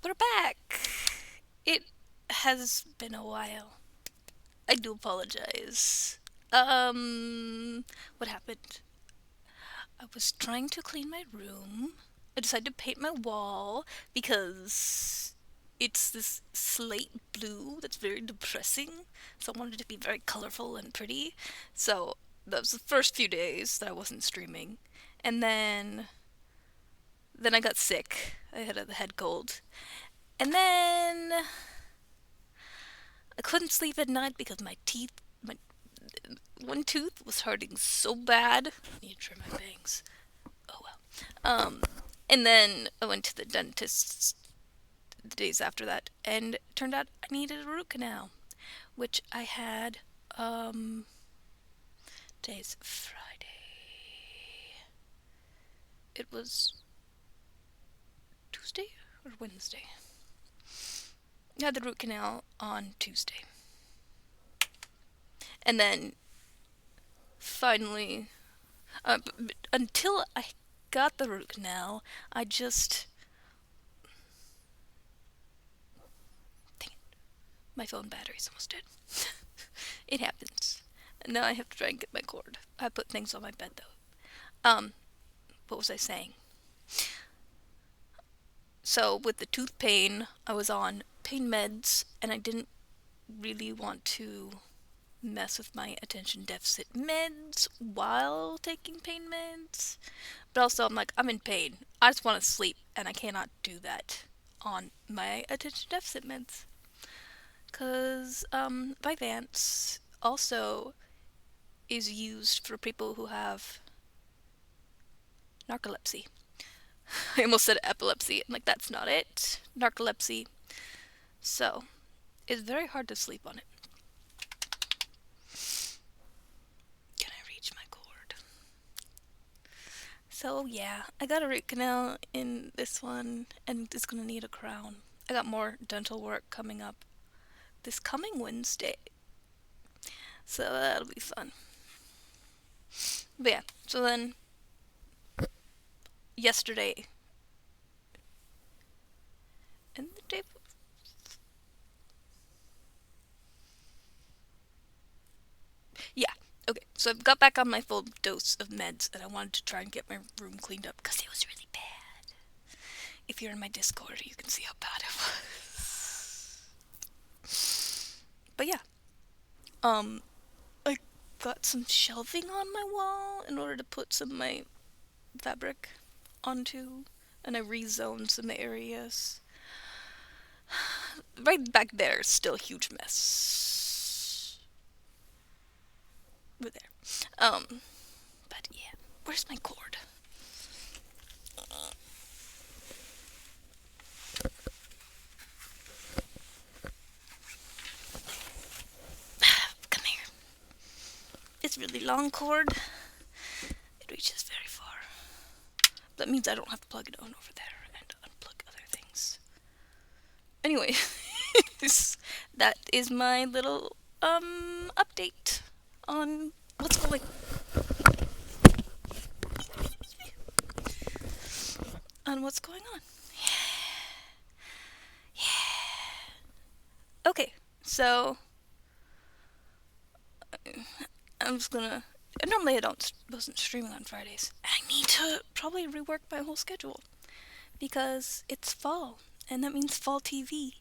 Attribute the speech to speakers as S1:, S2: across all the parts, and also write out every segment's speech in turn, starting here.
S1: We're back. It has been a while. I do apologize. What happened? I was trying to clean my room. I decided to paint my wall because it's this slate blue that's very depressing. So I wanted it to be very colorful and pretty. So that was the first few days that I wasn't streaming. And then I got sick. I had a head cold. And then I couldn't sleep at night because my one tooth was hurting so bad. I need to trim my bangs. Oh well. And then I went to the dentist the days after that, and it turned out I needed a root canal, which I had. Today's Friday. It was Tuesday or Wednesday. I had the root canal on Tuesday, and then finally, until I got the root canal, I just my phone battery's almost dead. It happens. And now I have to try and get my cord. I put things on my bed though. What was I saying? So with the tooth pain, I was on pain meds, and I didn't really want to mess with my attention deficit meds while taking pain meds. But also, I'm like, I'm in pain. I just want to sleep, and I cannot do that on my attention deficit meds. Because Vyvanse also is used for people who have narcolepsy. I almost said epilepsy. I'm like, that's not it. Narcolepsy. So, it's very hard to sleep on it. Can I reach my cord? So, yeah, I got a root canal in this one, and it's gonna need a crown. I got more dental work coming up this coming Wednesday. So, that'll be fun. But yeah, so then yesterday and the day. Yeah. Okay. So I've got back on my full dose of meds, and I wanted to try and get my room cleaned up because it was really bad. If you're in my Discord, you can see how bad it was. But yeah, um, I got some shelving on my wall in order to put some of my fabric onto, and I rezoned some areas. Right back there, is still a huge mess. Over there. But yeah, where's my cord? Come here. It's really long cord. It reaches very far. That means I don't have to plug it on over there and unplug other things. Anyway, that is my little update on what's going on. Okay, so I'm just gonna. Normally I wasn't streaming on Fridays. I need to probably rework my whole schedule because it's fall, and that means fall TV,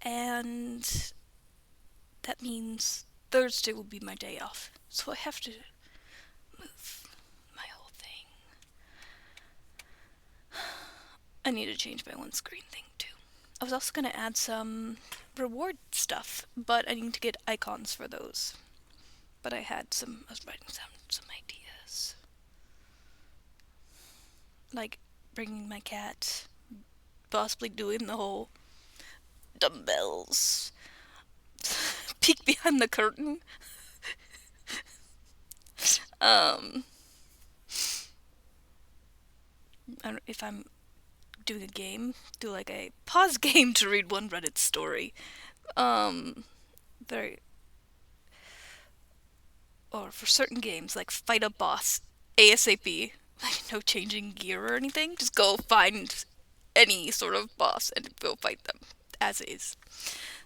S1: and that means Thursday will be my day off. So I have to move my whole thing. I need to change my one screen thing too. I was also gonna add some reward stuff, but I need to get icons for those. But I was writing some ideas. Like bringing my cat, possibly doing the whole dumbbells, peek behind the curtain. Um, I don't, if I'm doing a game, do like a pause game to read one Reddit story. Um, very, or for certain games, like fight a boss ASAP. Like no changing gear or anything. Just go find any sort of boss and go fight them as is.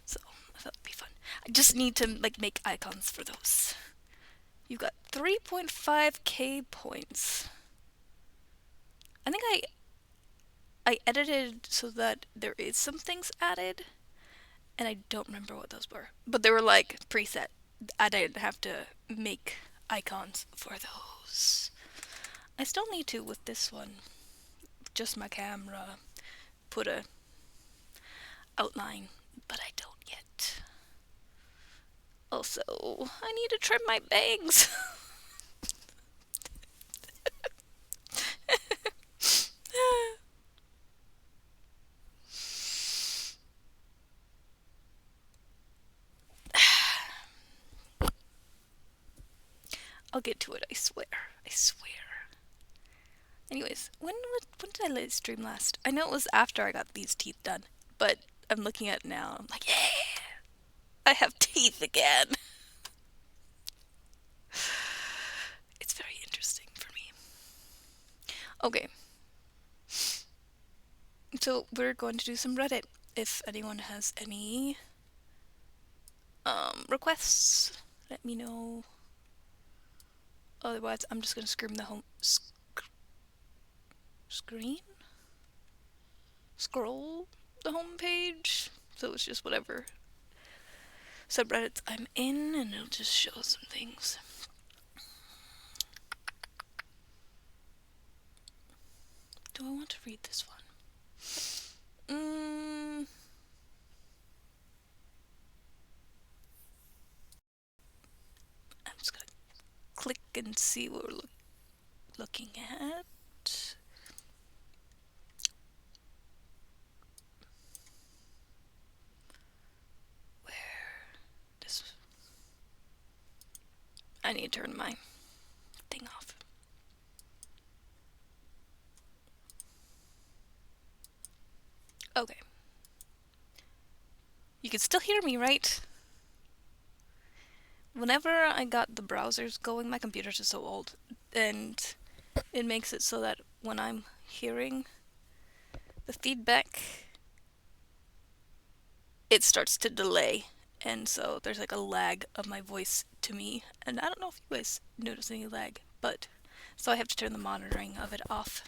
S1: So I thought it'd be fun. I just need to like make icons for those. You got 3.5k points. I think I edited so that there is some things added, and I don't remember what those were. But they were like preset. I didn't have to make icons for those. I still need to with this one. Just my camera. Put a outline, but I don't yet. Also, I need to trim my bangs. I'll get to it, I swear. I swear. Anyways, when did I stream last? I know it was after I got these teeth done, but I'm looking at it now. I'm like, yeah, I have teeth again. It's very interesting for me. Okay. So we're going to do some Reddit. If anyone has any requests, let me know. Otherwise, I'm just gonna scream the home screen? Scroll the home page. So it's just whatever subreddits I'm in, and it'll just show some things. Do I want to read this one? I'm just gonna click and see what we're looking at. I need to turn my thing off. Okay. You can still hear me, right? Whenever I got the browsers going, my computer's just so old, and it makes it so that when I'm hearing the feedback, it starts to delay, and so there's like a lag of my voice to me, and I don't know if you guys notice any lag, but so I have to turn the monitoring of it off.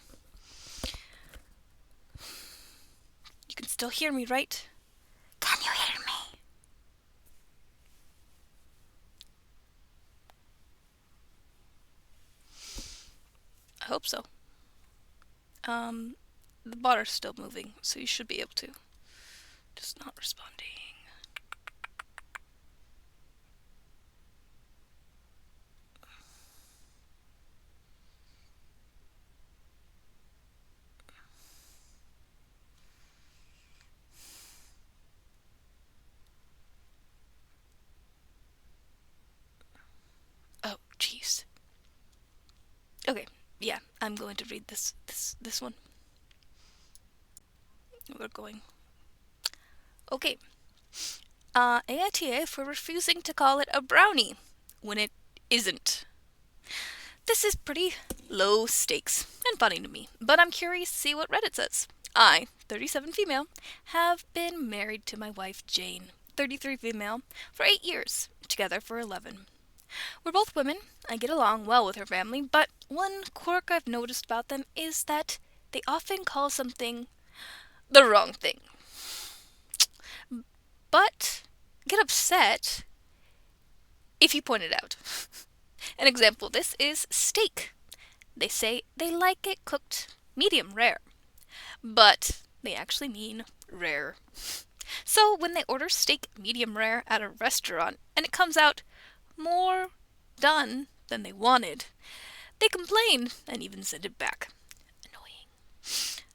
S1: You can still hear me, right? Can you hear me? I hope so. The botter's still moving, so you should be able to. Just not responding. Oh, jeez. Okay, yeah, I'm going to read this one. We're going. Okay. AITA for refusing to call it a brownie when it isn't. This is pretty low stakes and funny to me, but I'm curious to see what Reddit says. I, 37 female, have been married to my wife Jane, 33 female, for 8 years, together for 11. We're both women. I get along well with her family, but one quirk I've noticed about them is that they often call something the wrong thing. But get upset if you point it out. An example of this is steak. They say they like it cooked medium rare, but they actually mean rare. So when they order steak medium rare at a restaurant and it comes out more done than they wanted, they complain and even send it back. Annoying.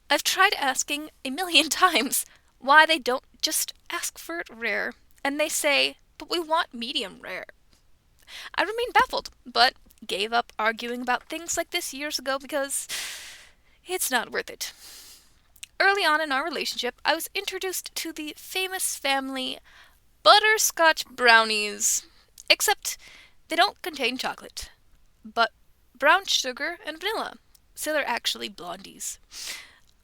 S1: I've tried asking a million times why they don't just ask for it rare, and they say, but we want medium rare. I remain baffled, but gave up arguing about things like this years ago because it's not worth it. Early on in our relationship, I was introduced to the famous family butterscotch brownies, except they don't contain chocolate, but brown sugar and vanilla, so they're actually blondies.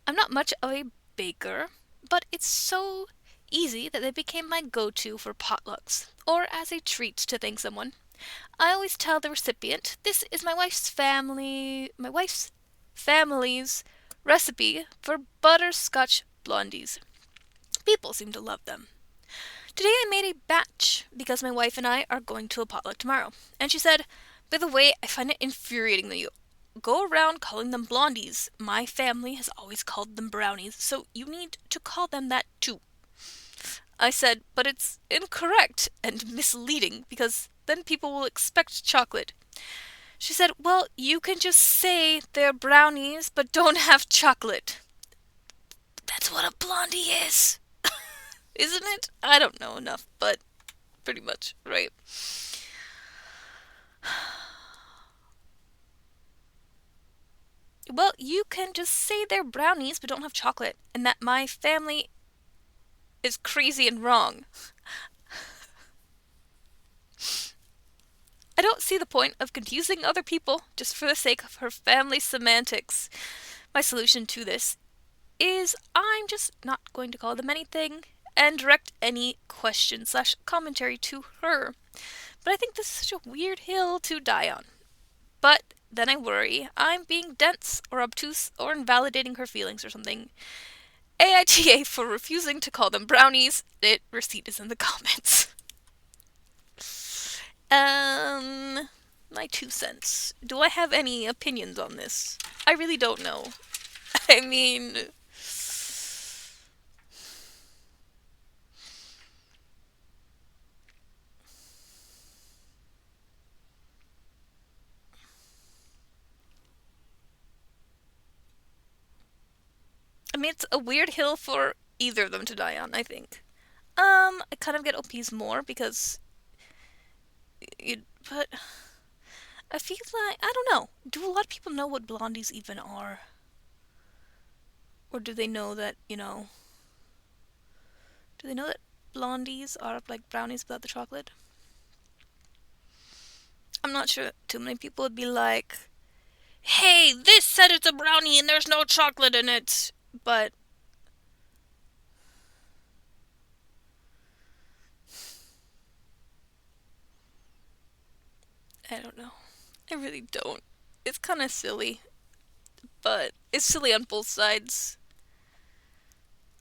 S1: I'm not much of a baker, but it's so easy that they became my go-to for potlucks, or as a treat to thank someone. I always tell the recipient, this is my wife's family's recipe for butterscotch blondies. People seem to love them. Today I made a batch because my wife and I are going to a potluck tomorrow. And she said, by the way, I find it infuriating that you go around calling them blondies. My family has always called them brownies, so you need to call them that too. I said, but it's incorrect and misleading because then people will expect chocolate. She said, well, you can just say they're brownies but don't have chocolate. That's what a blondie is. Isn't it? I don't know enough, but pretty much, right? Well, you can just say they're brownies but don't have chocolate, and that my family is crazy and wrong. I don't see the point of confusing other people just for the sake of her family semantics. My solution to this is I'm just not going to call them anything and direct any question/commentary to her. But I think this is such a weird hill to die on. But then I worry I'm being dense or obtuse or invalidating her feelings or something. AITA for refusing to call them brownies. Receipt is in the comments. My 2 cents. Do I have any opinions on this? I really don't know. I mean, it's a weird hill for either of them to die on, I think. I kind of get OPs more because but I feel like, I don't know. Do a lot of people know what blondies even are? Or do they know that, do they know that blondies are like brownies without the chocolate? I'm not sure too many people would be like, hey, this said it's a brownie and there's no chocolate in it. But I don't know. I really don't. It's kind of silly, but it's silly on both sides.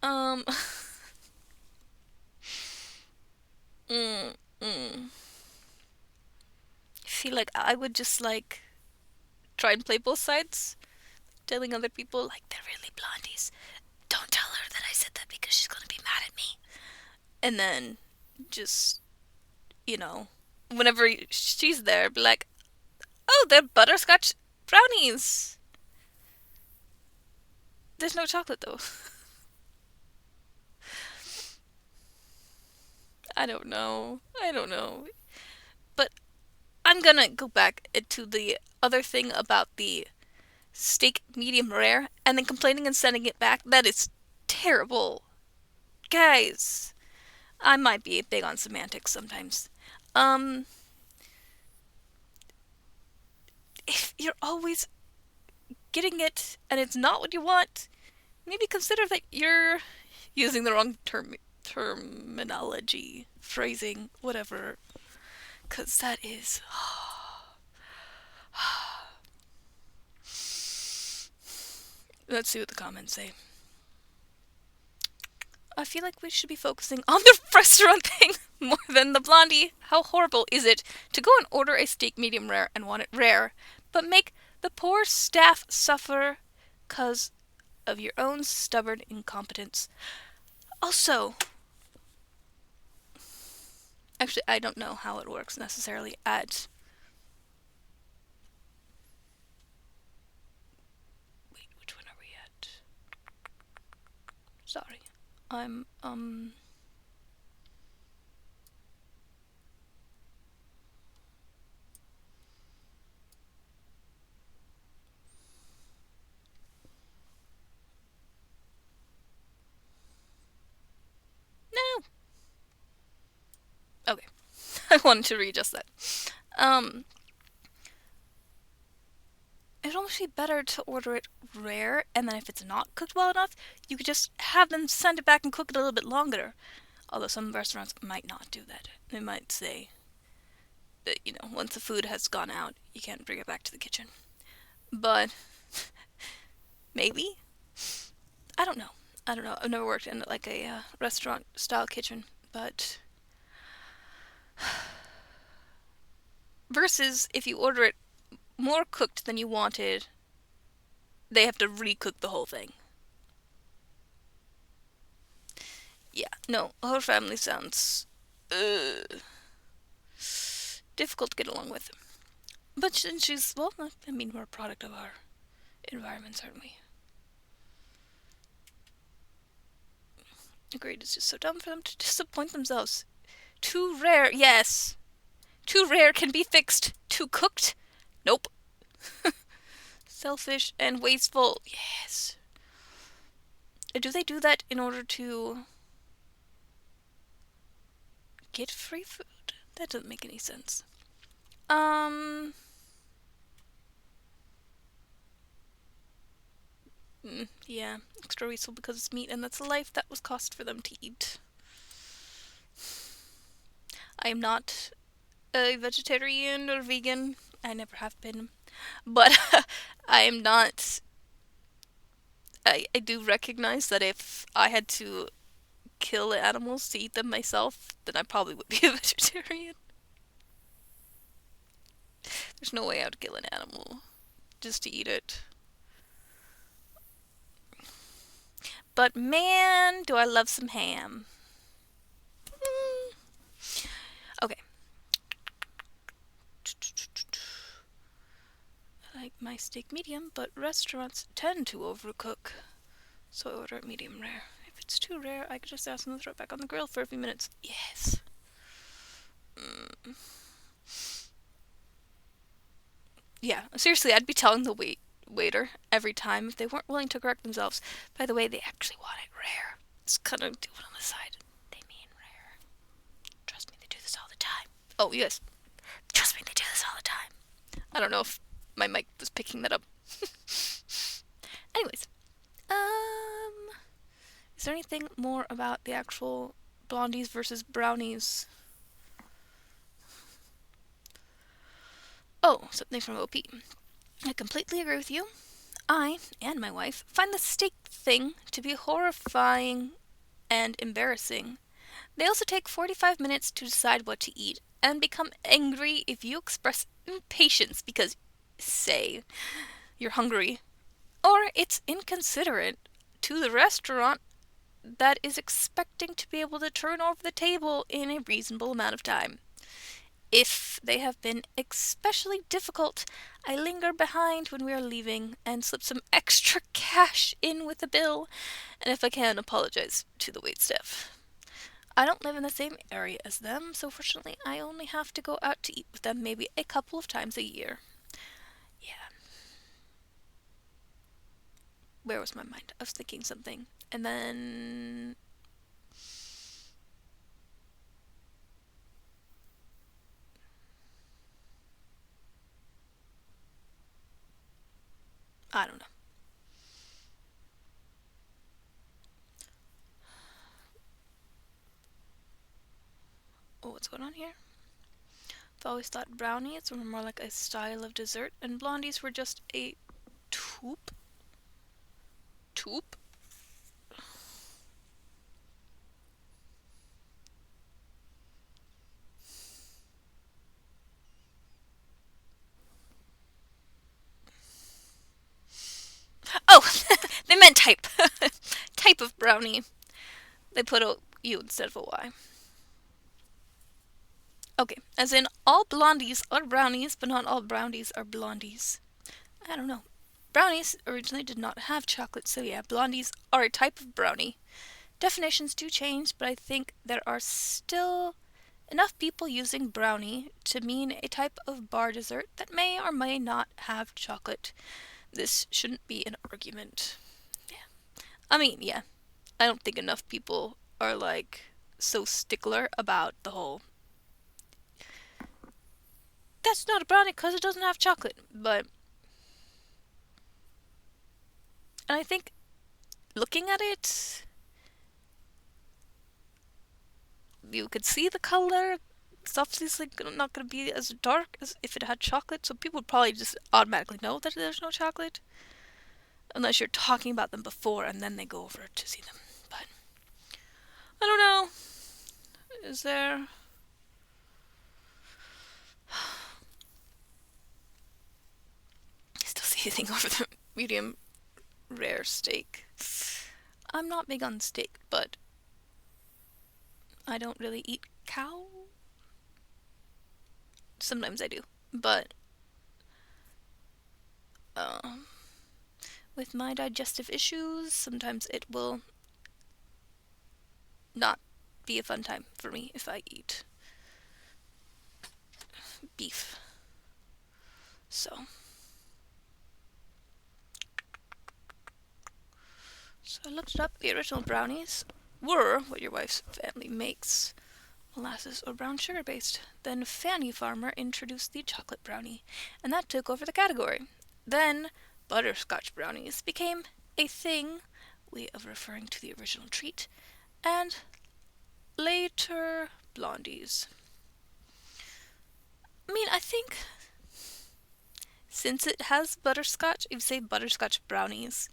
S1: Um, mm, mm. I feel like I would just like try and play both sides, telling other people like they're really blondies. Don't tell her that I said that because she's gonna be mad at me. And then just, whenever she's there, be like, oh, they're butterscotch brownies. There's no chocolate though. I don't know. I don't know. But I'm gonna go back to the other thing about the steak medium rare and then complaining and sending it back. That is terrible. Guys, I might be big on semantics sometimes. Um, if you're always getting it and it's not what you want, maybe consider that you're using the wrong terminology, phrasing, whatever. Because that is. Let's see what the comments say. I feel like we should be focusing on the restaurant thing more than the blondie. How horrible is it to go and order a steak medium rare and want it rare, but make the poor staff suffer because of your own stubborn incompetence? Also, actually, I don't know how it works necessarily at. Wait, which one are we at? Sorry. I'm, No! Okay. I wanted to readjust that. Um, it'd almost be better to order it rare, and then if it's not cooked well enough, you could just have them send it back and cook it a little bit longer. Although some restaurants might not do that. They might say that, once the food has gone out, you can't bring it back to the kitchen. But maybe? I don't know. I've never worked in like a restaurant style kitchen, but versus if you order it more cooked than you wanted, they have to recook the whole thing. Yeah, no, her family sounds difficult to get along with. But she's, well, I mean, we're a product of our environments, aren't we? Agreed, it's just so dumb for them to disappoint themselves. Too rare, yes. Too rare can be fixed. Too cooked? Nope. Selfish and wasteful, yes. Do they do that in order to get free food? That doesn't make any sense. Yeah, extra wasteful because it's meat, and that's a life that was cost for them to eat. I am not a vegetarian or vegan. I never have been. But I am not. I do recognize that if I had to kill animals to eat them myself, then I probably would be a vegetarian. There's no way I would kill an animal just to eat it. But man, do I love some ham. Okay. I like my steak medium, but restaurants tend to overcook, so I order it medium rare. If it's too rare, I could just ask them to throw it back on the grill for a few minutes. Yes. Yeah, seriously, I'd be telling the waiter every time if they weren't willing to correct themselves. By the way, they actually want it rare. Just kind of do it on the side. They mean rare. Trust me, they do this all the time. Oh, yes. Trust me, they do this all the time. I don't know if my mic was picking that up. Anyways, is there anything more about the actual blondies versus brownies? Oh, something from OP. I completely agree with you. I, and my wife, find the steak thing to be horrifying and embarrassing. They also take 45 minutes to decide what to eat and become angry if you express impatience because, say, you're hungry. Or it's inconsiderate to the restaurant that is expecting to be able to turn over the table in a reasonable amount of time. If they have been especially difficult, I linger behind when we are leaving and slip some extra cash in with the bill, and if I can, apologize to the waitstaff. I don't live in the same area as them, so fortunately I only have to go out to eat with them maybe a couple of times a year. Yeah. Where was my mind? I was thinking something. And then... I don't know. Oh, what's going on here? I've always thought brownies were more like a style of dessert, and blondies were just a taupe. Taupe? Oh, they meant type. Type of brownie. They put a U instead of a Y. Okay, as in all blondies are brownies, but not all brownies are blondies. I don't know. Brownies originally did not have chocolate, so yeah, blondies are a type of brownie. Definitions do change, but I think there are still enough people using brownie to mean a type of bar dessert that may or may not have chocolate. This shouldn't be an argument. Yeah. I mean, yeah. I don't think enough people are like so stickler about the whole that's not a brownie because it doesn't have chocolate. But And I think looking at it, you could see the color. It's obviously not going to be as dark as if it had chocolate, so people would probably just automatically know that there's no chocolate. Unless you're talking about them before and then they go over to see them. But I don't know. Is there... I still see anything over the medium rare steak. I'm not big on steak, but I don't really eat cow. Sometimes I do, but um, with my digestive issues, sometimes it will not be a fun time for me if I eat beef. So I looked it up. The original brownies were what your wife's family makes, molasses or brown sugar based. Then Fanny Farmer introduced the chocolate brownie, and that took over the category. Then butterscotch brownies became a thing, way of referring to the original treat, and later blondies. I mean, I think since it has butterscotch, if you say butterscotch brownies,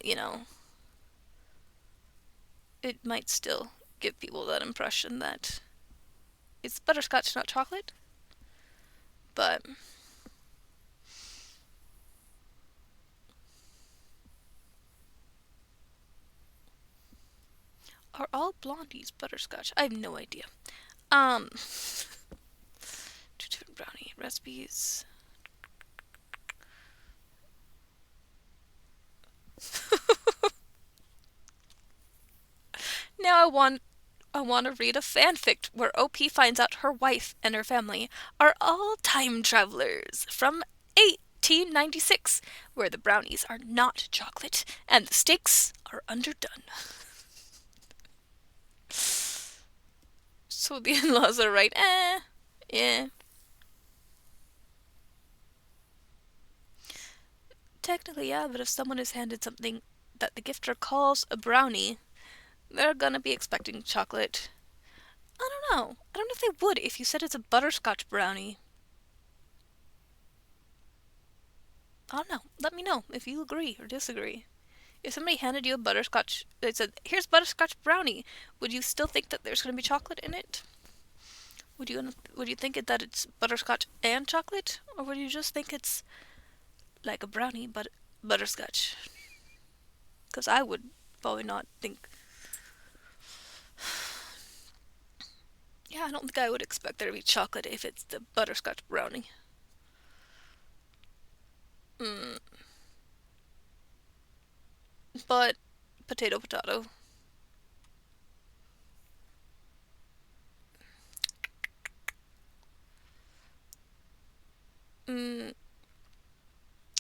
S1: you know, it might still give people that impression that it's butterscotch, not chocolate. But are all blondies butterscotch? I have no idea. Um, two different brownie recipes. Now I want to read a fanfic where OP finds out her wife and her family are all time travelers from 1896, where the brownies are not chocolate and the steaks are underdone. So the in-laws are right. Yeah. Technically, yeah, but if someone is handed something that the gifter calls a brownie, they're gonna be expecting chocolate. I don't know. I don't know if they would if you said it's a butterscotch brownie. I don't know. Let me know if you agree or disagree. If somebody handed you a butterscotch, they said, "Here's butterscotch brownie," would you still think that there's gonna be chocolate in it? Would you think that it's butterscotch and chocolate, or would you just think it's like a brownie but butterscotch? Because I would probably not think. Yeah, I don't think I would expect there to be chocolate if it's the butterscotch brownie. Mm, but potato, potato. Mm,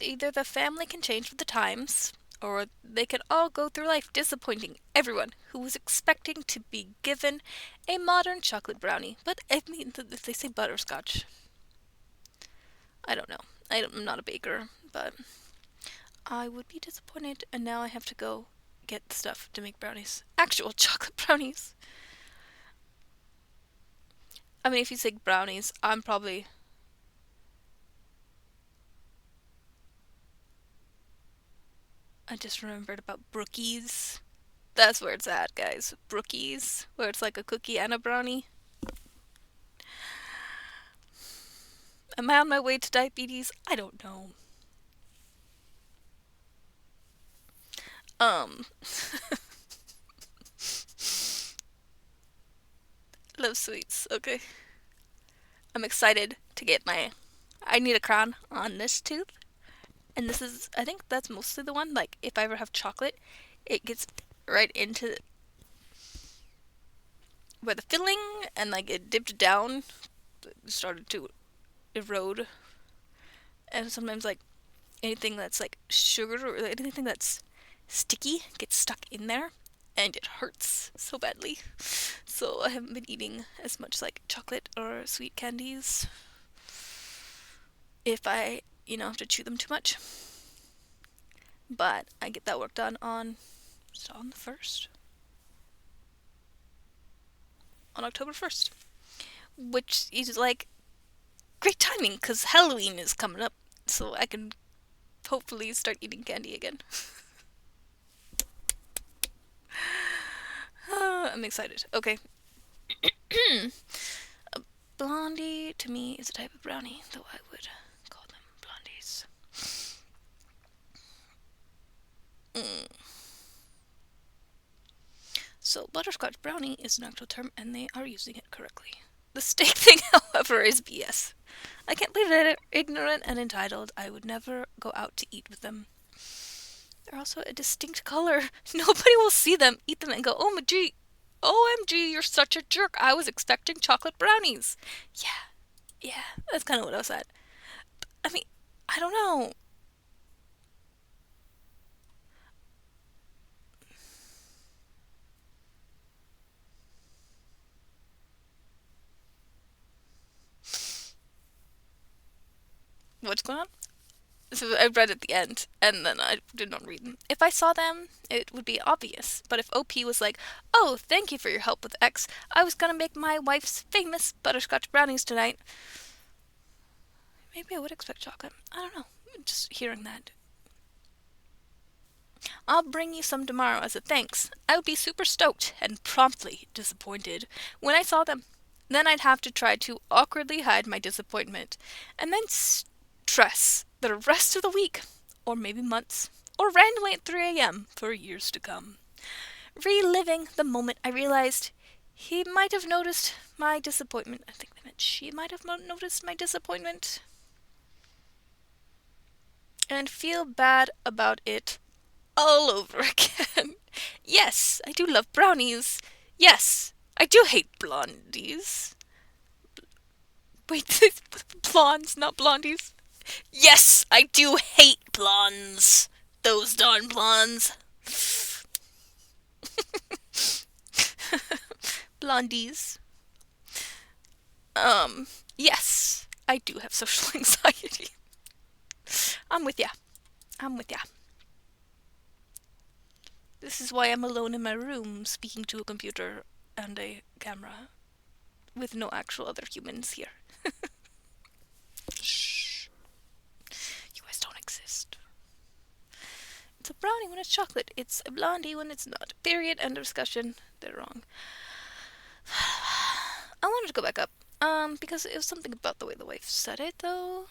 S1: either the family can change with the times, or they can all go through life disappointing everyone who was expecting to be given a modern chocolate brownie. But I mean, if they say butterscotch, I don't know. I'm not a baker, but I would be disappointed, and now I have to go get the stuff to make brownies. Actual chocolate brownies. I mean, if you say brownies, I'm probably. I just remembered about Brookies. That's where it's at, guys. Brookies, where it's like a cookie and a brownie. Am I on my way to diabetes? I don't know. Um, love sweets. Okay. I'm excited to get my. I need a crown on this tooth, and this is. I think that's mostly the one. Like, if I ever have chocolate, it gets right into where the filling, and like it dipped down, started to erode, and sometimes like anything that's like sugar or anything that's sticky gets stuck in there, and it hurts so badly. So I haven't been eating as much like chocolate or sweet candies if I, have to chew them too much. But I get that work done on the 1st? On October 1st. Which is like great timing because Halloween is coming up. So I can hopefully start eating candy again. I'm excited. Okay. A blondie to me is a type of brownie, though I would call them blondies. So, butterscotch brownie is an actual term, and they are using it correctly. The steak thing, however, is BS. I can't believe they're ignorant and entitled. I would never go out to eat with them. They're also a distinct color. Nobody will see them, eat them, and go, oh my gee, OMG, you're such a jerk. I was expecting chocolate brownies. Yeah, that's kind of what I was at. I mean, I don't know. What's going on? So I read at the end, and then I did not read them. If I saw them, it would be obvious. But if OP was like, oh, thank you for your help with X, I was gonna make my wife's famous butterscotch brownies tonight. Maybe I would expect chocolate. I don't know. Just hearing that. I'll bring you some tomorrow as a thanks. I would be super stoked and promptly disappointed when I saw them. Then I'd have to try to awkwardly hide my disappointment, and then stress the rest of the week, or maybe months, or randomly at 3 a.m. for years to come. Reliving the moment I realized he might have noticed my disappointment. I think they meant she might have noticed my disappointment. And feel bad about it all over again. Yes, I do love brownies. Yes, I do hate blondies. Wait, blondes, not blondies. Yes, I do hate blondes. Those darn blondes. Blondies. Yes, I do have social anxiety. I'm with ya. This is why I'm alone in my room speaking to a computer and a camera with no actual other humans here. Shh. You guys don't exist. It's a brownie when it's chocolate. It's a blondie when it's not. Period. End of discussion. They're wrong. I wanted to go back up. Because it was something about the way the wife said it, though.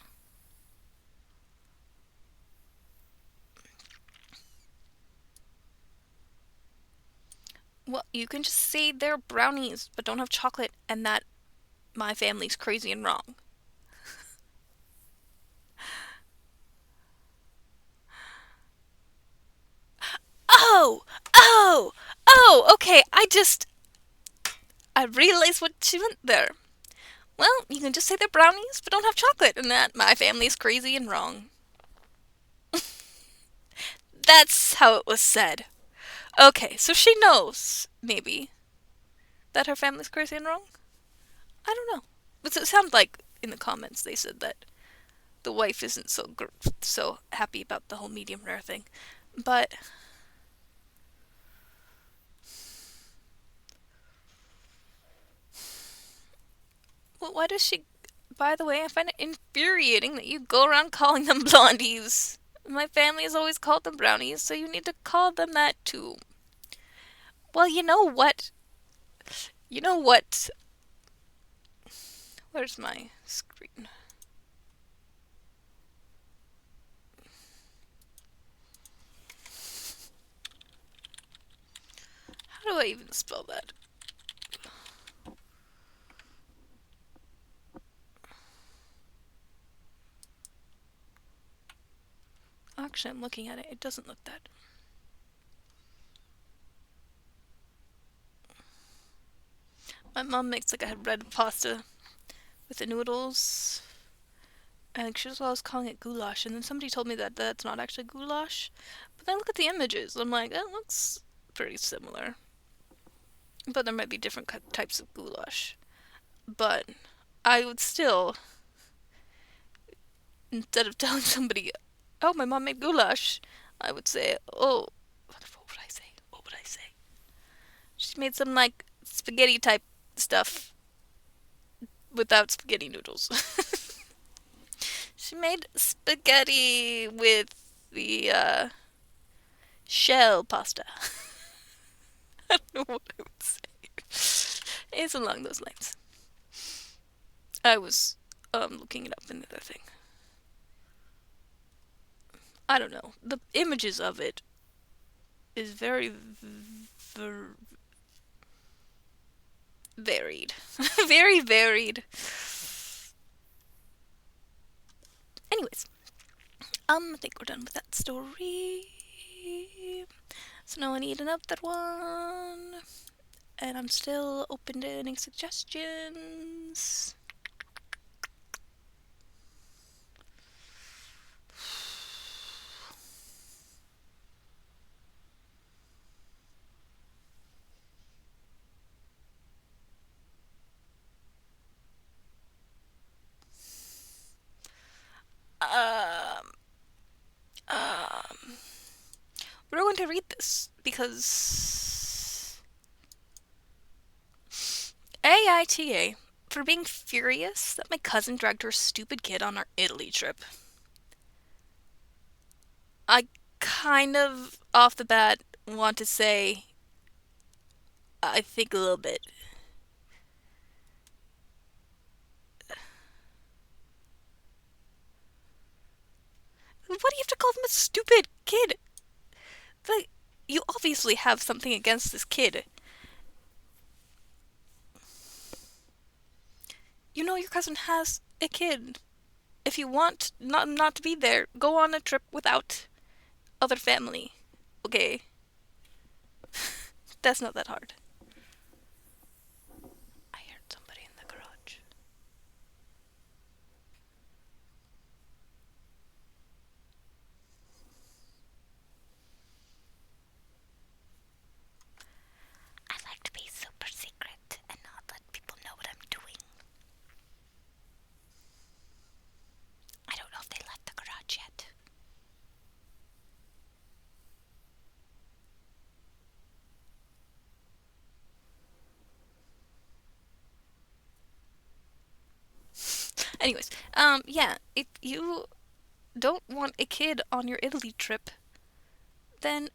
S1: Well, you can just say they're brownies, but don't have chocolate, and that my family's crazy and wrong. Okay, I realized what she meant there. Well, you can just say they're brownies, but don't have chocolate, and that my family's crazy and wrong. That's how it was said. Okay, so she knows, maybe, that her family's crazy and wrong? I don't know. But it sounded like in the comments they said that the wife isn't so happy about the whole medium rare thing. But well, why does she? By the way, I find it infuriating that you go around calling them blondies. My family has always called them brownies, so you need to call them that too. Well, you know what? You know what? Where's my screen? How do I even spell that? Actually, I'm looking at it. It doesn't look that. My mom makes like a red pasta with the noodles. And she was always calling it goulash. And then somebody told me that that's not actually goulash. But then I look at the images. I'm like, that looks pretty similar. But there might be different types of goulash. But I would still, instead of telling somebody, oh, my mom made goulash, I would say, oh, what would I say? What would I say? She made some like spaghetti type stuff without spaghetti noodles. She made spaghetti with the shell pasta. I don't know what I would say. It's along those lines. I was looking it up in the other thing. I don't know. The images of it is very varied. Very varied. Anyways, I think we're done with that story. So now I need another one. And I'm still open to any suggestions. We're going to read this because AITA for being furious that my cousin dragged her stupid kid on our Italy trip. I kind of, off the bat, want to say I think a little bit. What do you have to call him a stupid kid? Like, you obviously have something against this kid. You know your cousin has a kid. If you want not to be there, go on a trip without other family. Okay? That's not that hard. I heard somebody in the garage. I like to be super secret and not let people know what I'm doing. I don't know if they left the garage yet. Anyways, yeah, if you don't want a kid on your Italy trip, then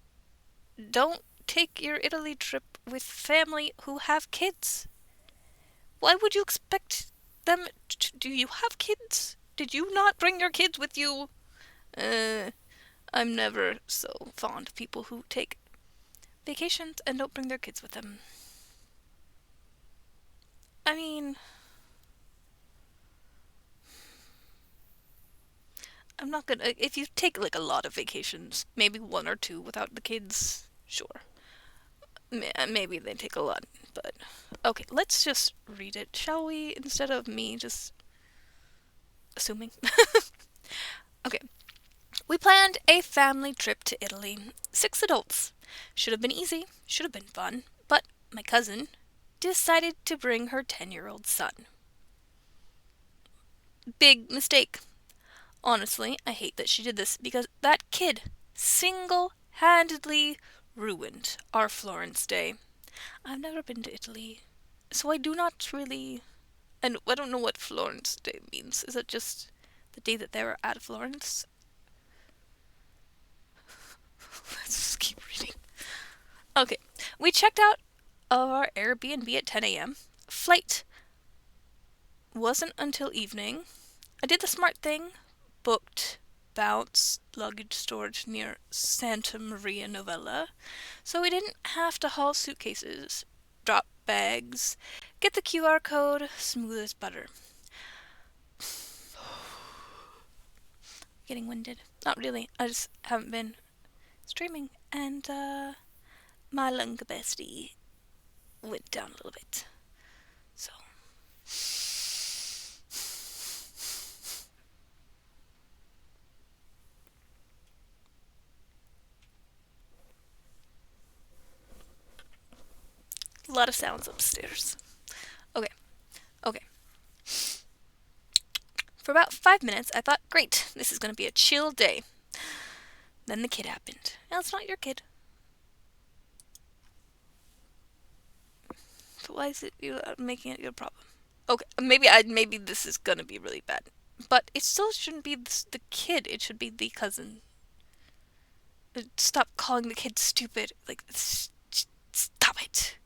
S1: don't take your Italy trip with family who have kids. Why would you expect them to... Do you have kids? Did you not bring your kids with you? I'm never so fond of people who take vacations and don't bring their kids with them. I mean, I'm not gonna... If you take like a lot of vacations, maybe one or two without the kids, sure. Maybe they take a lot, but... Okay, let's just read it, shall we? Instead of me just assuming. Okay. We planned a family trip to Italy. 6 adults. Should have been easy, should have been fun, but my cousin decided to bring her 10-year-old son. Big mistake. Honestly, I hate that she did this because that kid single-handedly ruined our Florence day. I've never been to Italy, so I do not really... And I don't know what Florence Day means. Is it just the day that they were at Florence? Let's just keep reading. Okay, we checked out of our Airbnb at 10 a.m. Flight wasn't until evening. I did the smart thing, booked bounce luggage storage near Santa Maria Novella, so we didn't have to haul suitcases, drop bags, get the QR code, smooth as butter. Getting winded. Not really. I just haven't been streaming, and my lung capacity went down a little bit. So. A lot of sounds upstairs. Okay. For about 5 minutes, I thought, great, this is going to be a chill day. Then the kid happened. Now it's not your kid. So why is it you making it your problem? Okay, maybe this is gonna be really bad, but it still shouldn't be the kid. It should be the cousin. Stop calling the kid stupid. Like, stop it.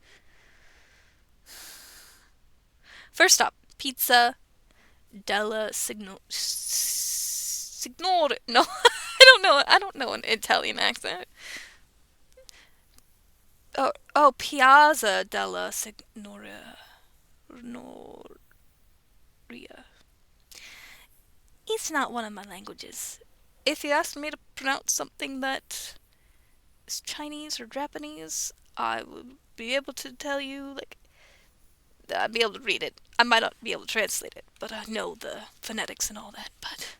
S1: First up, pizza della signore. No, I don't know. I don't know an Italian accent. Piazza della Signoria. Noria. It's not one of my languages. If you asked me to pronounce something that is Chinese or Japanese, I would be able to tell you, like, I'd be able to read it. I might not be able to translate it, but I know the phonetics and all that. But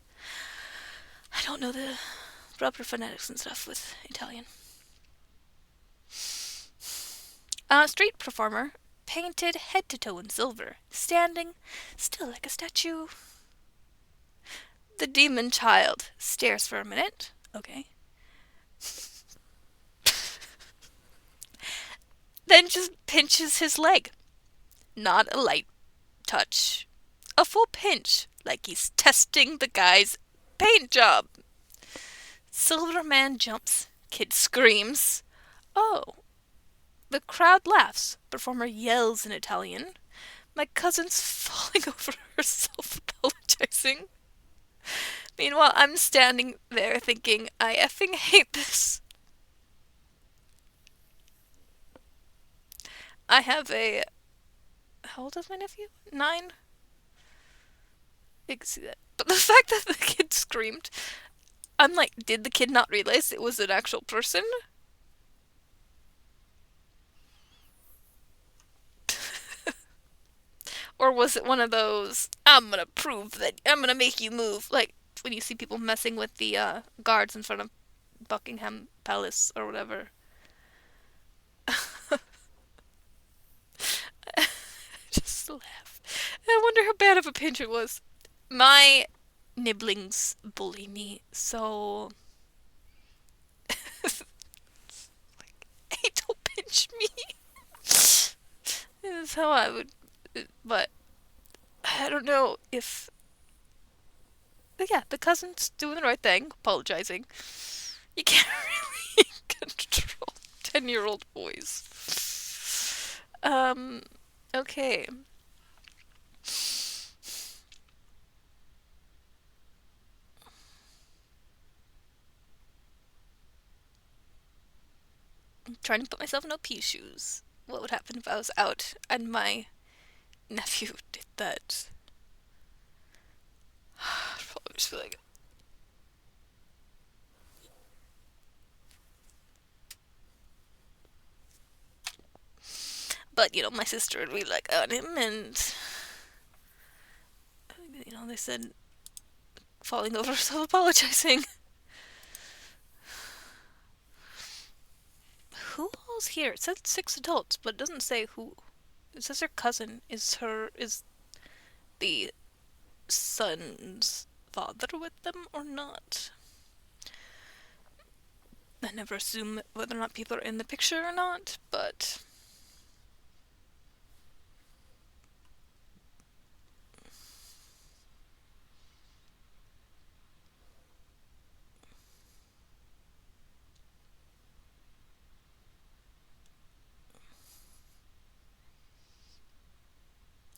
S1: I don't know the proper phonetics and stuff with Italian. Street performer, painted head to toe in silver, standing still like a statue. The demon child stares for a minute. Okay. Then just pinches his leg. Not a light touch. A full pinch, like he's testing the guy's paint job. Silverman jumps. Kid screams. Oh. The crowd laughs. Performer yells in Italian. My cousin's falling over herself, apologizing. Meanwhile, I'm standing there thinking, I effing hate this. I have a... How old is my nephew? 9? You can see that. But the fact that the kid screamed, I'm like, did the kid not realize it was an actual person? Or was it one of those, I'm gonna prove that, I'm gonna make you move, like when you see people messing with the guards in front of Buckingham Palace or whatever. Just laugh. I wonder how bad of a pinch it was. My nibblings bully me, so... like, hey, don't pinch me! This is how I would... But I don't know if... But yeah, the cousin's doing the right thing, apologizing. You can't really control 10-year-old boys. Okay. I'm trying to put myself in OP shoes. What would happen if I was out and my nephew did that? I'd probably just be like... But, you know, my sister would be like on him and... You know, they said falling over, so apologizing. Who all's here? It said 6 adults, but it doesn't say who. It says her cousin is the son's father with them or not. I never assume whether or not people are in the picture or not, but...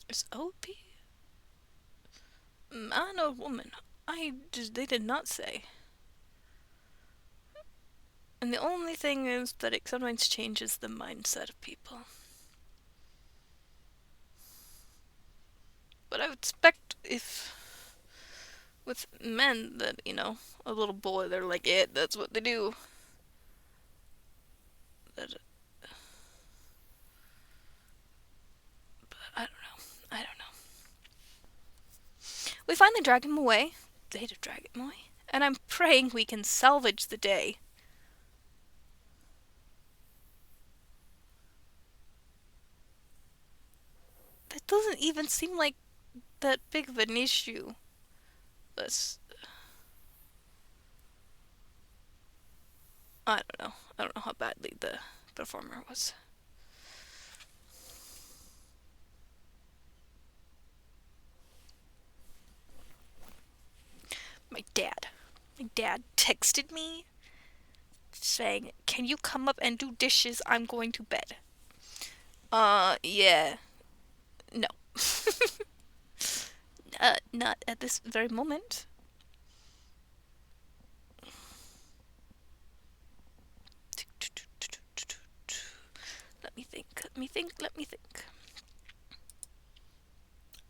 S1: Is OP? Man or woman? They did not say. And the only thing is that it sometimes changes the mindset of people. But I would expect if... with men that, you know, a little boy, they're like, yeah, that's what they do. That... But I don't know. I don't know. We finally drag him away. They had to drag him away. And I'm praying we can salvage the day. That doesn't even seem like that big of an issue. That's... I don't know. I don't know how badly the performer was. My dad. My dad texted me saying, "Can you come up and do dishes? I'm going to bed." Yeah. No. Not at this very moment. Let me think. Let me think. Let me think.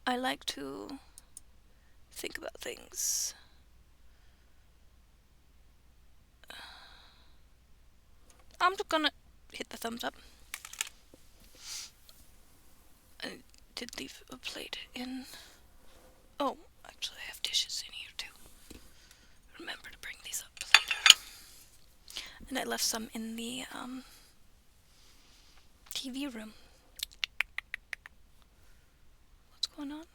S1: I like to think about things. I'm just gonna hit the thumbs up. I did leave a plate in. Oh, actually, I have dishes in here too. Remember to bring these up later. And I left some in the TV room. What's going on?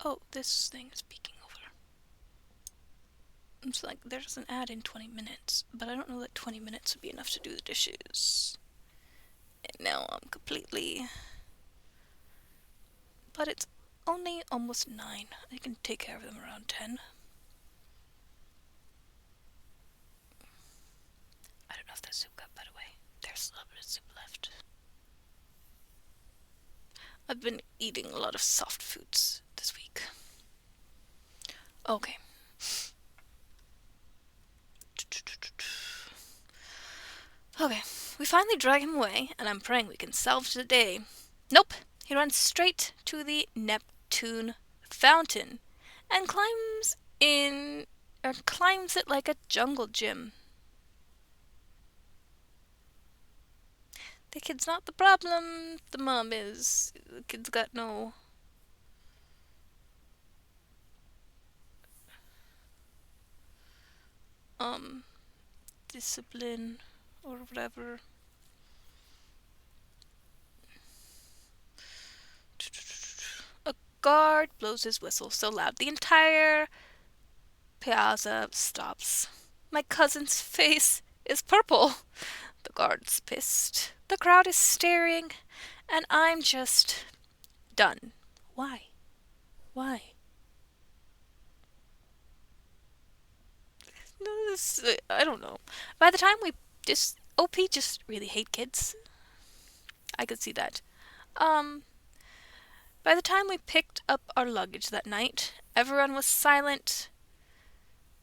S1: Oh, this thing is peeking over. It's like there's an ad in 20 minutes, but I don't know that 20 minutes would be enough to do the dishes. And now I'm completely. But it's only almost 9. I can take care of them around 10. I don't know if that soup got put away. There's a little bit of soup left. I've been eating a lot of soft foods this week. Okay. Okay, we finally drag him away, and I'm praying we can salvage the day. Nope, he runs straight to the Neptune fountain and climbs it like a jungle gym. The kid's not the problem, the mom is. The kid's got no discipline or whatever. A guard blows his whistle so loud the entire piazza stops. My cousin's face is purple. The guard's pissed. The crowd is staring, and I'm just done. Why? Why? I don't know. By the time we OP just really hate kids. I could see that. Um, by the time we picked up our luggage that night, everyone was silent.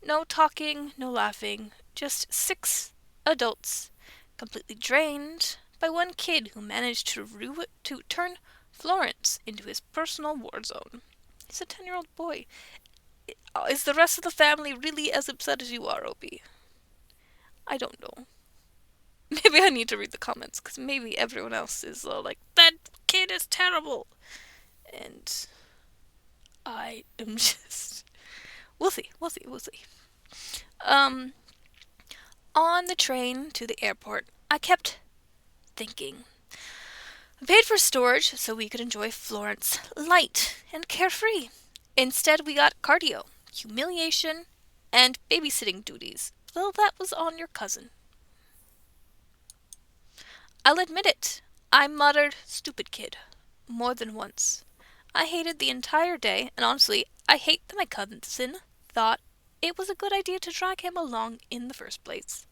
S1: No talking, no laughing, just 6 adults, completely drained by one kid who managed to turn Florence into his personal war zone. He's a 10-year-old boy. Is the rest of the family really as upset as you are, Opie? I don't know. Maybe I need to read the comments, because maybe everyone else is like, that kid is terrible. And I am just... We'll see. Um, on the train to the airport, I kept thinking. We paid for storage so we could enjoy Florence light and carefree. Instead, we got cardio, humiliation, and babysitting duties. Well, that was on your cousin. I'll admit it. I muttered, "Stupid kid," more than once. I hated the entire day, and honestly, I hate that my cousin thought it was a good idea to drag him along in the first place.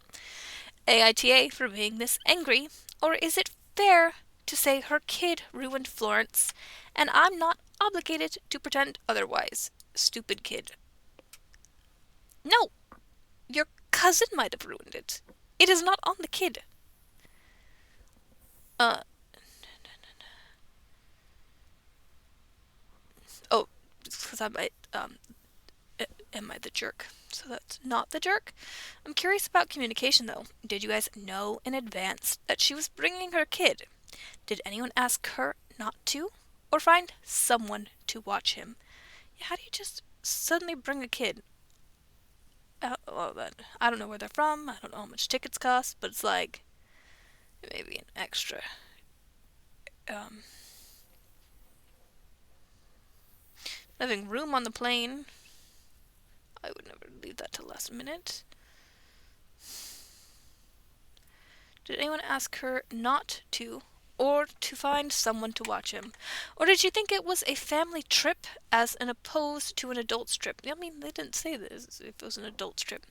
S1: AITA for being this angry, or is it fair to say her kid ruined Florence, and I'm not obligated to pretend otherwise? Stupid kid. No! Your cousin might have ruined it. It is not on the kid. Oh, because I might, am I the jerk? So that's not the jerk. I'm curious about communication, though. Did you guys know in advance that she was bringing her kid? Did anyone ask her not to? Or find someone to watch him? Yeah, how do you just suddenly bring a kid? Well, I don't know where they're from. I don't know how much tickets cost, but it's like maybe an extra. Having room on the plane. I would never leave that till last minute. Did anyone ask her not to, or to find someone to watch him? Or did you think it was a family trip as an opposed to an adult's trip? I mean, they didn't say this if it was an adult's trip.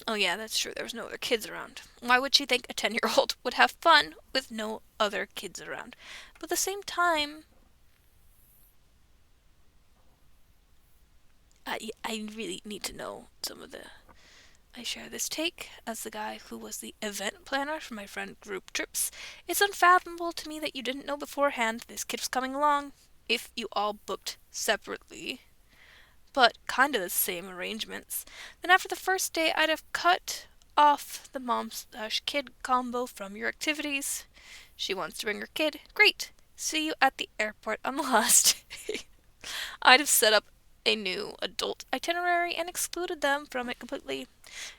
S1: Oh yeah, that's true. There was no other kids around. Why would she think a 10-year-old would have fun with no other kids around? But at the same time, I really need to know some of the... I share this take as the guy who was the event planner for my friend group trips. It's unfathomable to me that you didn't know beforehand this kid was coming along, if you all booked separately, but kind of the same arrangements. Then after the first day, I'd have cut off the mom/kid combo from your activities. She wants to bring her kid. Great. See you at the airport on the last day. I'd have set up a new adult itinerary and excluded them from it completely.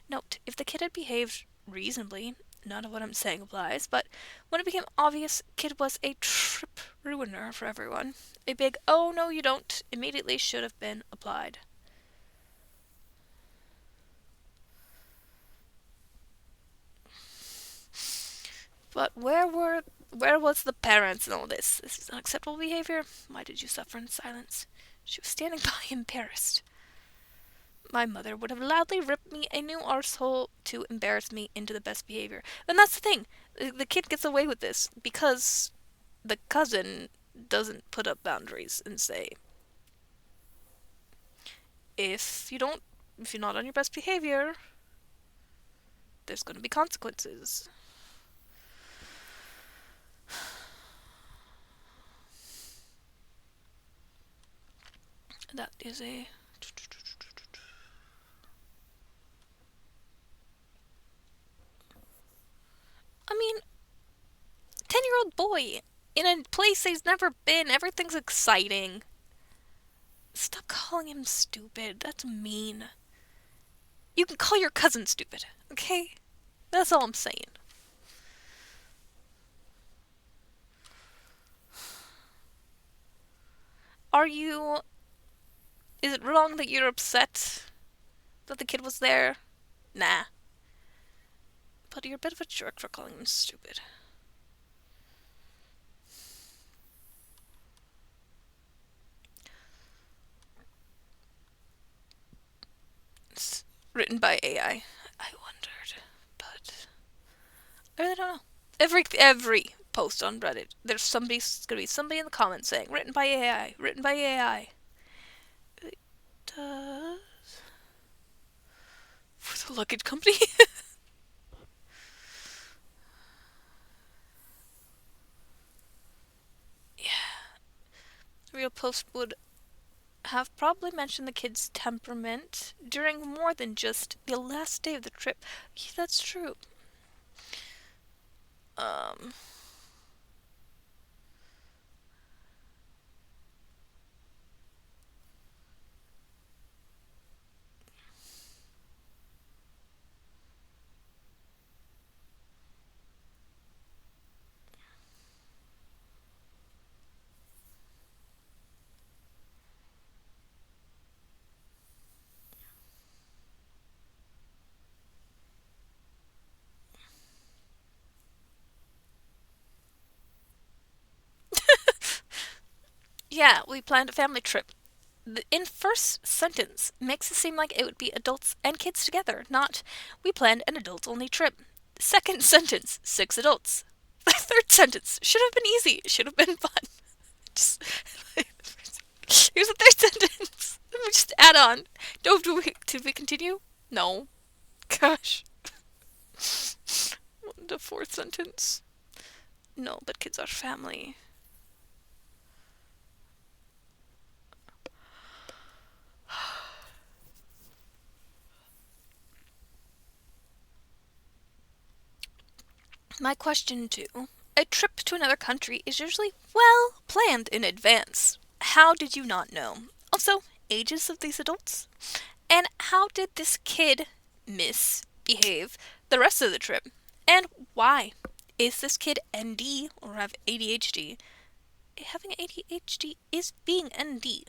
S1: Note, if the kid had behaved reasonably, none of what I'm saying applies, but when it became obvious kid was a trip ruiner for everyone, a big "oh no you don't" immediately should have been applied. But where was the parents in all this? This is unacceptable behavior. Why did you suffer in silence? She was standing by, embarrassed. My mother would have loudly ripped me a new arsehole to embarrass me into the best behavior. And that's the thing. The kid gets away with this because the cousin doesn't put up boundaries and say, if you're not on your best behavior, there's going to be consequences. That is a... I mean, 10-year-old boy in a place he's never been. Everything's exciting. Stop calling him stupid. That's mean. You can call your cousin stupid, okay? That's all I'm saying. Is it wrong that you're upset that the kid was there? Nah. But you're a bit of a jerk for calling him stupid. It's written by AI. I wondered, but I really don't know. Every post on Reddit, there's gonna be somebody in the comments saying written by AI, written by AI. It does for the luggage company. Yeah, real post would have probably mentioned the kid's temperament during more than just the last day of the trip. Yeah, that's true. Um, yeah, we planned a family trip. In first sentence makes it seem like it would be adults and kids together, not we planned an adult-only trip. Second sentence, 6 adults. The third sentence should have been easy. Should have been fun. Just, here's the third sentence. Let me just add on. Did we continue? No. Gosh. The fourth sentence. No, but kids are family. My question too. A trip to another country is usually well planned in advance. How did you not know? Also, ages of these adults? And how did this kid misbehave the rest of the trip? And why? Is this kid ND or have ADHD? Having ADHD is being ND.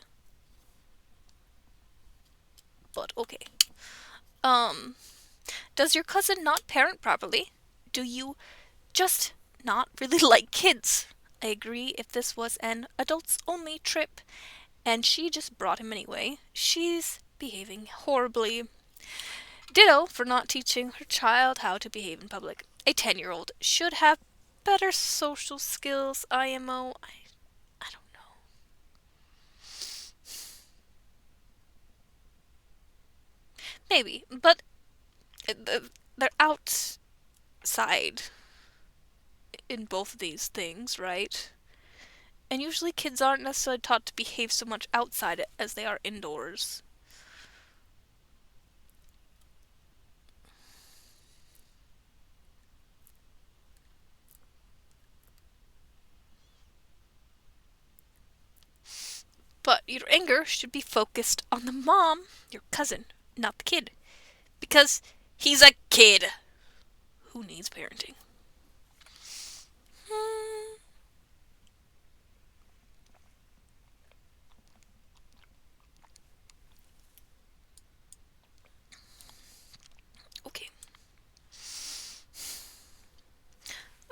S1: But okay. Does your cousin not parent properly? Do you just not really like kids? I agree if this was an adults only trip and she just brought him anyway. She's behaving horribly. Ditto for not teaching her child how to behave in public. A 10-year-old should have better social skills, IMO. I don't know. Maybe, but they're outside in both of these things, right? And usually kids aren't necessarily taught to behave so much outside as they are indoors. But your anger should be focused on the mom, your cousin, not the kid. Because he's a kid who needs parenting. Okay.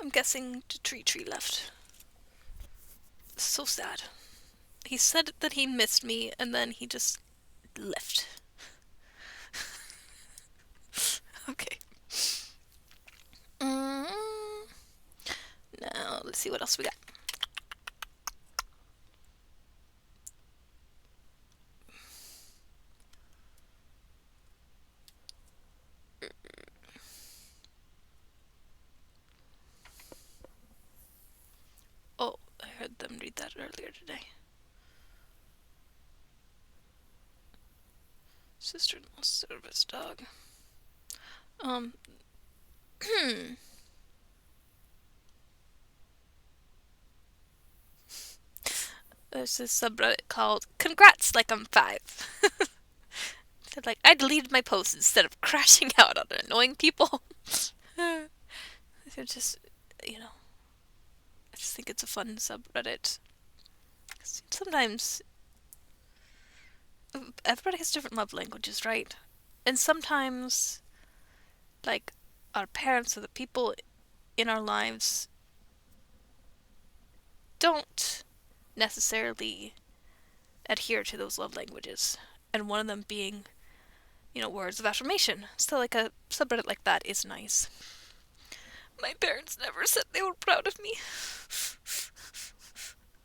S1: I'm guessing the tree left. So sad. He said that he missed me and then he just left. Okay. Now, let's see what else we got. Oh, I heard them read that earlier today. Sister-in-law service dog. There's this subreddit called Congrats Like I'm 5. They're like, I deleted my post instead of crashing out on annoying people. They're just, I just think it's a fun subreddit. Sometimes everybody has different love languages, right? And sometimes, like, our parents or the people in our lives don't necessarily adhere to those love languages. And one of them being, words of affirmation. So, like, a subreddit like that is nice. My parents never said they were proud of me.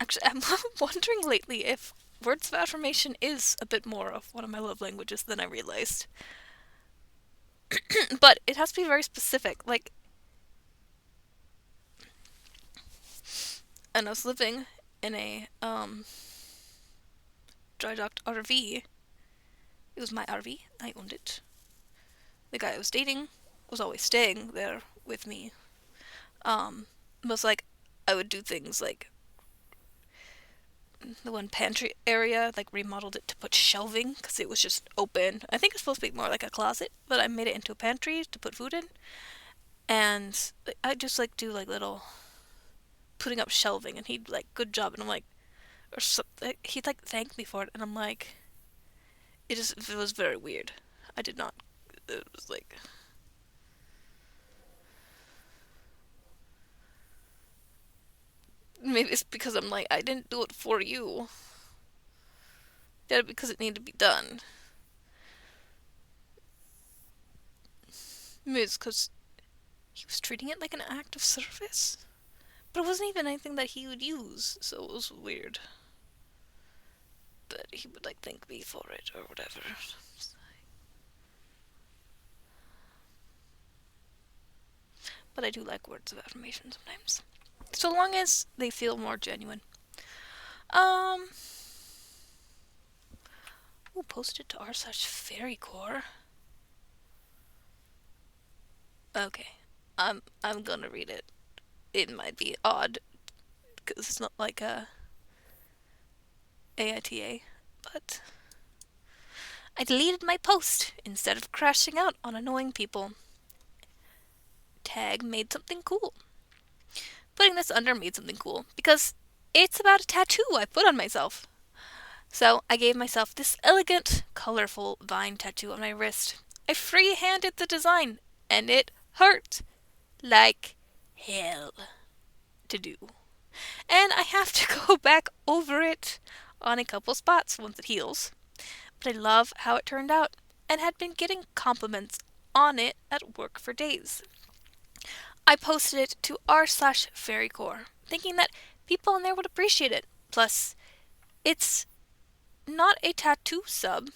S1: Actually, I'm wondering lately if words of affirmation is a bit more of one of my love languages than I realized. But it has to be very specific. Like, and I was living in a dry docked RV. It was my RV. I owned it. The guy I was dating was always staying there with me. Was like, I would do things like the one pantry area, like remodeled it to put shelving because it was just open. I think it's supposed to be more like a closet, but I made it into a pantry to put food in. And I just like do like little putting up shelving, and he'd like, good job, and I'm like, or something. He'd like thank me for it, and I'm like, it was very weird. I did not. It was like. Maybe it's because I'm like, I didn't do it for you. Did it because it needed to be done. Maybe it's because he was treating it like an act of service. But it wasn't even anything that he would use, so it was weird. But he would like thank me for it or whatever. But I do like words of affirmation sometimes. So long as they feel more genuine. Posted to r/fairycore. Okay. I'm gonna read it. It might be odd because it's not like a AITAH, but I deleted my post instead of crashing out on annoying people. Tag made something cool. Putting this under made something cool because it's about a tattoo I put on myself. So I gave myself this elegant, colorful vine tattoo on my wrist. I free-handed the design, and it hurt. like hell to do. And I have to go back over it on a couple spots once it heals. But I love how it turned out and had been getting compliments on it at work for days. I posted it to r/fairycore, thinking that people in there would appreciate it. Plus, it's not a tattoo sub,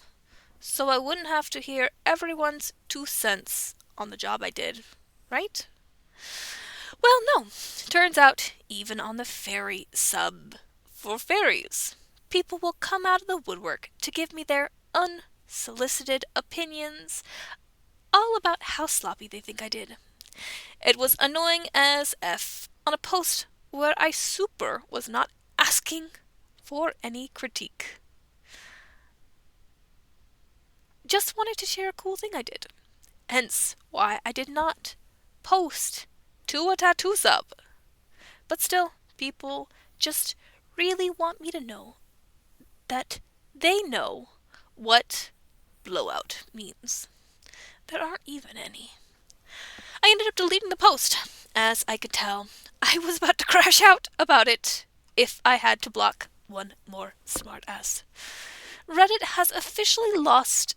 S1: so I wouldn't have to hear everyone's 2 cents on the job I did, right? Well, no. Turns out, even on the fairy sub for fairies, people will come out of the woodwork to give me their unsolicited opinions all about how sloppy they think I did. It was annoying as F on a post where I super was not asking for any critique. Just wanted to share a cool thing I did. Hence why I did not post to a tattoo sub. But still, people just really want me to know that they know what blowout means. There aren't even any. I ended up deleting the post, as I could tell I was about to crash out about it if I had to block one more smartass. Reddit has officially lost...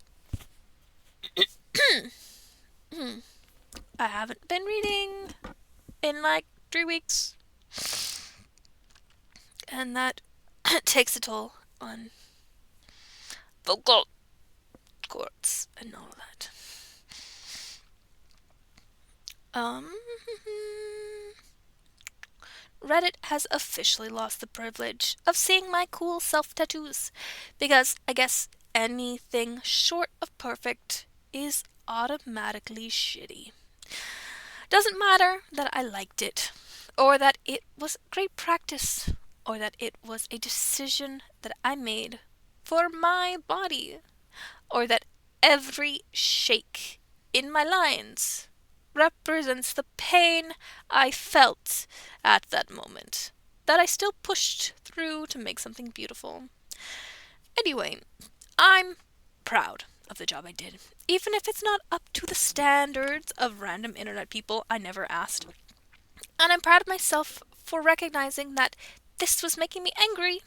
S1: I haven't been reading in like 3 weeks. And that takes a toll on vocal cords and all that. Reddit has officially lost the privilege of seeing my cool self-tattoos, because I guess anything short of perfect is automatically shitty. Doesn't matter that I liked it, or that it was great practice, or that it was a decision that I made for my body, or that every shake in my lines represents the pain I felt at that moment, that I still pushed through to make something beautiful. Anyway, I'm proud of the job I did, even if it's not up to the standards of random internet people I never asked. And I'm proud of myself for recognizing that this was making me angry,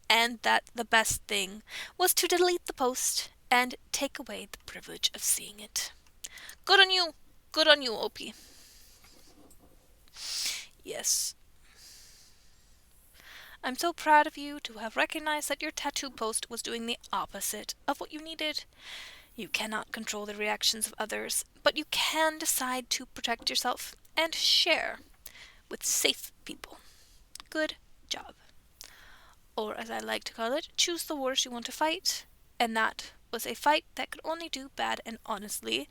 S1: and that the best thing was to delete the post and take away the privilege of seeing it. Good on you! Good on you, OP. Yes. I'm so proud of you to have recognized that your tattoo post was doing the opposite of what you needed. You cannot control the reactions of others, but you can decide to protect yourself and share with safe people. Good job. Or, as I like to call it, choose the wars you want to fight. And that was a fight that could only do bad, and honestly,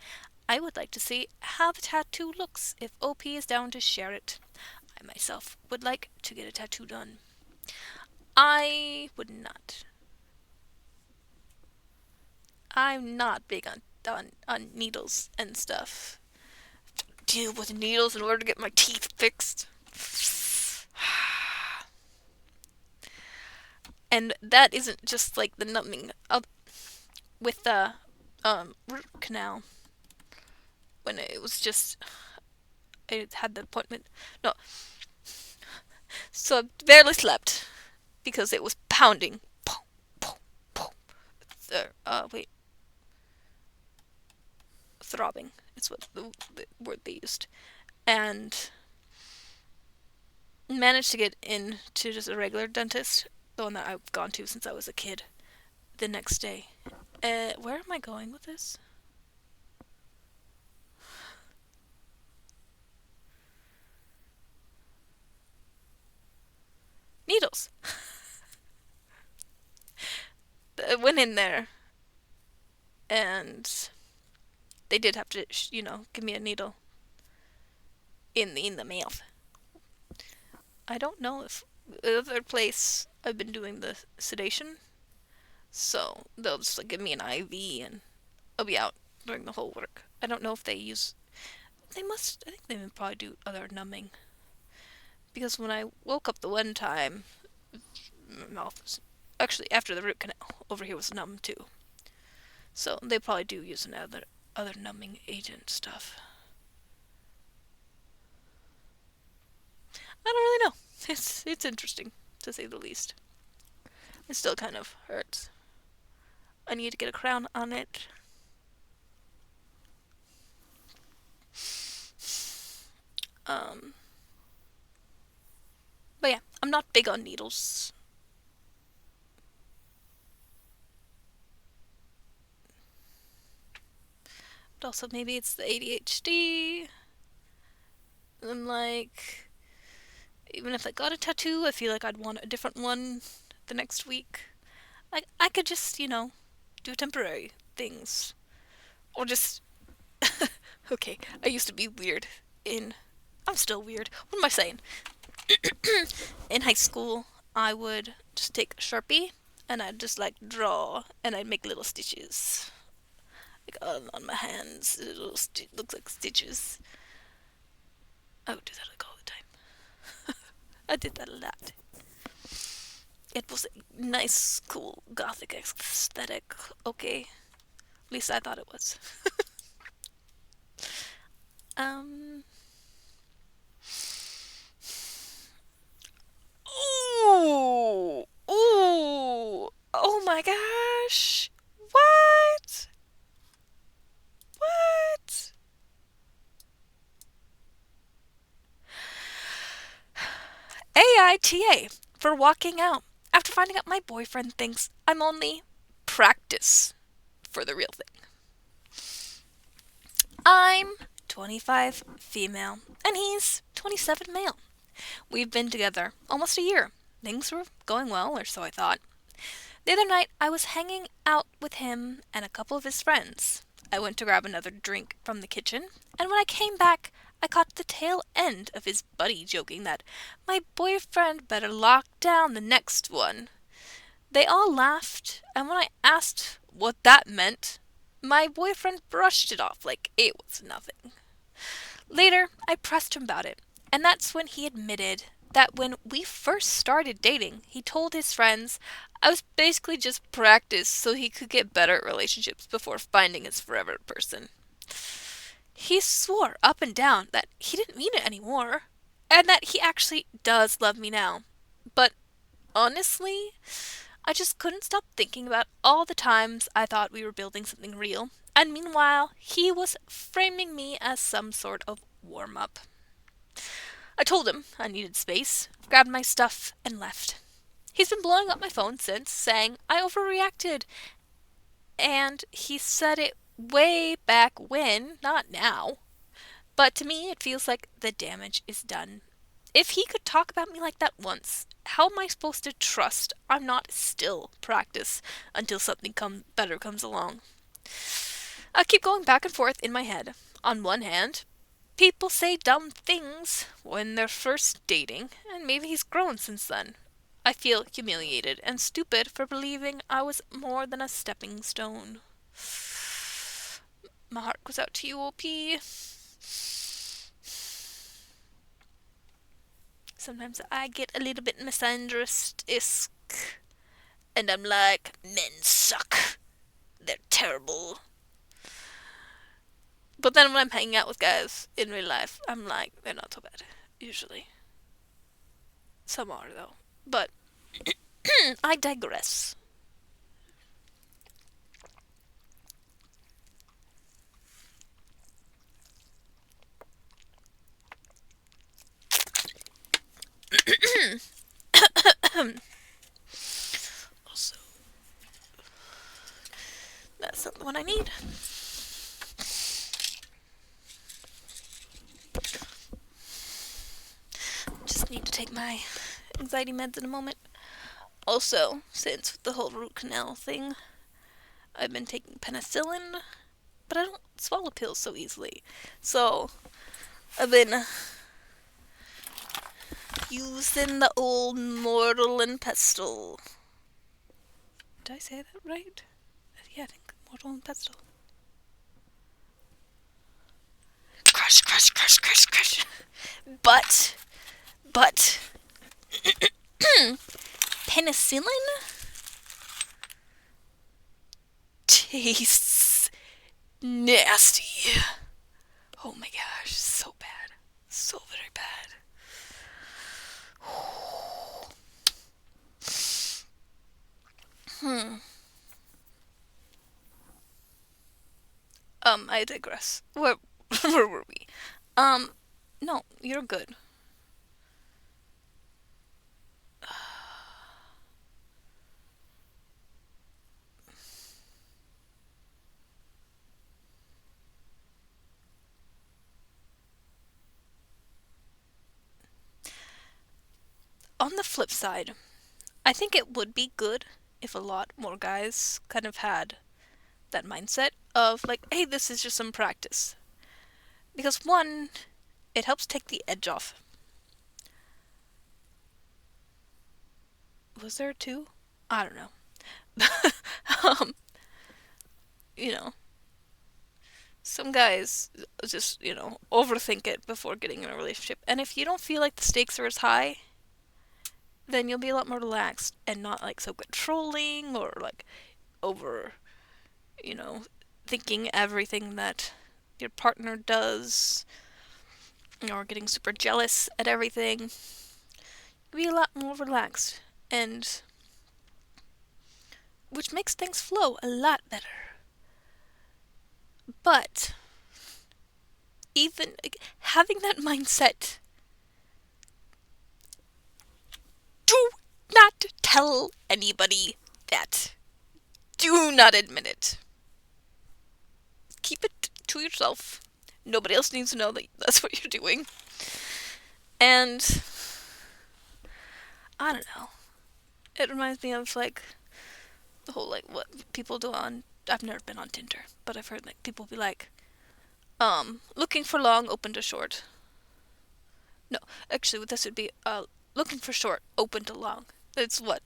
S1: I would like to see how the tattoo looks if OP is down to share it. I myself would like to get a tattoo done. I would not. I'm not big on needles and stuff. Deal with needles in order to get my teeth fixed. And that isn't just like the numbing with the root canal. When it was just, I had the appointment. No. So I barely slept because it was pounding. Wait. Throbbing. It's what the word they used. And managed to get in to just a regular dentist, the one that I've gone to since I was a kid, the next day. Where am I going with this? Needles. I went in there, and they did have to, give me a needle in the mouth. I don't know if the other place I've been doing the sedation, so they'll just give me an IV and I'll be out during the whole work. I don't know if they use. I think they would probably do other numbing. Because when I woke up the one time, my mouth was actually after the root canal over here was numb too. So they probably do use other numbing agent stuff. don't really know. It's interesting, to say the least. It still kind of hurts. I need to get a crown on it. Um, but yeah, I'm not big on needles. But also maybe it's the ADHD. I'm like, even if I got a tattoo, I feel like I'd want a different one the next week. I could just, do temporary things. Or just, okay, I used to be weird in, I'm still weird. What am I saying? In high school, I would just take a Sharpie and I'd just like draw and I'd make little stitches. Like on my hands, looks like stitches. I would do that like all the time. I did that a lot. It was a nice, cool, gothic aesthetic. Okay. At least I thought it was. um. Ooh! Ooh! Oh my gosh! What? What? AITA for walking out after finding out my boyfriend thinks I'm only practice for the real thing. I'm 25 female and he's 27 male. We've been together almost a year. Things were going well, or so I thought. The other night, I was hanging out with him and a couple of his friends. I went to grab another drink from the kitchen, and when I came back, I caught the tail end of his buddy joking that my boyfriend better lock down the next one. They all laughed, and when I asked what that meant, my boyfriend brushed it off like it was nothing. Later, I pressed him about it, and that's when he admitted that when we first started dating, he told his friends I was basically just practice so he could get better at relationships before finding his forever person. He swore up and down that he didn't mean it anymore, and that he actually does love me now. But honestly, I just couldn't stop thinking about all the times I thought we were building something real, and meanwhile, he was framing me as some sort of warm-up. I told him I needed space, grabbed my stuff, and left. He's been blowing up my phone since, saying I overreacted, and he said it way back when, not now. But to me, it feels like the damage is done. If he could talk about me like that once, how am I supposed to trust I'm not still practice until something better comes along? I keep going back and forth in my head. On one hand, people say dumb things when they're first dating, and maybe he's grown since then. I feel humiliated and stupid for believing I was more than a stepping stone. My heart goes out to you, OP. Sometimes I get a little bit misandrist-esque, and I'm like, men suck. They're terrible. But then when I'm hanging out with guys in real life, I'm like, they're not so bad, usually. Some are, though. But I digress. Also, that's not the one I need. Just need to take my anxiety meds in a moment. Also, since the whole root canal thing, I've been taking penicillin, but I don't swallow pills so easily. So, I've been using the old mortal and pestle. Did I say that right? Yeah, I think mortal and pestle. Crush, crush, crush, crush, crush. But, penicillin tastes nasty. Oh my gosh, so bad. So very bad. Hmm. I digress. Where where were we? Um, no, you're good. On the flip side, I think it would be good if a lot more guys kind of had that mindset of like, hey, this is just some practice. Because one, it helps take the edge off. Was there two? I don't know. um, you know, some guys just, overthink it before getting in a relationship. And if you don't feel like the stakes are as high, then you'll be a lot more relaxed and not like so controlling or like over, you know, thinking everything that your partner does or getting super jealous at everything. You'll be a lot more relaxed and which makes things flow a lot better. But even like, having that mindset, do not tell anybody that. Do not admit it. Keep it to yourself. Nobody else needs to know that that's what you're doing. And I don't know. It reminds me of like the whole like what people do on. I've never been on Tinder, but I've heard like people be like, looking for long, open to short. No, actually, this would be looking for short, open to long. It's what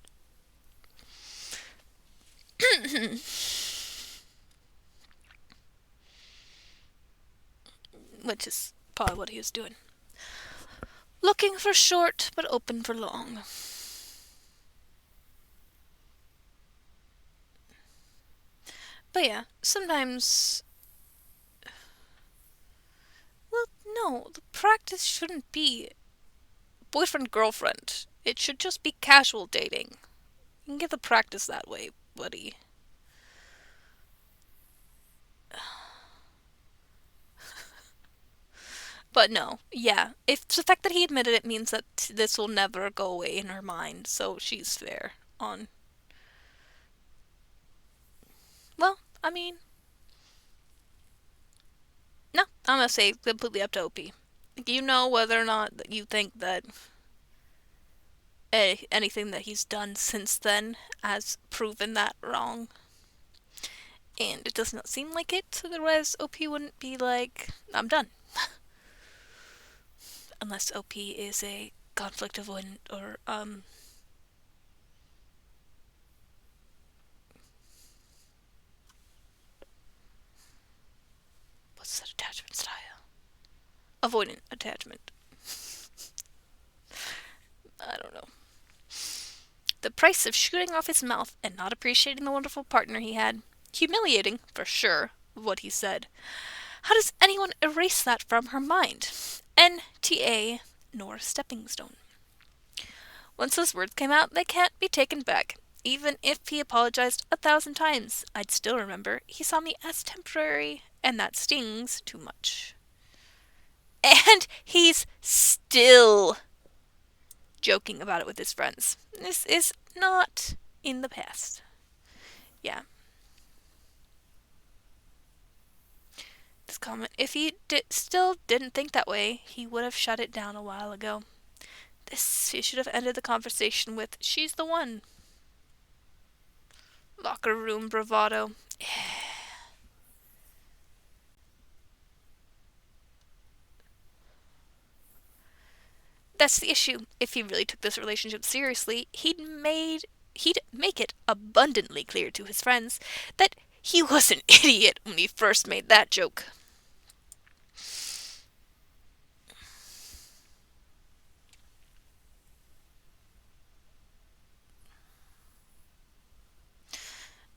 S1: which is probably what he was doing. Looking for short, but open for long. But yeah, sometimes. Well, no, the practice shouldn't be boyfriend girlfriend. It should just be casual dating. You can get the practice that way, buddy. But no, yeah. If the fact that he admitted it means that this will never go away in her mind, so she's fair on. Well, I mean, no, I'm gonna say completely up to OP. You know whether or not you think that anything that he's done since then has proven that wrong. And it does not seem like it, otherwise OP wouldn't be like, I'm done. Unless OP is a conflict avoidant or, what's that attachment style? Avoidant attachment. I don't know. The price of shooting off his mouth and not appreciating the wonderful partner he had. Humiliating, for sure, what he said. How does anyone erase that from her mind? NTA, nor stepping stone. Once those words came out, they can't be taken back. Even if he apologized 1,000 times, I'd still remember he saw me as temporary, and that stings too much. And he's still joking about it with his friends. This is not in the past. Yeah. This comment, if he still didn't think that way, he would have shut it down a while ago. He should have ended the conversation with, she's the one. Locker room bravado. That's the issue. If he really took this relationship seriously, he'd make it abundantly clear to his friends that he was an idiot when he first made that joke.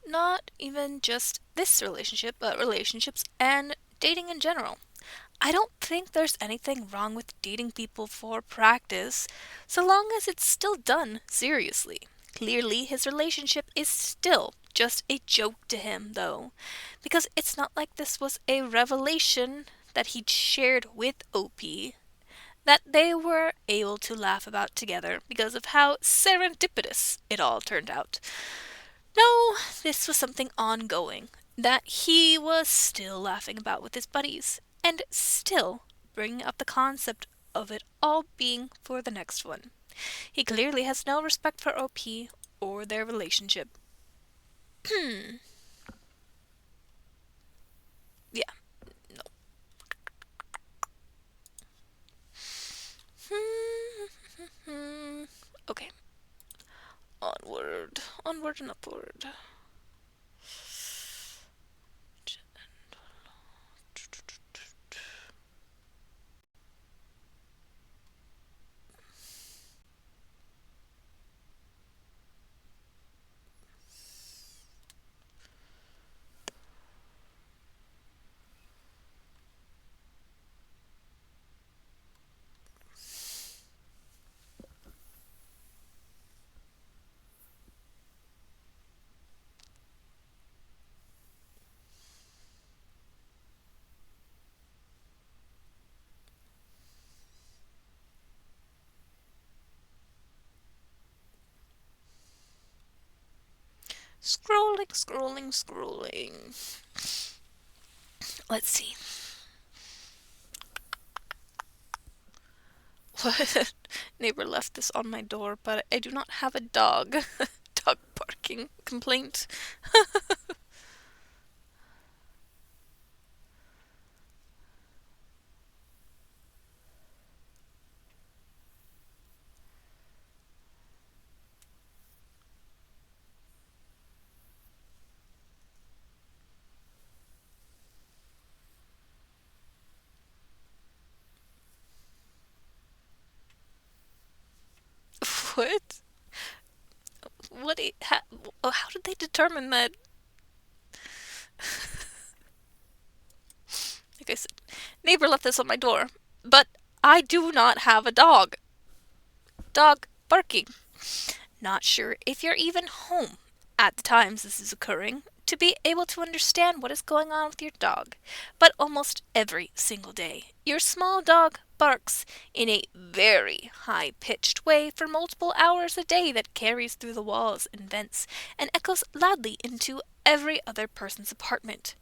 S1: Not even just this relationship, but relationships and dating in general. I don't think there's anything wrong with dating people for practice, so long as it's still done seriously. Clearly, his relationship is still just a joke to him, though, because it's not like this was a revelation that he'd shared with OP that they were able to laugh about together because of how serendipitous it all turned out. No, this was something ongoing that he was still laughing about with his buddies, and still bringing up the concept of it all being for the next one. He clearly has no respect for OP or their relationship. Yeah, no. Okay, onward, onward and upward. Scrolling, scrolling, scrolling. Let's see. What? Neighbor left this on my door, but I do not have a dog. Dog barking complaint. What? What? How did they determine that? Like I said, neighbor left this on my door, but I do not have a dog. Dog barking. Not sure if you're even home at the times this is occurring to be able to understand what is going on with your dog, but almost every single day, your small dog barks in a very high-pitched way for multiple hours a day that carries through the walls and vents and echoes loudly into every other person's apartment.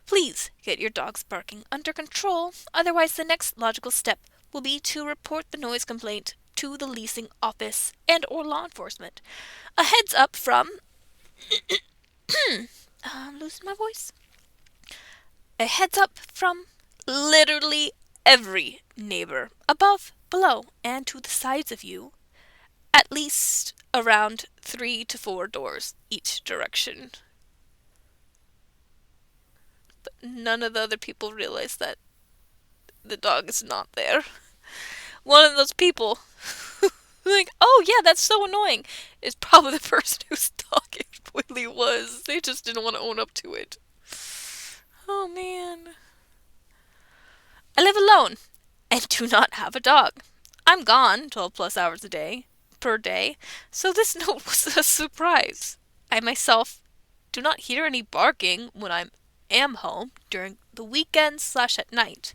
S1: Please get your dog's barking under control, otherwise the next logical step will be to report the noise complaint to the leasing office and or law enforcement. A heads up from I'm losing my voice. A heads up from literally every neighbor, above, below, and to the sides of you, at least around 3 to 4 doors each direction. But none of the other people realize that the dog is not there. One of those people like, oh yeah, that's so annoying, is probably the person whose dog it really was. They just didn't want to own up to it. Oh man. I live alone and do not have a dog. I'm gone 12 plus hours a day, per day, so this note was a surprise. I myself do not hear any barking when I am home during the weekends / at night.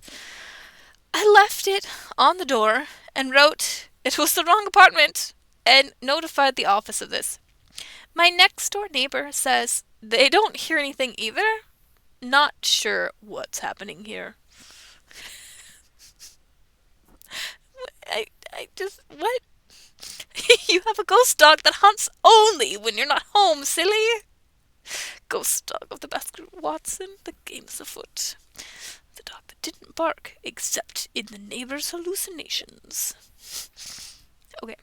S1: I left it on the door and wrote it was the wrong apartment and notified the office of this. My next door neighbor says they don't hear anything either. Not sure what's happening here. I just, what? You have a ghost dog that hunts only when you're not home, silly. Ghost dog of the Baskerville Watson, the game's afoot. The dog that didn't bark except in the neighbor's hallucinations. Okay.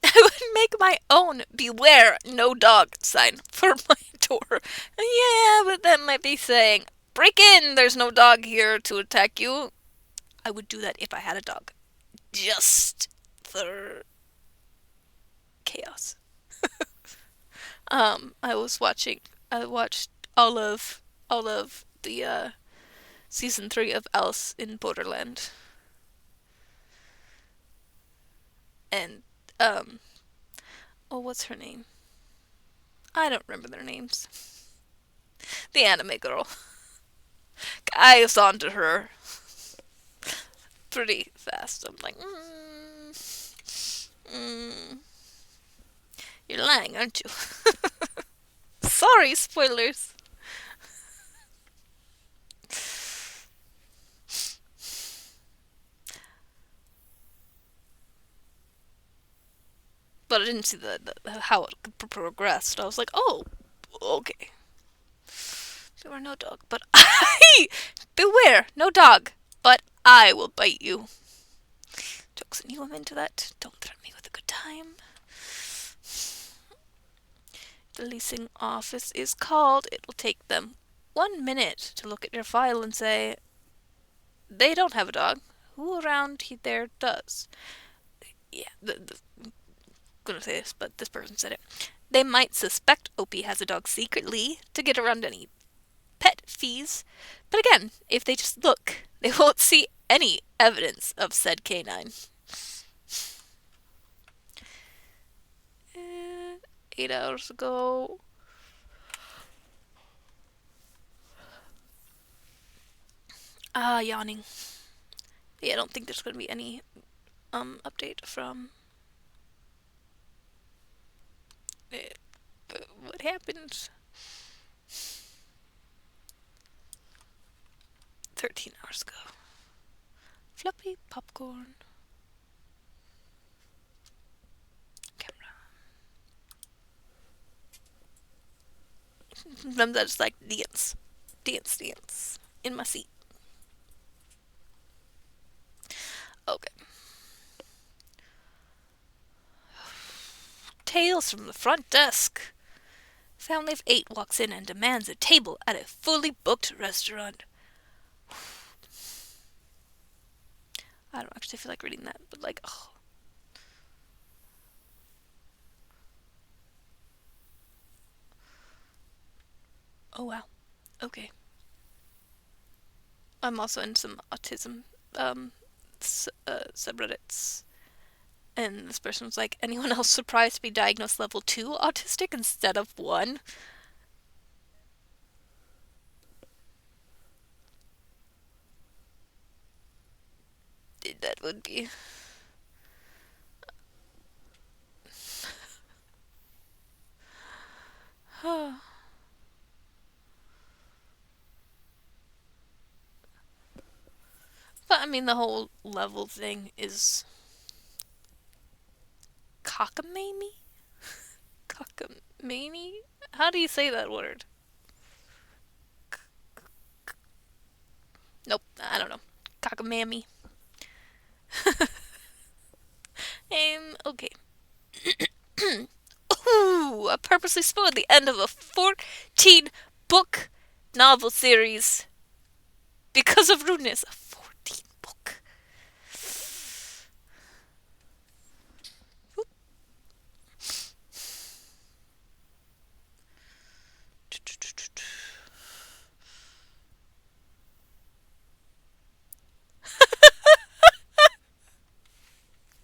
S1: I would make my own beware no dog sign for my door. Yeah, but that might be saying, break in, there's no dog here to attack you. I would do that if I had a dog. Just for chaos. I was watching I watched all of the season 3 of Alice in Borderland, and oh, what's her name? I don't remember their names. The anime girl. I was onto her pretty fast. I'm like, you're lying, aren't you? Sorry, spoilers. But I didn't see how it progressed. I was like, oh, okay. There were no dog, but I beware, no dog, but I will bite you. Jokes and you, I'm into that. Don't threaten me with a good time. The leasing office is called. It will take them 1 minute to look at your file and say, they don't have a dog. Who around there does? Yeah, I'm gonna say this, but this person said it. They might suspect Opie has a dog secretly to get around any pet fees, but again, if they just look, they won't see any evidence of said canine. 8 hours ago. Yawning. Yeah, I don't think there's gonna be any update from what happened 13 hours ago. Fluffy popcorn. Camera. Sometimes I just like dance. Dance. In my seat. Okay. Tales from the front desk. Family of 8 walks in and demands a table at a fully booked restaurant. I don't actually feel like reading that, but like, oh. Oh wow. Okay. I'm also in some autism subreddits. And this person was like, anyone else surprised to be diagnosed level 2 autistic instead of 1? That would be... But I mean, the whole level thing is cockamamie? Cockamamie? How do you say that word? Nope, I don't know. Cockamamie. Okay. Ooh, I purposely spoiled the end of a 14-book novel series because of rudeness. A 14-book.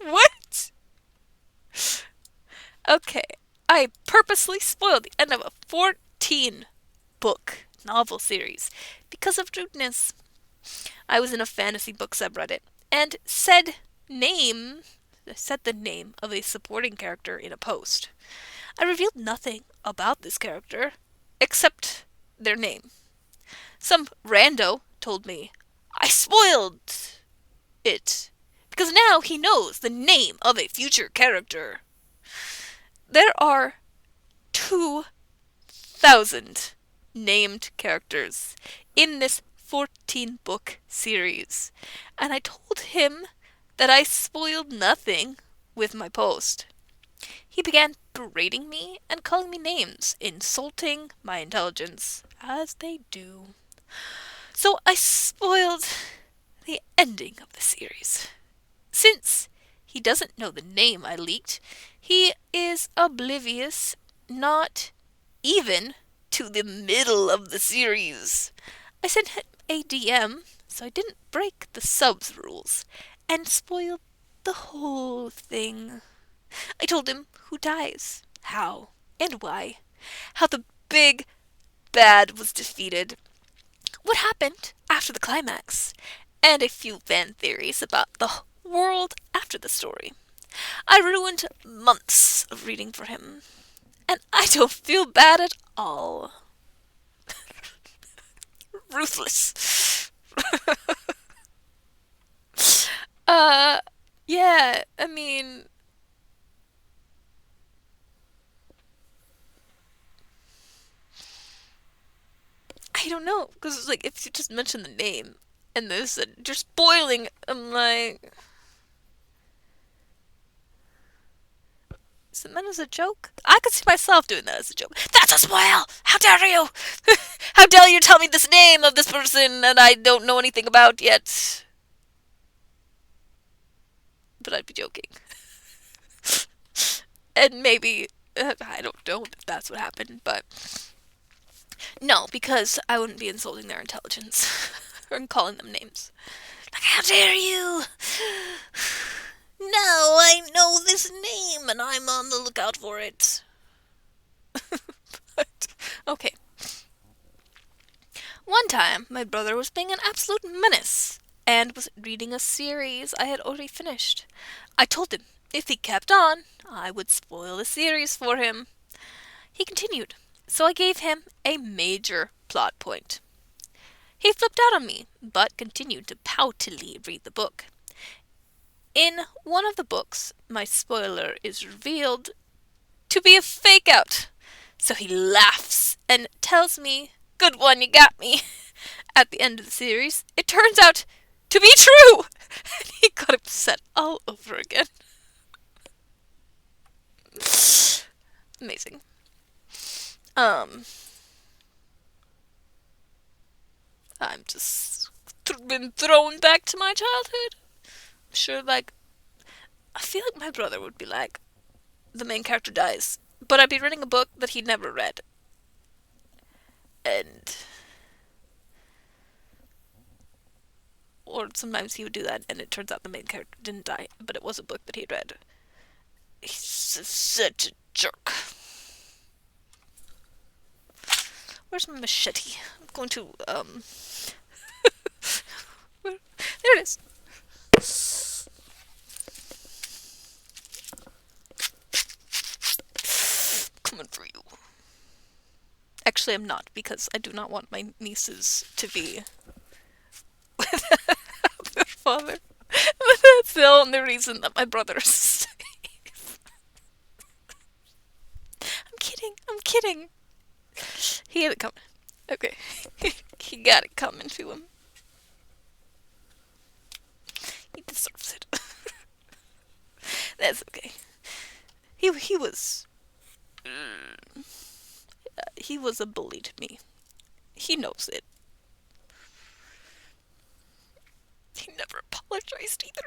S1: What? Okay, I purposely spoiled the end of a 14-book novel series because of rudeness. I was in a fantasy book subreddit and said the name of a supporting character in a post. I revealed nothing about this character except their name. Some rando told me I spoiled it because now he knows the name of a future character. There are 2,000 named characters in this 14-book series, and I told him that I spoiled nothing with my post. He began berating me and calling me names, insulting my intelligence, as they do. So I spoiled the ending of the series. Since he doesn't know the name I leaked, he is oblivious not even to the middle of the series. I sent him a DM, so I didn't break the subs rules and spoil the whole thing. I told him who dies, how, and why, how the big bad was defeated, what happened after the climax, and a few fan theories about the world after the story. I ruined months of reading for him, and I don't feel bad at all. Ruthless. Yeah, I mean, I don't know, because it's like, if you just mention the name, and this, you're spoiling, I'm like, is it meant as a joke? I could see myself doing that as a joke. That's a spoil! How dare you! How dare you tell me this name of this person that I don't know anything about yet? But I'd be joking. And maybe, I don't know if that's what happened, but no, because I wouldn't be insulting their intelligence or calling them names. Like, how dare you! No, I know this name and I'm on the lookout for it. But, okay. One time, my brother was being an absolute menace and was reading a series I had already finished. I told him if he kept on, I would spoil the series for him. He continued, so I gave him a major plot point. He flipped out on me, but continued to poutily read the book. In one of the books, my spoiler is revealed to be a fake out. So he laughs and tells me, "Good one, you got me." At the end of the series, it turns out to be true. And he got upset all over again. Amazing. I'm just been thrown back to my childhood. I'm sure, like, I feel like my brother would be like, the main character dies, but I'd be reading a book that he'd never read. And or sometimes he would do that and it turns out the main character didn't die, but it was a book that he'd read. He's such a jerk. Where's my machete? I'm going to, there it is. Coming for you. Actually, I'm not, because I do not want my nieces to be with their father. That's the only reason that my brother is safe. I'm kidding. He had it coming. Okay. He got it coming to him. He deserves it. That's okay. He was... he was a bully to me. He knows it. He never apologized either.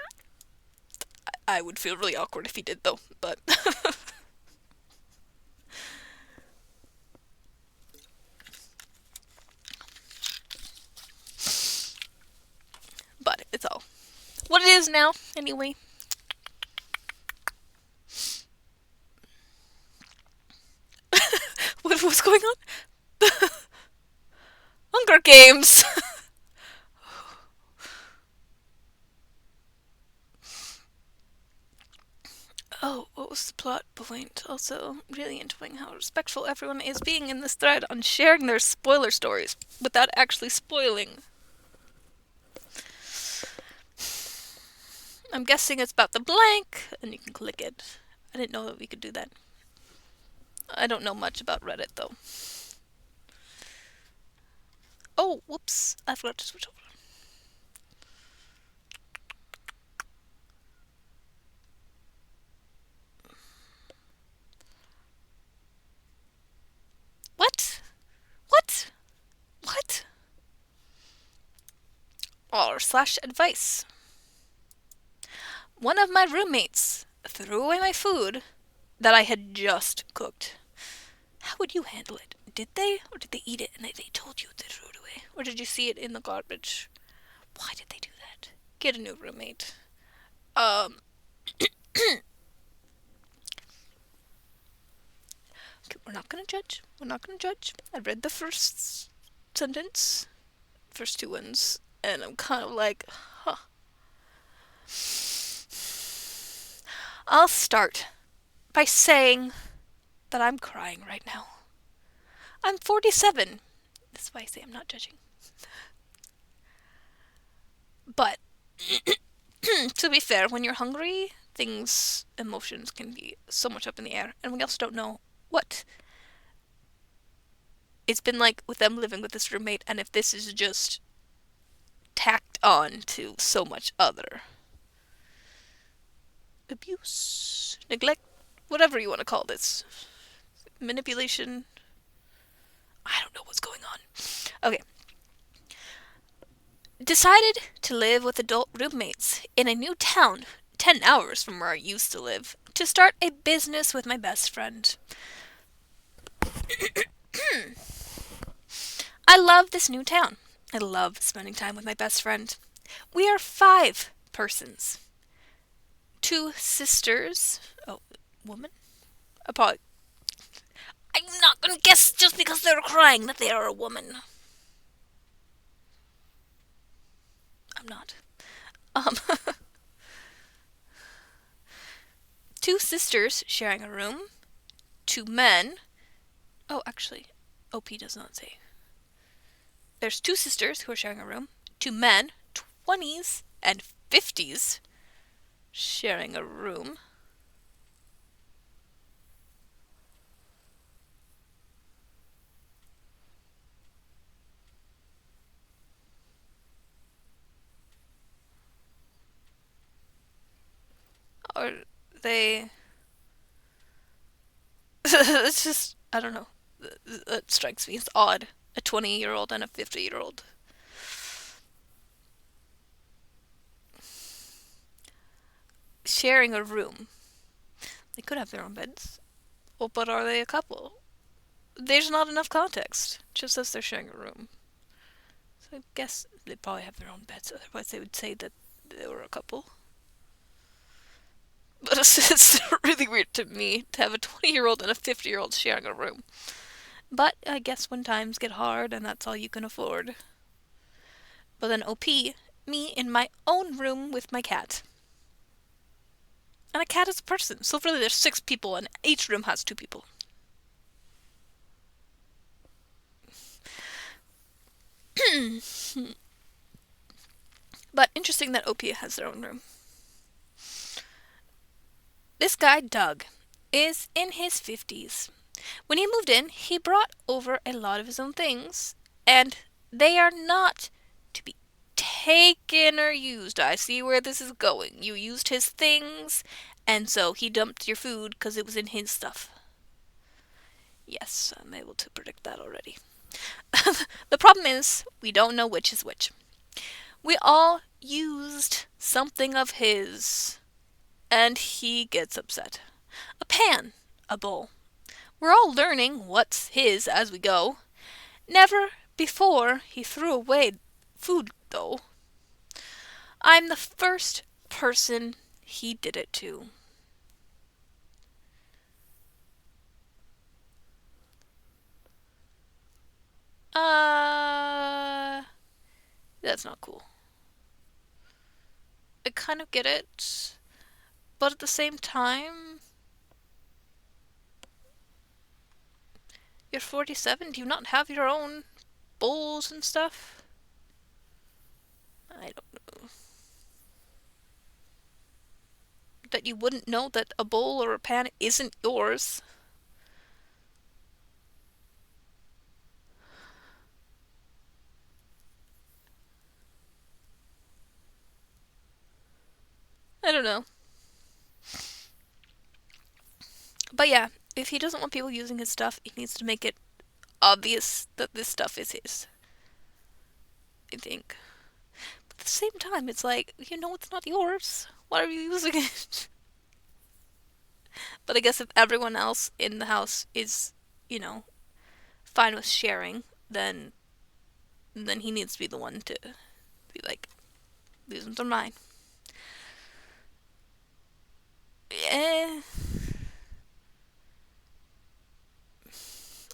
S1: I would feel really awkward if he did, though, but... but it's all what it is now, anyway. What's going on? Hunger Games! Oh, what was the plot point? Also, really enjoying how respectful everyone is being in this thread on sharing their spoiler stories without actually spoiling. I'm guessing it's about the blank, and you can click it. I didn't know that we could do that. I don't know much about Reddit, though. Oh, whoops. I forgot to switch over. What? What? What? r/advice. One of my roommates threw away my food that I had just cooked. How would you handle it? Did they? Or did they eat it and they told you they threw it away? Or did you see it in the garbage? Why did they do that? Get a new roommate. Um, okay, we're not gonna judge. We're not gonna judge. I read the first sentence, first two ones, and I'm kind of like, huh. I'll start by saying that I'm crying right now. I'm 47. That's why I say I'm not judging. But, to be fair, when you're hungry, emotions can be so much up in the air. And we also don't know what it's been like with them living with this roommate, and if this is just tacked on to so much other abuse, neglect, whatever you want to call this. Manipulation. I don't know what's going on. Okay. Decided to live with adult roommates in a new town, 10 hours from where I used to live, to start a business with my best friend. I love this new town. I love spending time with my best friend. We are 5 persons. 2 sisters. Oh, woman? I'm not gonna guess just because they're crying that they are a woman. I'm not. 2 sisters sharing a room. 2 men. Oh, actually, OP does not say. There's 2 sisters who are sharing a room. 2 men, 20s and 50s, sharing a room. Or they... It's just, I don't know. That strikes me as odd. A 20-year-old and a 50-year-old. Sharing a room. They could have their own beds. Well, but are they a couple? There's not enough context. Just as they're sharing a room. So I guess they probably have their own beds. Otherwise they would say that they were a couple. But it's really weird to me to have a 20-year-old and a 50-year-old sharing a room. But I guess when times get hard and that's all you can afford. But then OP, me in my own room with my cat. And a cat is a person. So really there's 6 people and each room has 2 people. But interesting that OP has their own room. This guy, Doug, is in his 50s. When he moved in, he brought over a lot of his own things, and they are not to be taken or used. I see where this is going. You used his things, and so he dumped your food because it was in his stuff. Yes, I'm able to predict that already. The problem is, we don't know which is which. We all used something of his, and he gets upset. A pan, a bowl. We're all learning what's his as we go. Never before he threw away food, though. I'm the first person he did it to. That's not cool. I kind of get it, but at the same time, you're 47. Do you not have your own bowls and stuff? I don't know. That you wouldn't know that a bowl or a pan isn't yours. I don't know. But yeah, if he doesn't want people using his stuff, he needs to make it obvious that this stuff is his. I think. But at the same time, it's like, you know it's not yours. Why are you using it? But I guess if everyone else in the house is, fine with sharing, then he needs to be the one to be like, these ones are mine. Eh,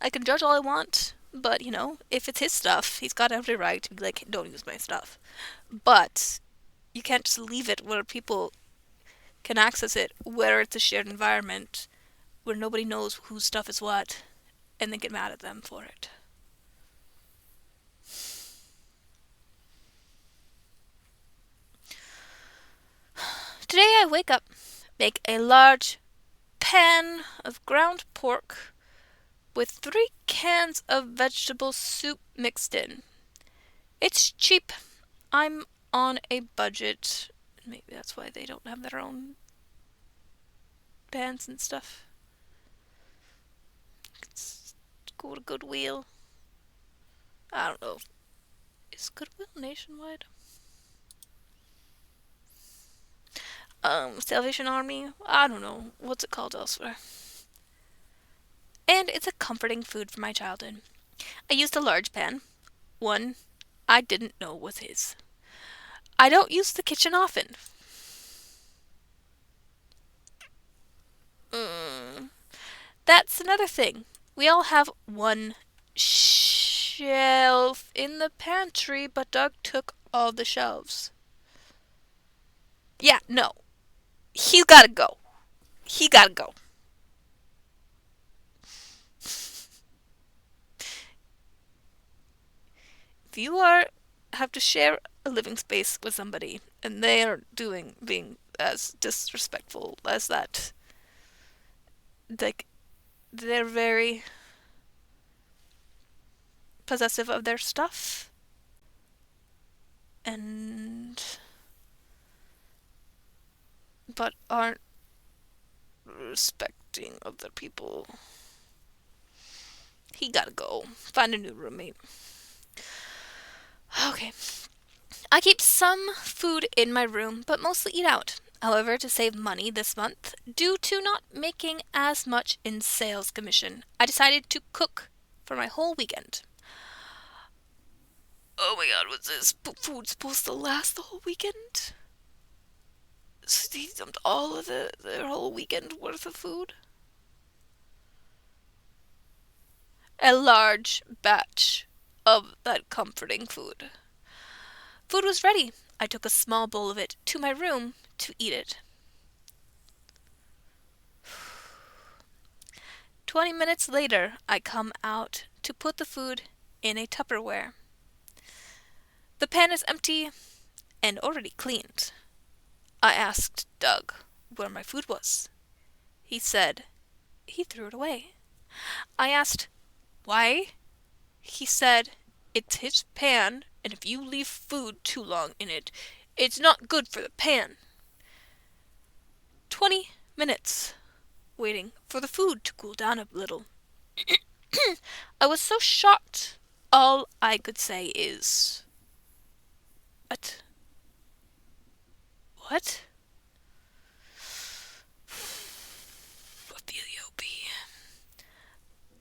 S1: I can judge all I want, but, you know, if it's his stuff, he's got every right to be like, don't use my stuff. But you can't just leave it where people can access it, where it's a shared environment, where nobody knows whose stuff is what, and then get mad at them for it. Today I wake up, make a large pan of ground pork with 3 cans of vegetable soup mixed in. It's cheap. I'm on a budget. Maybe that's why they don't have their own pans and stuff. Let's go to Goodwill. I don't know. Is Goodwill nationwide? Salvation Army? I don't know. What's it called elsewhere? And it's a comforting food for my childhood. I used a large pan. One I didn't know was his. I don't use the kitchen often. That's another thing. We all have one shelf in the pantry, but Doug took all the shelves. Yeah, no. He's gotta go. He gotta go. If you have to share a living space with somebody and they are being as disrespectful as that, like, they're very possessive of their stuff but aren't respecting other people. He gotta go. Find a new roommate. Okay. I keep some food in my room, but mostly eat out. However, to save money this month, due to not making as much in sales commission, I decided to cook for my whole weekend. Oh my god, was this food supposed to last the whole weekend? So he dumped all of their whole weekend worth of food? A large batch of that comforting food. Food was ready. I took a small bowl of it to my room to eat it. 20 minutes later, I come out to put the food in a Tupperware. The pan is empty and already cleaned. I asked Doug where my food was. He said he threw it away. I asked why. He said it's his pan, and if you leave food too long in it, it's not good for the pan. 20 minutes waiting for the food to cool down a little. I was so shocked. All I could say is, What? What?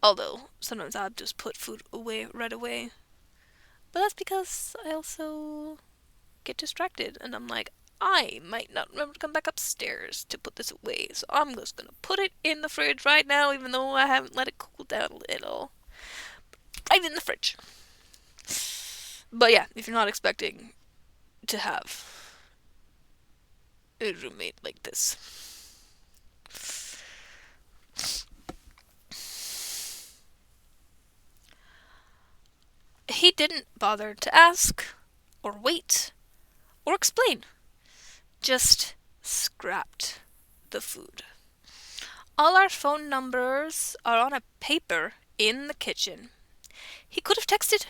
S1: Although, sometimes I'll just put food away right away. But that's because I also get distracted, and I'm like, I might not remember to come back upstairs to put this away, so I'm just gonna put it in the fridge right now, even though I haven't let it cool down a little. Right in the fridge. But yeah, if you're not expecting to have a roommate like this, he didn't bother to ask, or wait, or explain. Just scrapped the food. All our phone numbers are on a paper in the kitchen. He could have texted.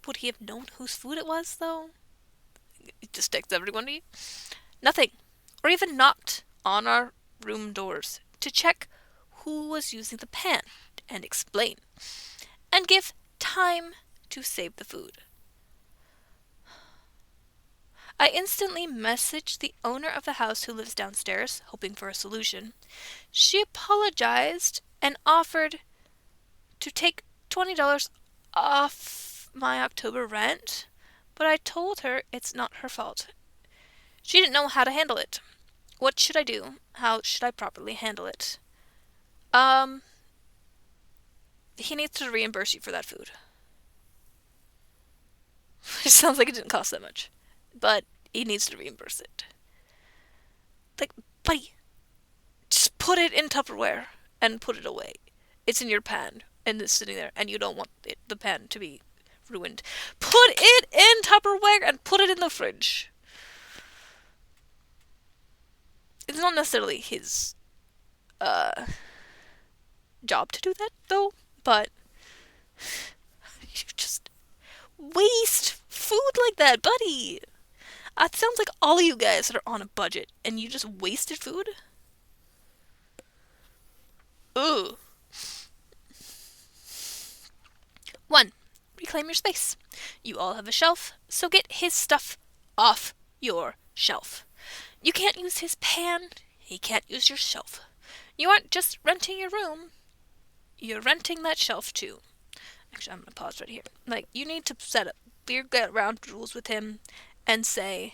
S1: Would he have known whose food it was, though? He just texted everybody. Nothing. Or even knocked on our room doors to check who was using the pan and explain. And give time to save the food. I instantly messaged the owner of the house who lives downstairs, hoping for a solution. She apologized and offered to take $20 off my October rent, but I told her it's not her fault. She didn't know how to handle it. What should I do? How should I properly handle it? He needs to reimburse you for that food. It sounds like it didn't cost that much, but he needs to reimburse it. Like, buddy, just put it in Tupperware and put it away. It's in your pan and it's sitting there, and you don't want the pan to be ruined. Put it in Tupperware and put it in the fridge. It's not necessarily his job to do that, though, but you just waste food like that, buddy. It sounds like all of you guys that are on a budget and you just wasted food. Ooh. 1. Reclaim your space. You all have a shelf, so get his stuff off your shelf. You can't use his pan, he can't use your shelf. You aren't just renting your room, you're renting that shelf too. Actually, I'm going to pause right here. Like, you need to set up weird ground rules with him and say,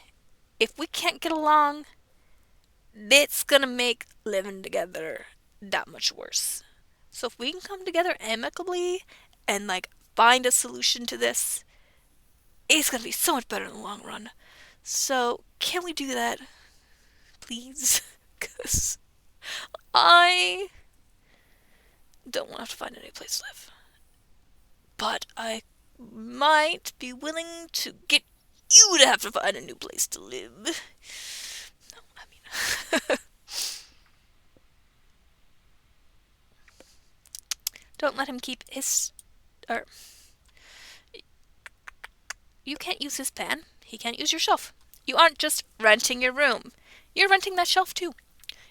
S1: if we can't get along, it's going to make living together that much worse. So if we can come together amicably and, like, find a solution to this, it's going to be so much better in the long run. So, can we do that? Please? Because I don't want to have to find a new place to live. But I might be willing to get you to have to find a new place to live. No, I mean... Don't let him keep his... You can't use his pan. He can't use your shelf. You aren't just renting your room. You're renting that shelf too.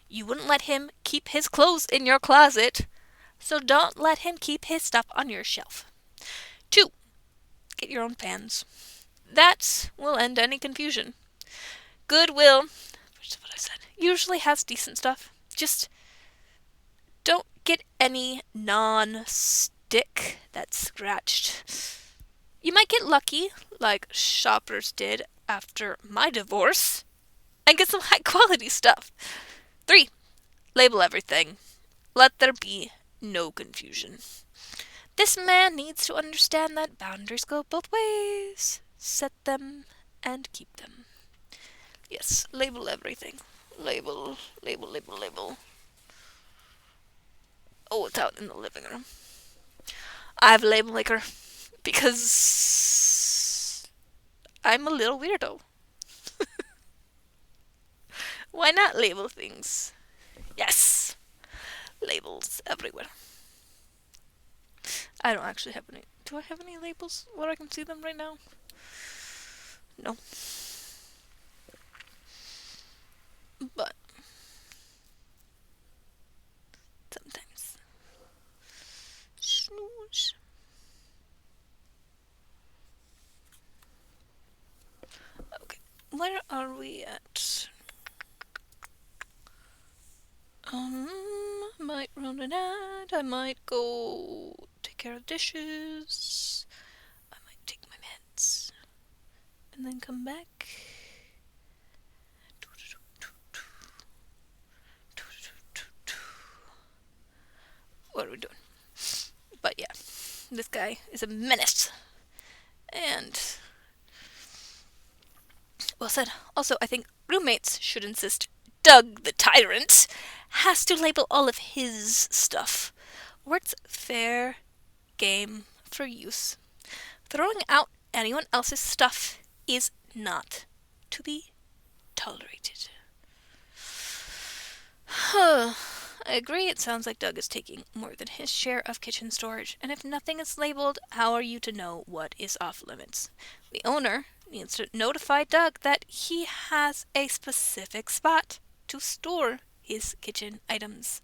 S1: You wouldn't let him keep his clothes in your closet, so don't let him keep his stuff on your shelf. 2. Get your own pans. That will end any confusion. Goodwill, which is what I said, usually has decent stuff. Just don't get any non-stick that's scratched. You might get lucky, like Shoppers did after my divorce, and get some high-quality stuff. 3. Label everything. Let there be no confusion. This man needs to understand that boundaries go both ways. Set them and keep them. Yes, label everything. Label, label, label, label. Oh, it's out in the living room. I have a label maker because I'm a little weirdo. Why not label things? Yes! Labels everywhere. I don't actually have any. Do I have any labels where I can see them right now? No. But sometimes. Snooze. Okay, where are we at? Might run an ad. I might go take care of dishes. I might take my meds. And then come back. What are we doing? But yeah, this guy is a menace. And well said. Also, I think roommates should insist Doug the tyrant has to label all of his stuff, or it's fair game for use. Throwing out anyone else's stuff is not to be tolerated. I agree, it sounds like Doug is taking more than his share of kitchen storage, and if nothing is labeled, how are you to know what is off limits? The owner needs to notify Doug that he has a specific spot to store his kitchen items,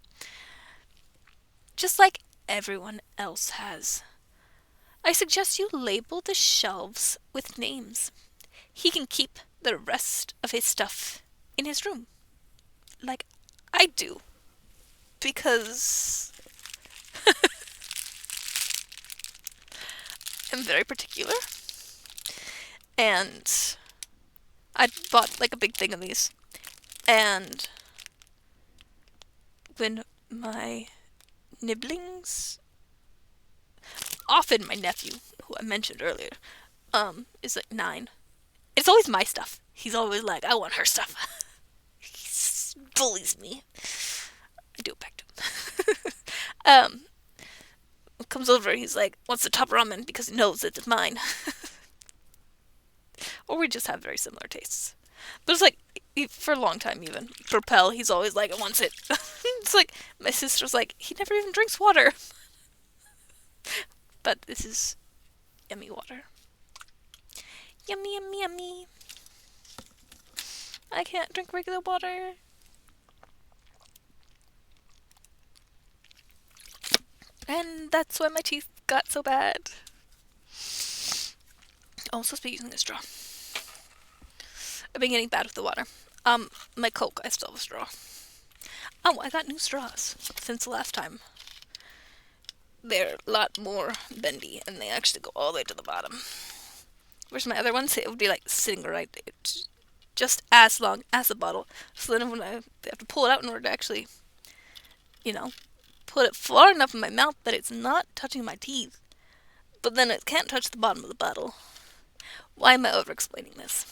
S1: just like everyone else has. I suggest you label the shelves with names. He can keep the rest of his stuff in his room, like I do, because am very particular. And I bought like a big thing of these. And when my nibblings, often my nephew, who I mentioned earlier, is like 9. It's always my stuff. He's always like, I want her stuff. He bullies me. I do it back to him. Comes over, he's like, wants the top ramen because he knows it's mine. Or we just have very similar tastes. But it's like, for a long time even. For Pell, he's always like, I want it. It's like, my sister's like, he never even drinks water. But this is yummy water. Yummy, yummy, yummy. I can't drink regular water. And that's why my teeth got so bad. Oh, I'm supposed to be using a straw. I've been getting bad with the water. My Coke, I still have a straw. Oh, I got new straws since the last time. They're a lot more bendy, and they actually go all the way to the bottom. Whereas my other ones, it would be like sitting right, just as long as the bottle. So then when I have to pull it out in order to actually, put it far enough in my mouth that it's not touching my teeth. But then it can't touch the bottom of the bottle. Why am I over-explaining this?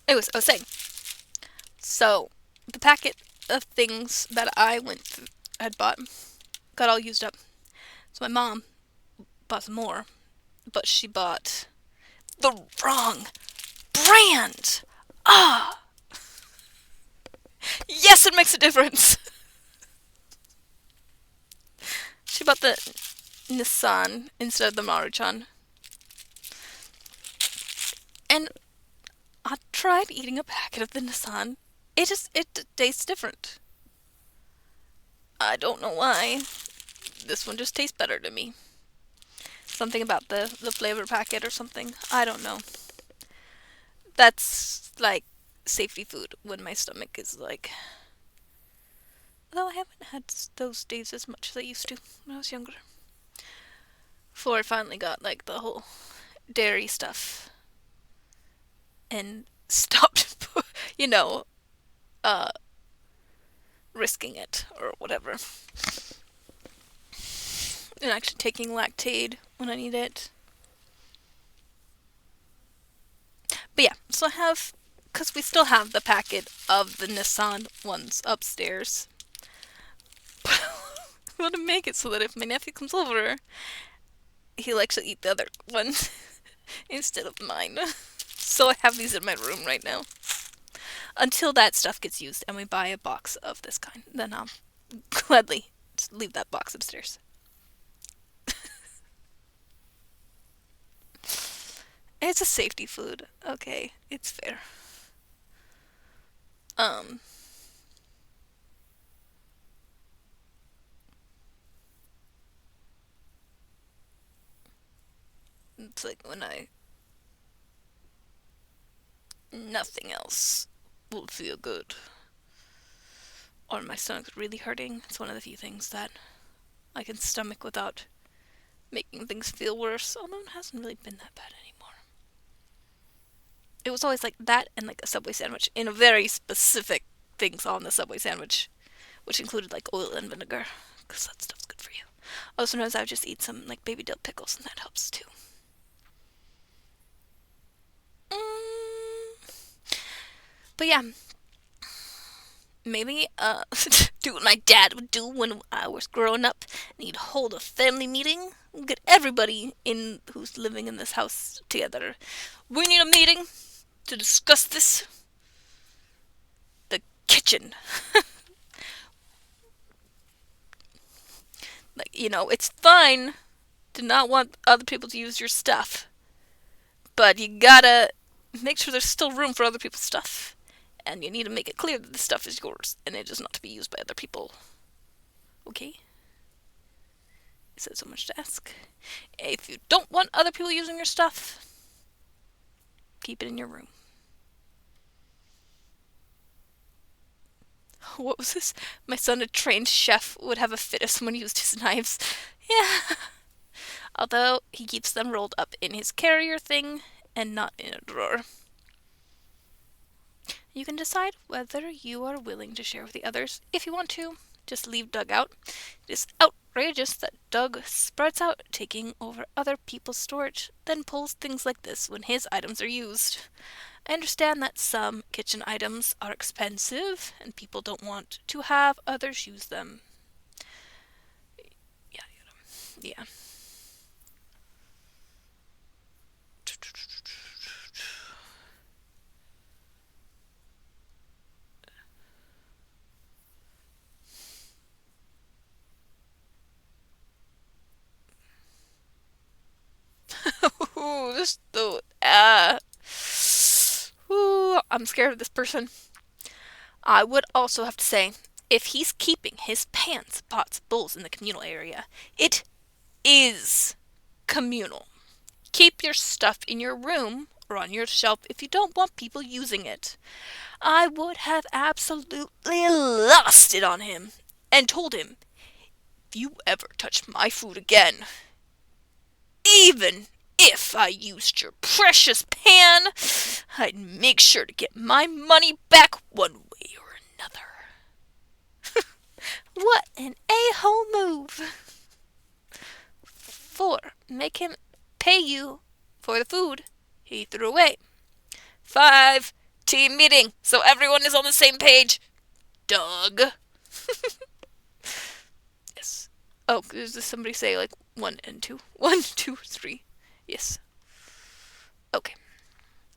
S1: Anyways, I was saying. So, the packet of things that I had bought got all used up. So my mom bought some more, but she bought the wrong brand. Ah! Yes, it makes a difference. She bought the Nissan instead of the Maruchan. And I tried eating a packet of the Nissan. It tastes different. I don't know why. This one just tastes better to me. Something about the flavor packet or something. I don't know. That's like safety food when my stomach is like... Although I haven't had those days as much as I used to when I was younger. Before I finally got like the whole dairy stuff. And stopped, risking it or whatever. And actually taking Lactaid when I need it. But yeah, so I have, because we still have the packet of the Nissan ones upstairs. But I want to make it so that if my nephew comes over, he'll actually eat the other one instead of mine. So I have these in my room right now. Until that stuff gets used and we buy a box of this kind, then I'll gladly just leave that box upstairs. It's a safety food. Okay, it's fair. It's like when nothing else will feel good. Or my stomach's really hurting. It's one of the few things that I can stomach without making things feel worse. Although it hasn't really been that bad anymore. It was always like that and like a Subway sandwich. In a very specific things on the Subway sandwich. Which included like oil and vinegar. Because that stuff's good for you. Oh, sometimes I would just eat some like baby dill pickles and that helps too. But yeah, maybe do what my dad would do when I was growing up, and he'd hold a family meeting, get everybody in who's living in this house together. We need a meeting to discuss this. The kitchen. Like, it's fine to not want other people to use your stuff, but you gotta make sure there's still room for other people's stuff. And you need to make it clear that the stuff is yours, and it is not to be used by other people. Okay? Is that so much to ask? If you don't want other people using your stuff, keep it in your room. What was this? My son, a trained chef, would have a fit if someone used his knives. Yeah. Although he keeps them rolled up in his carrier thing and not in a drawer. You can decide whether you are willing to share with the others. If you want to, just leave Doug out. It is outrageous that Doug spreads out, taking over other people's storage, then pulls things like this when his items are used. I understand that some kitchen items are expensive and people don't want to have others use them. Yeah, yeah. Ooh, this though. Ooh, I'm scared of this person. I would also have to say, if he's keeping his pans, pots, bowls in the communal area, it is communal. Keep your stuff in your room or on your shelf if you don't want people using it. I would have absolutely lost it on him and told him, if you ever touch my food again, even if I used your precious pan, I'd make sure to get my money back one way or another. What an a-hole move. 4. Make him pay you for the food he threw away. 5. Team meeting, so everyone is on the same page. Doug. Yes. Oh, does somebody say like 1 and 2? 1, 2, 3. Yes. Okay.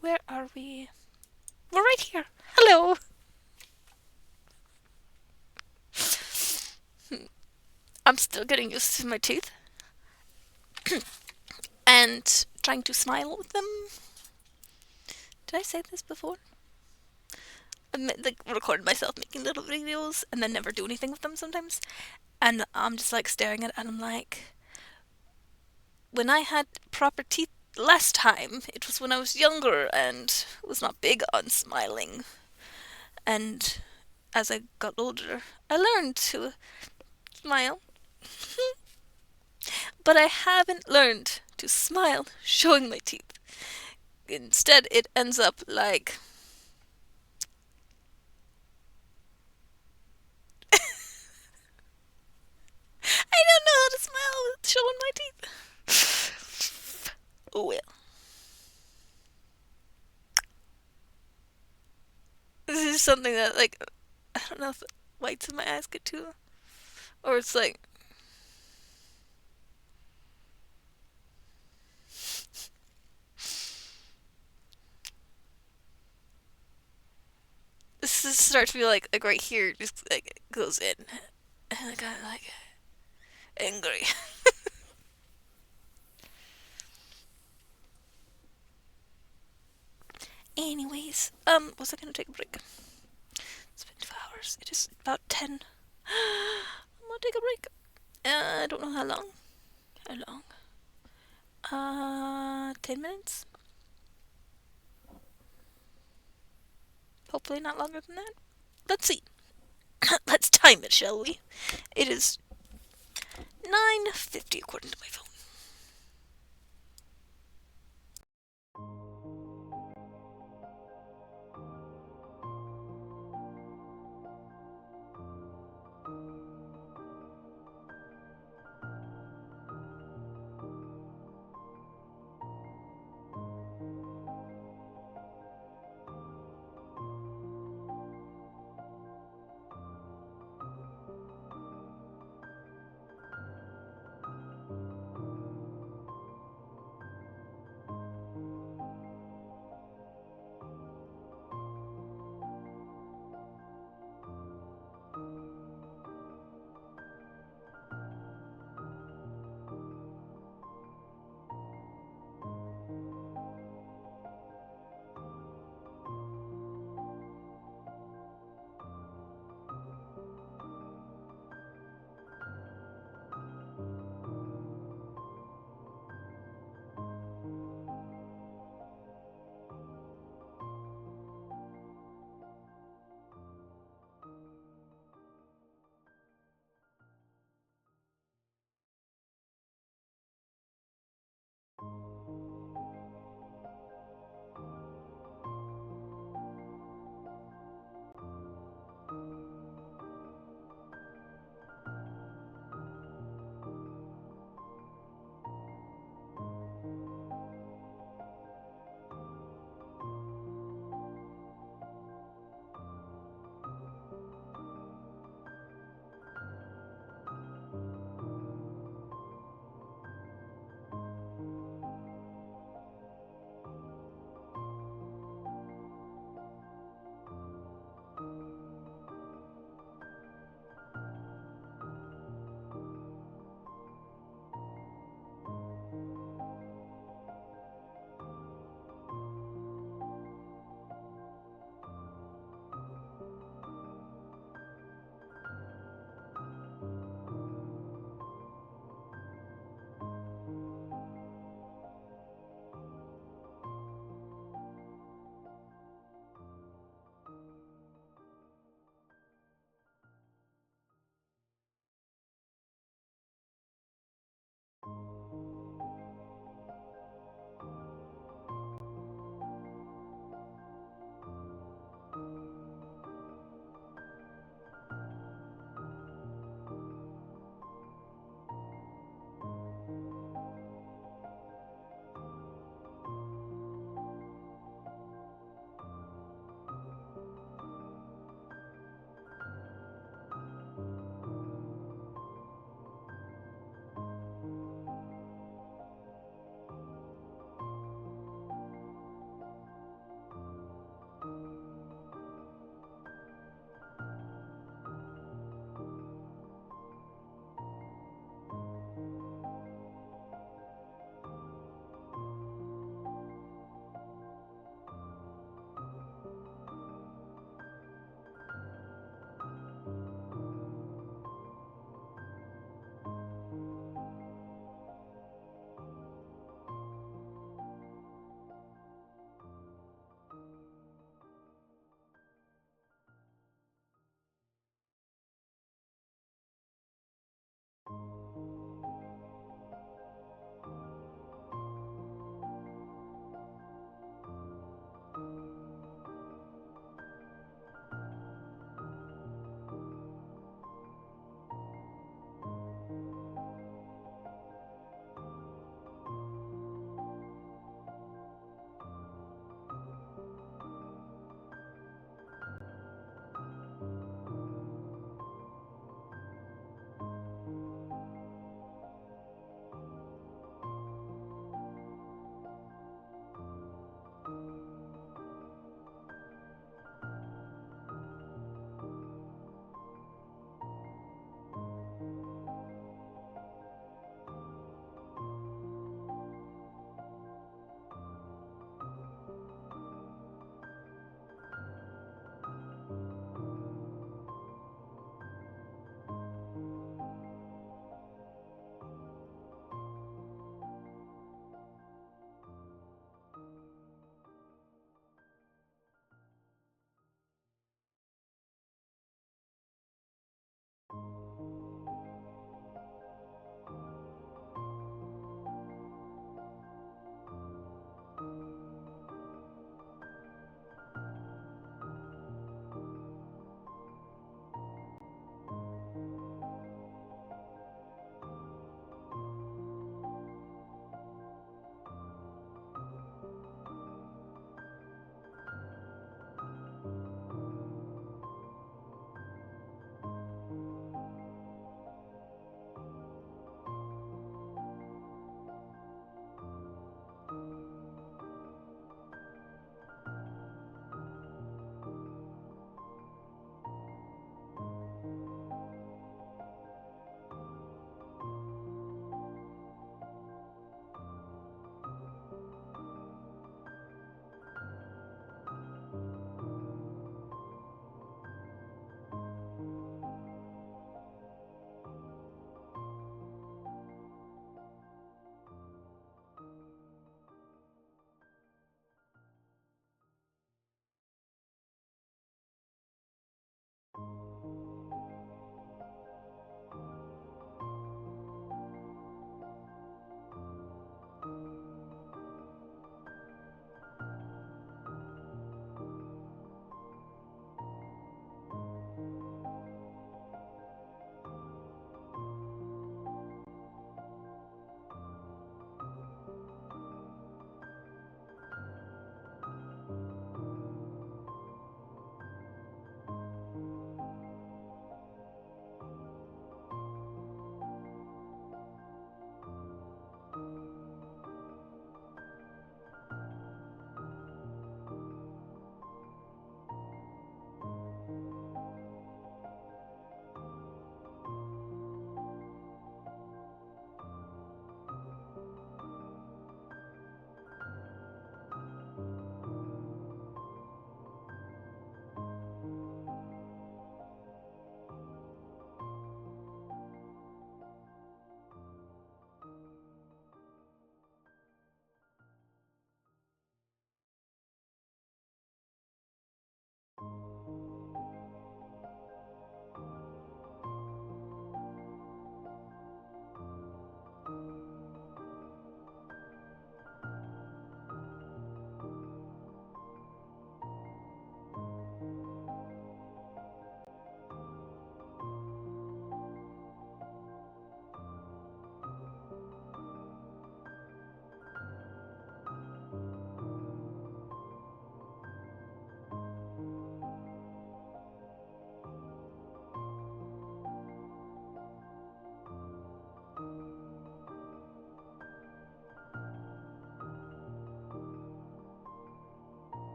S1: Where are we? We're right here. Hello. I'm still getting used to my teeth. And trying to smile with them. Did I say this before? I like record myself making little videos and then never do anything with them sometimes. And I'm just like staring at it and I'm like, when I had proper teeth last time, it was when I was younger and was not big on smiling. And as I got older, I learned to smile. But I haven't learned to smile showing my teeth. Instead, it ends up like... I don't know how to smile showing my teeth. Oh well. This is something that, like, I don't know if the whites of my eyes get too... Or it's like... This starts to be like right here, just like it goes in. And I got like angry. Anyways, was I gonna take a break? It's been 2 hours. It is about 10. I'm gonna take a break. I don't know how long. How long? 10 minutes? Hopefully not longer than that. Let's see. Let's time it, shall we? It is 9:50 according to my phone.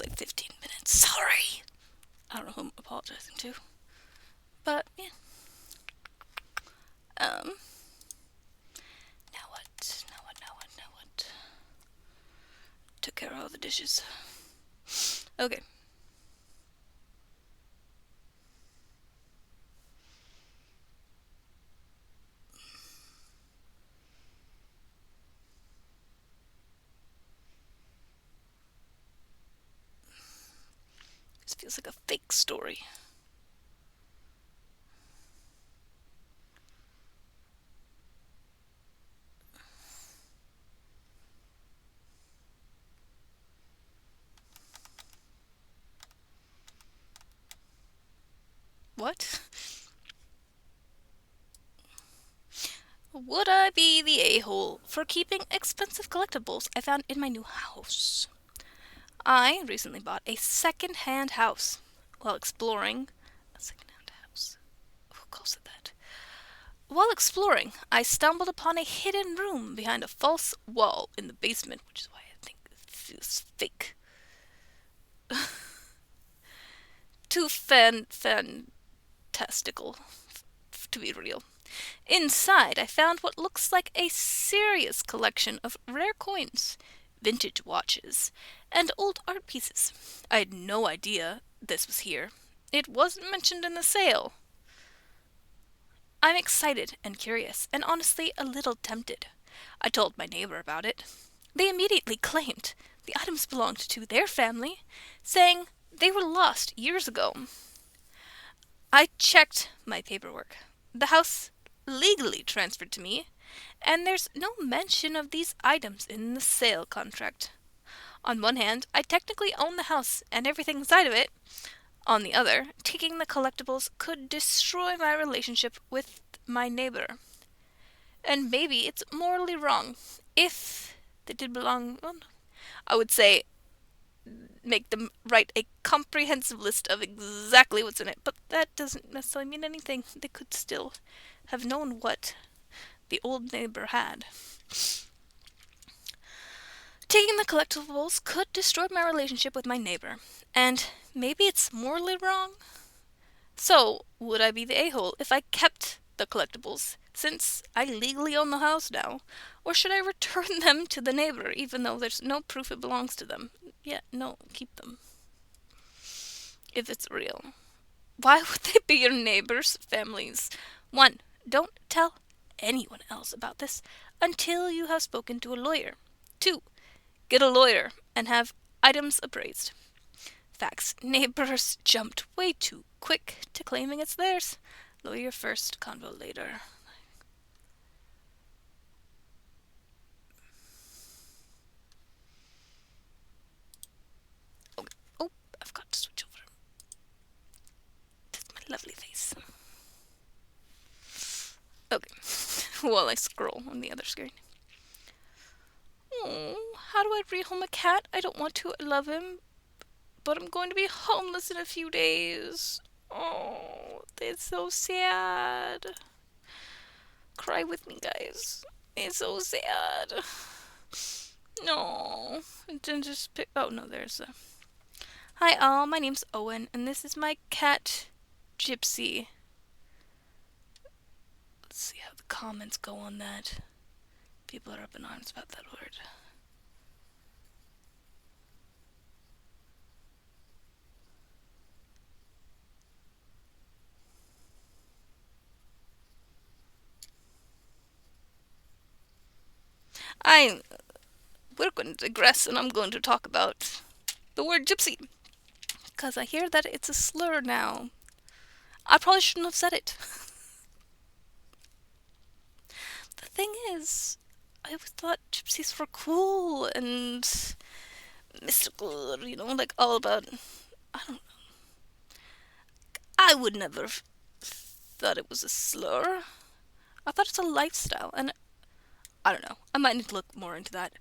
S1: was like 15 minutes. Sorry. I don't know who I'm apologizing to. But, yeah. Now what? Now what? Took care of all the dishes. Okay. This feels like a fake story. What? Would I be the a-hole for keeping expensive collectibles I found in my new house? I recently bought a second-hand house. While exploring... A second-hand house? Who calls it that? While exploring, I stumbled upon a hidden room behind a false wall in the basement, which is why I think it feels fake. Too fantastical to be real. Inside, I found what looks like a serious collection of rare coins, vintage watches, and old art pieces. I had no idea this was here. It wasn't mentioned in the sale. I'm excited and curious, and honestly a little tempted. I told my neighbor about it. They immediately claimed the items belonged to their family, saying they were lost years ago. I checked my paperwork. The house legally transferred to me, and there's no mention of these items in the sale contract. On one hand, I technically own the house and everything inside of it. On the other, taking the collectibles could destroy my relationship with my neighbor. And maybe it's morally wrong. If they did belong, well, I would say make them write a comprehensive list of exactly what's in it. But that doesn't necessarily mean anything. They could still have known what the old neighbor had. Taking the collectibles could destroy my relationship with my neighbor. And maybe it's morally wrong? So, would I be the a-hole if I kept the collectibles, since I legally own the house now? Or should I return them to the neighbor, even though there's no proof it belongs to them? Yeah, no, keep them. If it's real. Why would they be your neighbor's families? 1. Don't tell anyone else about this until you have spoken to a lawyer. 2. Get a lawyer and have items appraised. Facts. Neighbors jumped way too quick to claiming it's theirs. Lawyer first, convo later. Okay. Oh, I've got to switch over. That's my lovely face. Okay. While I scroll on the other screen. Oh, how do I rehome a cat? I don't want to. I love him. But I'm going to be homeless in a few days. Oh, it's so sad. Cry with me, guys. It's so sad. No. And then just pick. Oh, no, there's a. Hi, all. My name's Owen, and this is my cat, Gypsy. Let's see how the comments go on that. People are up in arms about that word. We're going to digress, and I'm going to talk about the word gypsy. Because I hear that it's a slur now. I probably shouldn't have said it. The thing is, I always thought gypsies were cool and mystical, like all about, I don't know. I would never have thought it was a slur. I thought it's a lifestyle, and I don't know. I might need to look more into that.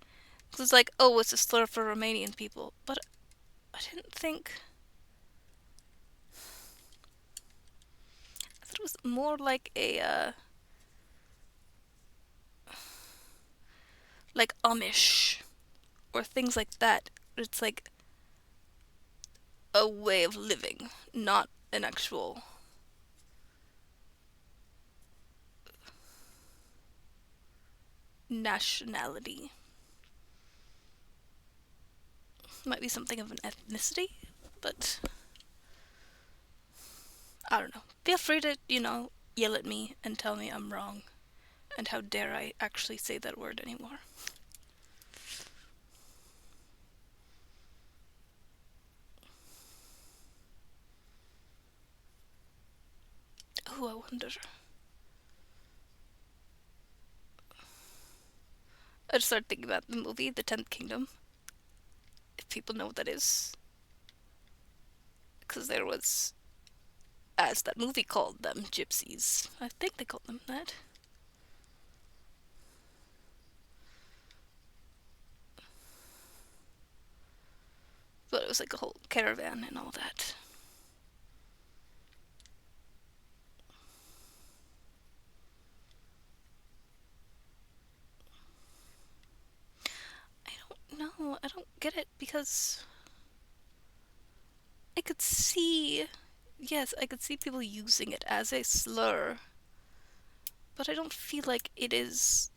S1: Because it's like, oh, it's a slur for Romanian people. But I didn't think... I thought it was more like a, like Amish. Or things like that. It's like a way of living, not an actual nationality. Might be something of an ethnicity, but I don't know. Feel free to, yell at me and tell me I'm wrong. And how dare I actually say that word anymore. Oh, I wonder. I just started thinking about the movie, The 10th Kingdom. If people know what that is. Because there was, as that movie called them, gypsies. I think they called them that. But it was like a whole caravan and all that. I don't know. I don't get it because I could see, yes, I could see people using it as a slur, but I don't feel like it is,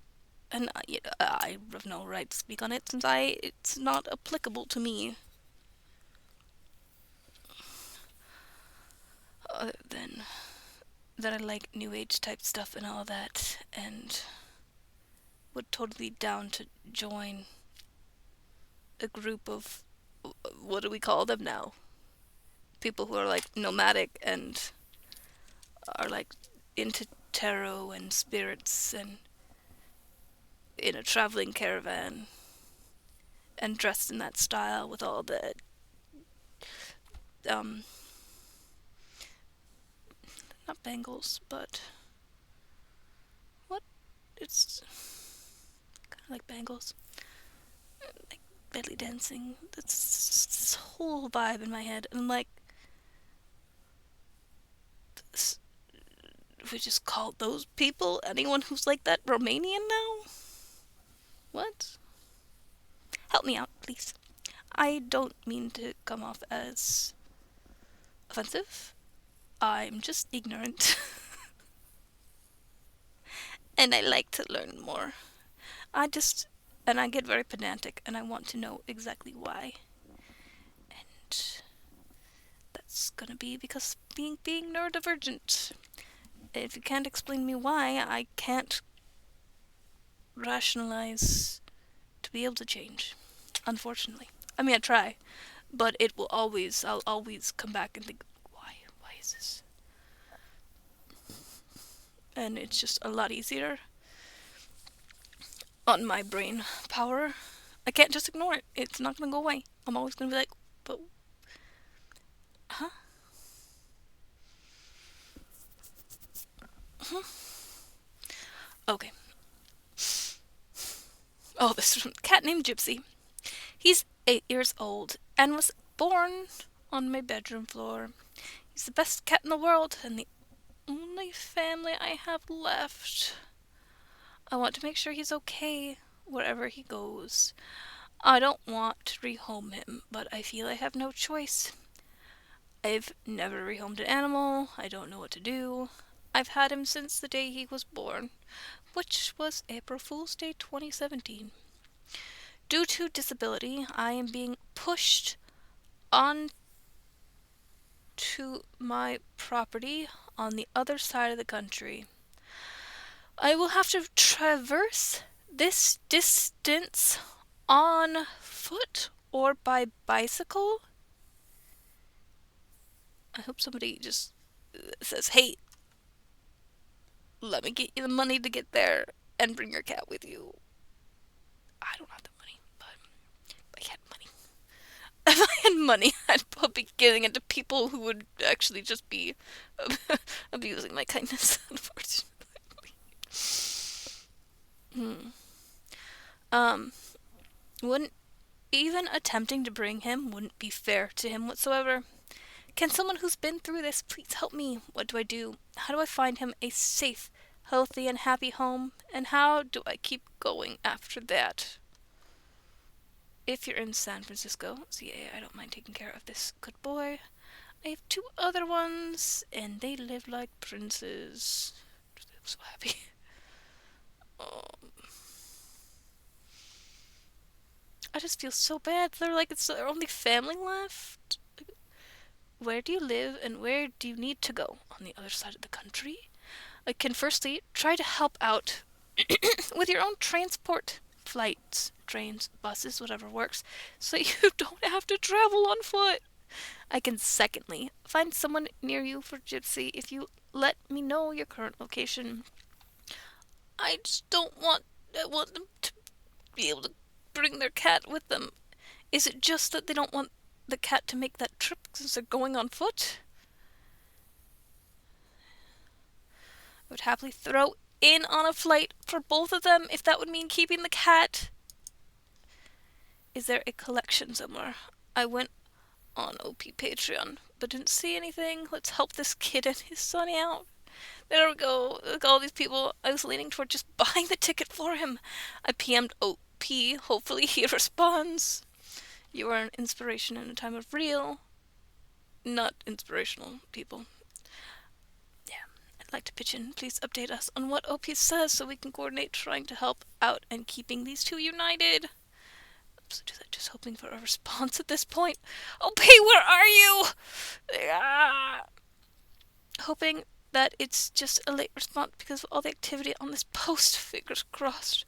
S1: and I have no right to speak on it since it's not applicable to me. Other than that I like new age type stuff and all that, and would totally down to join a group of, what do we call them now? People who are like nomadic and are like into tarot and spirits and in a traveling caravan and dressed in that style with all the um not bangles, but what, it's kind of like bangles, like belly dancing. That's this whole vibe in my head, and like we just call those people, anyone who's like that, Romanian now. What? Help me out, please. I don't mean to come off as offensive. I'm just ignorant. And I like to learn more. I just, and I get very pedantic, and I want to know exactly why. And that's gonna be because being neurodivergent. If you can't explain me why, I can't rationalize to be able to change. Unfortunately. I mean, I try, but I'll always come back and think, why? Why is this? And it's just a lot easier on my brain power. I can't just ignore it. It's not gonna go away. I'm always gonna be like, but, huh? Huh? Okay. Oh, this is from a cat named Gypsy. He's 8 years old and was born on my bedroom floor. He's the best cat in the world and the only family I have left. I want to make sure he's okay wherever he goes. I don't want to rehome him, but I feel I have no choice. I've never rehomed an animal. I don't know what to do. I've had him since the day he was born, which was April Fool's Day 2017. Due to disability, I am being pushed on to my property on the other side of the country. I will have to traverse this distance on foot or by bicycle. I hope somebody just says, hey, let me get you the money to get there and bring your cat with you. I don't have the money, but if I had money. If I had money, I'd be giving it to people who would actually just be abusing my kindness, unfortunately. Hmm. Um, wouldn't even attempting to bring him wouldn't be fair to him whatsoever. Can someone who's been through this please help me? What do I do? How do I find him a safe, healthy, and happy home? And how do I keep going after that? if you're in San Francisco, CA, I don't mind taking care of this good boy. I have 2 other ones, and they live like princes. I'm so happy. I just feel so bad. They're like, it's their only family left. Where do you live, and where do you need to go on the other side of the country? I can firstly try to help out with your own transport, flights, trains, buses, whatever works, so you don't have to travel on foot. I can secondly find someone near you for Gypsy if you let me know your current location. I just don't want I want them to be able to bring their cat with them. Is it just that they don't want the cat to make that trip since they're going on foot? I would happily throw in on a flight for both of them if that would mean keeping the cat. Is there a collection somewhere? I went on OP Patreon, but didn't see anything. Let's help this kid and his Sonny out. There we go. Look, all these people. I was leaning toward just buying the ticket for him. I PM'd OP. Hopefully he responds. You are an inspiration in a time of real, not inspirational people. Yeah, I'd like to pitch in. Please update us on what OP says so we can coordinate trying to help out and keeping these 2 united. Just hoping for a response at this point. OP, where are you? Ah. Hoping that it's just a late response because of all the activity on this post. Fingers crossed.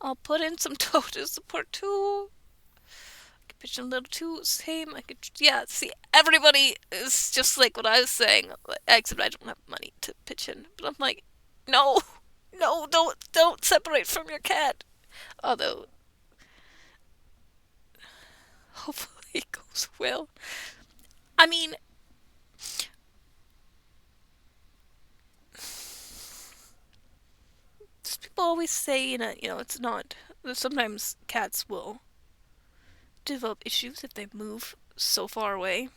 S1: I'll put in some Dota support too. I could pitch in a little too. Same. I could, yeah, see, everybody is just like what I was saying, except I don't have money to pitch in. But I'm like, no, don't separate from your cat. Although, hopefully it goes well. I mean, people always say, it's not. Sometimes cats will develop issues if they move so far away.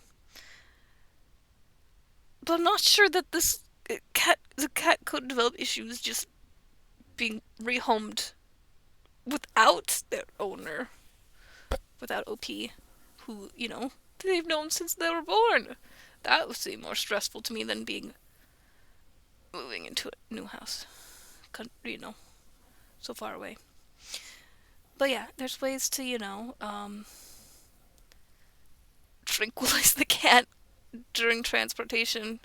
S1: But I'm not sure that the cat could develop issues just being rehomed without their owner, without OP, who, they've known since they were born. That would seem more stressful to me than moving into a new house, so far away. But yeah, there's ways to, tranquilize the cat during transportation.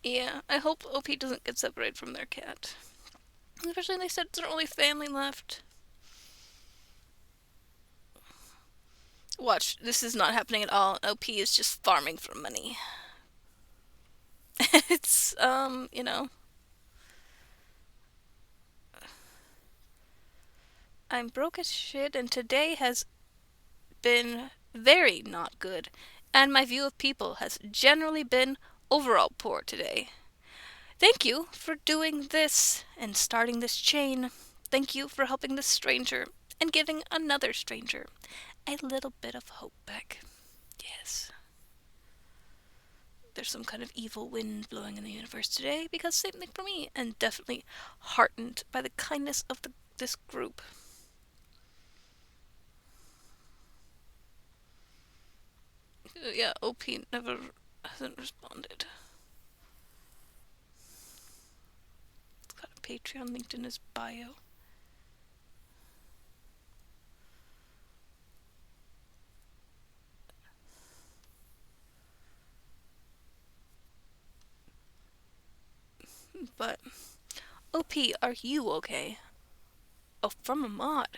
S1: Yeah, I hope OP doesn't get separated from their cat. Especially they said it's their only family left. Watch, this is not happening at all. OP is just farming for money. It's, I'm broke as shit and today has been very not good. And my view of people has generally been overall poor today. Thank you for doing this and starting this chain. Thank you for helping this stranger and giving another stranger a little bit of hope back. Yes. There's some kind of evil wind blowing in the universe today because same thing for me, and definitely heartened by the kindness of this group. Yeah, OP never hasn't responded. It's got a Patreon linked in his bio. But, OP, are you okay? Oh, from a mod.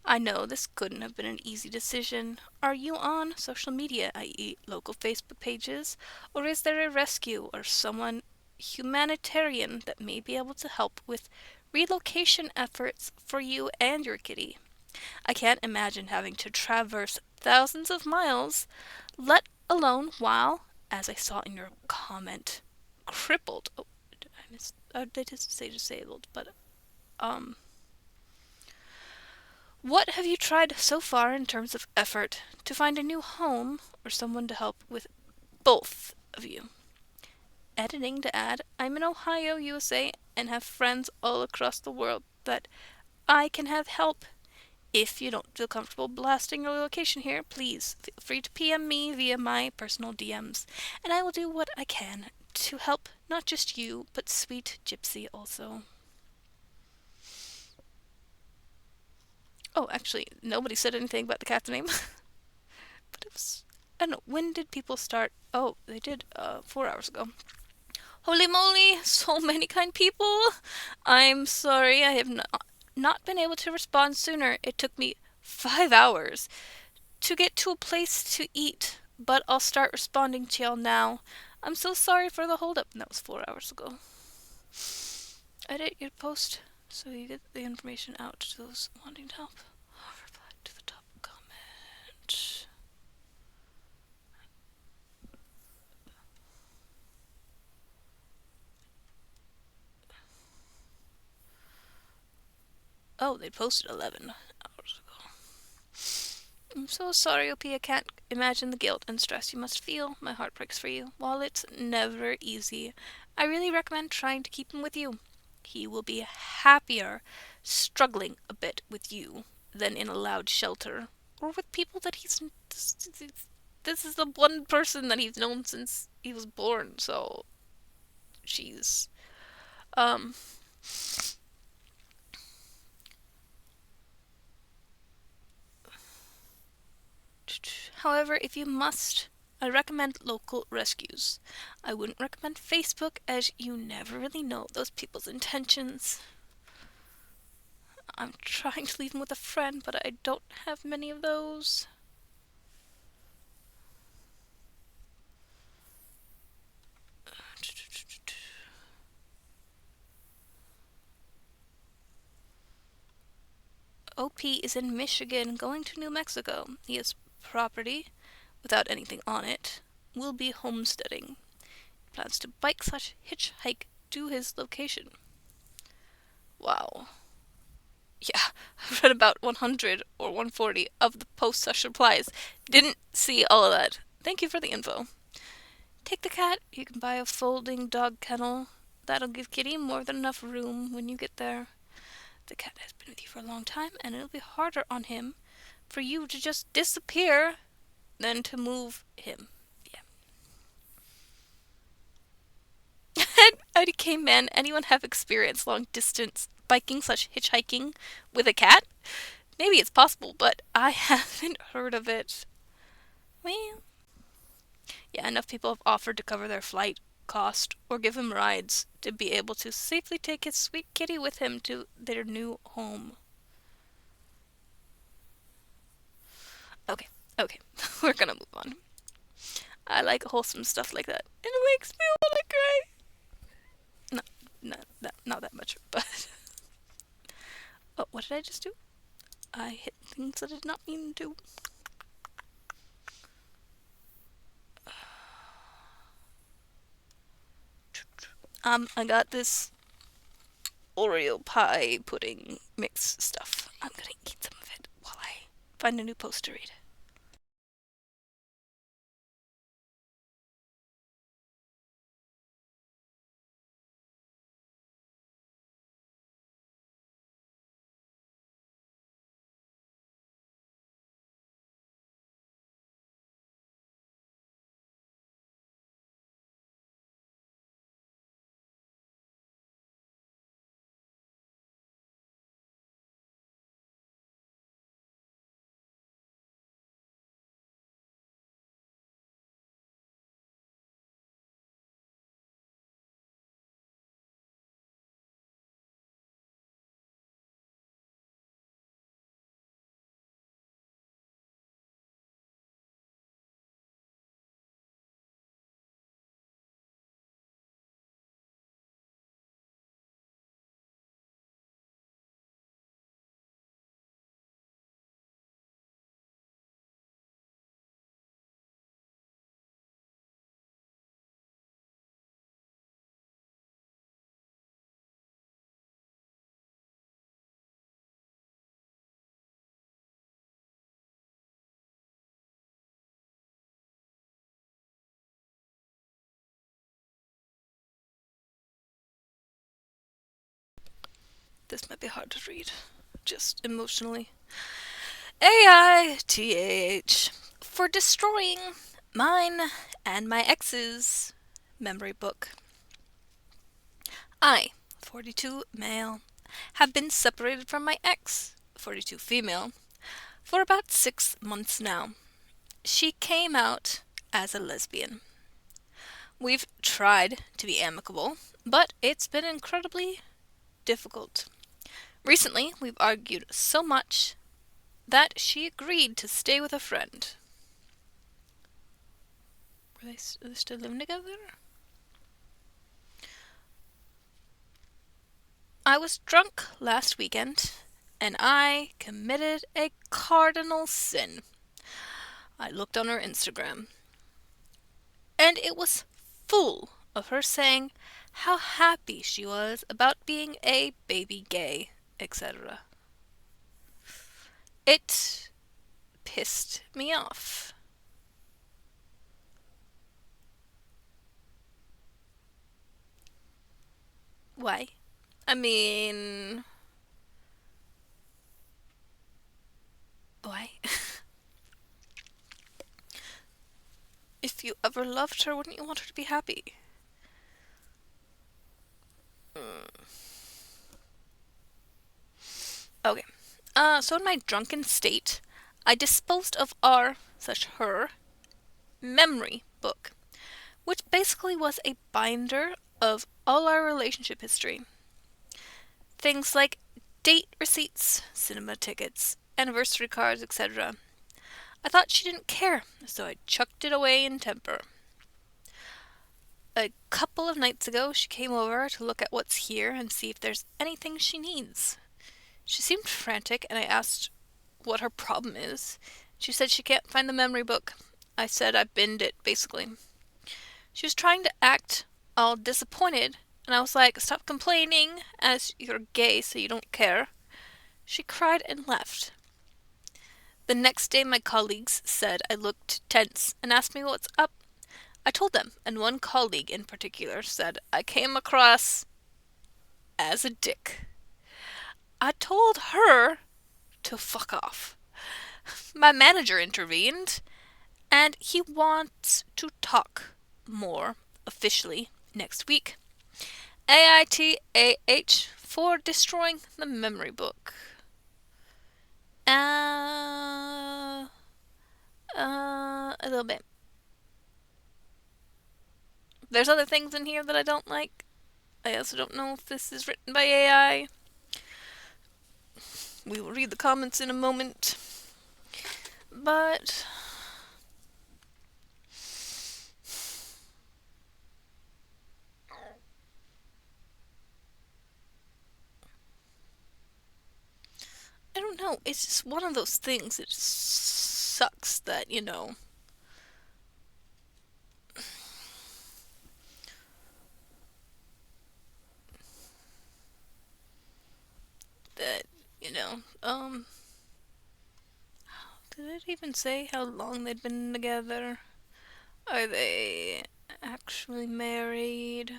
S1: I know this couldn't have been an easy decision. Are you on social media, i.e. local Facebook pages? Or is there a rescue or someone humanitarian that may be able to help with relocation efforts for you and your kitty? I can't imagine having to traverse thousands of miles, let alone while, as I saw in your comment, crippled. Oh, they just say disabled, but, what have you tried so far in terms of effort to find a new home or someone to help with both of you? Editing to add, I'm in Ohio, USA, and have friends all across the world that I can have help. If you don't feel comfortable blasting your location here, please feel free to PM me via my personal DMs, and I will do what I can to help not just you, but sweet Gypsy also. Oh, actually, nobody said anything about the cat's name. But it was... I don't know, when did people start? Oh, they did, 4 hours ago. Holy moly, so many kind people! I'm sorry I have not been able to respond sooner. It took me 5 hours to get to a place to eat, but I'll start responding to y'all now. I'm so sorry for the holdup. That was 4 hours ago. Edit your post so you get the information out to those wanting to help. Reply to the top comment. Oh, they posted 11 hours ago. I'm so sorry, OP. I can't imagine the guilt and stress you must feel. My heart breaks for you. While it's never easy, I really recommend trying to keep him with you. He will be happier struggling a bit with you than in a loud shelter or with people that he's. This is the one person that he's known since he was born, so. Jeez. Um. However, if you must, I recommend local rescues. I wouldn't recommend Facebook as you never really know those people's intentions. I'm trying to leave him with a friend, but I don't have many of those. OP is in Michigan going to New Mexico. He has property without anything on it. Will be homesteading. Plans to bike/hitchhike to his location. Wow. Yeah, I read about 100 or 140 of the post-such replies. Didn't see all of that. Thank you for the info. Take the cat. You can buy a folding dog kennel. That'll give Kitty more than enough room when you get there. The cat has been with you for a long time, and it'll be harder on him for you to just disappear than to move him. Yeah. IDK men, anyone have experience long distance biking/hitchhiking with a cat? Maybe it's possible, but I haven't heard of it. Well, yeah, enough people have offered to cover their flight cost or give him rides to be able to safely take his sweet kitty with him to their new home. Okay, okay, we're gonna move on. I like wholesome stuff like that. And it makes me wanna cry. No, not that much, but... Oh, what did I just do? I hit things I did not mean to. I got this Oreo pie pudding mix stuff. I'm gonna eat some of it while I find a new post to read. This might be hard to read, just emotionally. AITAH for destroying mine and my ex's memory book. I, 42 male, have been separated from my ex, 42 female, for about 6 months now. She came out as a lesbian. We've tried to be amicable, but it's been incredibly difficult. Recently, we've argued so much that she agreed to stay with a friend. Are they still living together? I was drunk last weekend, and I committed a cardinal sin. I looked on her Instagram, and it was full of her saying how happy she was about being a baby gay, etc. It pissed me off. Why? I mean, why? If you ever loved her, wouldn't you want her to be happy? Okay. So in my drunken state, I disposed of her memory book, which basically was a binder of all our relationship history. Things like date receipts, cinema tickets, anniversary cards, etc. I thought she didn't care, so I chucked it away in temper. A couple of nights ago, she came over to look at what's here and see if there's anything she needs. She seemed frantic, and I asked what her problem is. She said she can't find the memory book. I said I binned it, basically. She was trying to act all disappointed, and I was like, stop complaining, as you're gay, so you don't care. She cried and left. The next day, my colleagues said I looked tense and asked me what's up. I told them, and one colleague in particular said I came across as a dick. I told her to fuck off. My manager intervened, and he wants to talk more officially next week. AITAH for destroying the memory book. A little bit. There's other things in here that I don't like. I also don't know if this is written by AI. We will read the comments in a moment. But I don't know. It's just one of those things. It sucks that, that, you know, did it even say how long they'd been together? Are they actually married?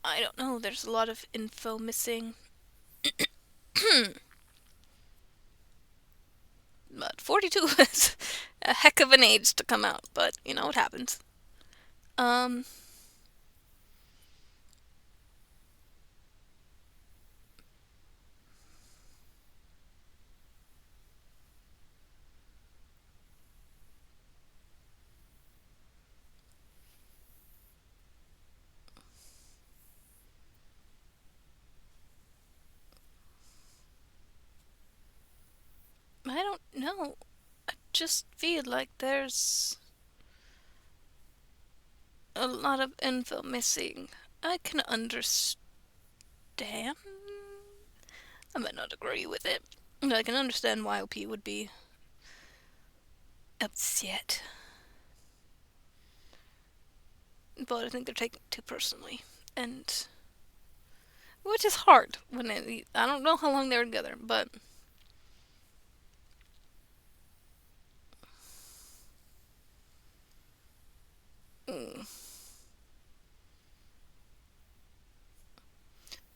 S1: I don't know. There's a lot of info missing. But 42 is a heck of an age to come out, but it happens. Um, I don't know. I just feel like there's a lot of info missing. I can understand. I might not agree with it. But I can understand why OP would be upset. But I think they're taking it too personally. And which is hard when I don't know how long they were together, but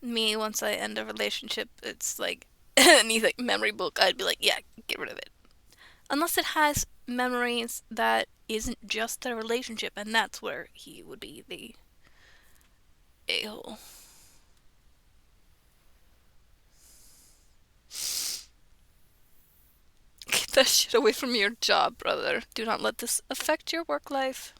S1: Me, once I end a relationship, it's like anything memory book, I'd be like, yeah, get rid of it. Unless it has memories that isn't just the relationship, and that's where he would be the a-hole. Get that shit away from your job, brother. Do not let this affect your work life.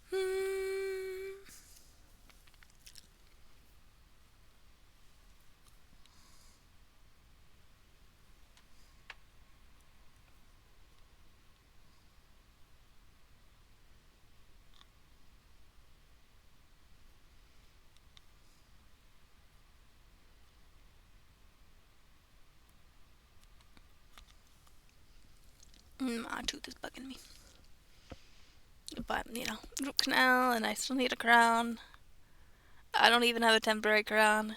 S1: Hmm. My tooth is bugging me. But, root canal, and I still need a crown. I don't even have a temporary crown.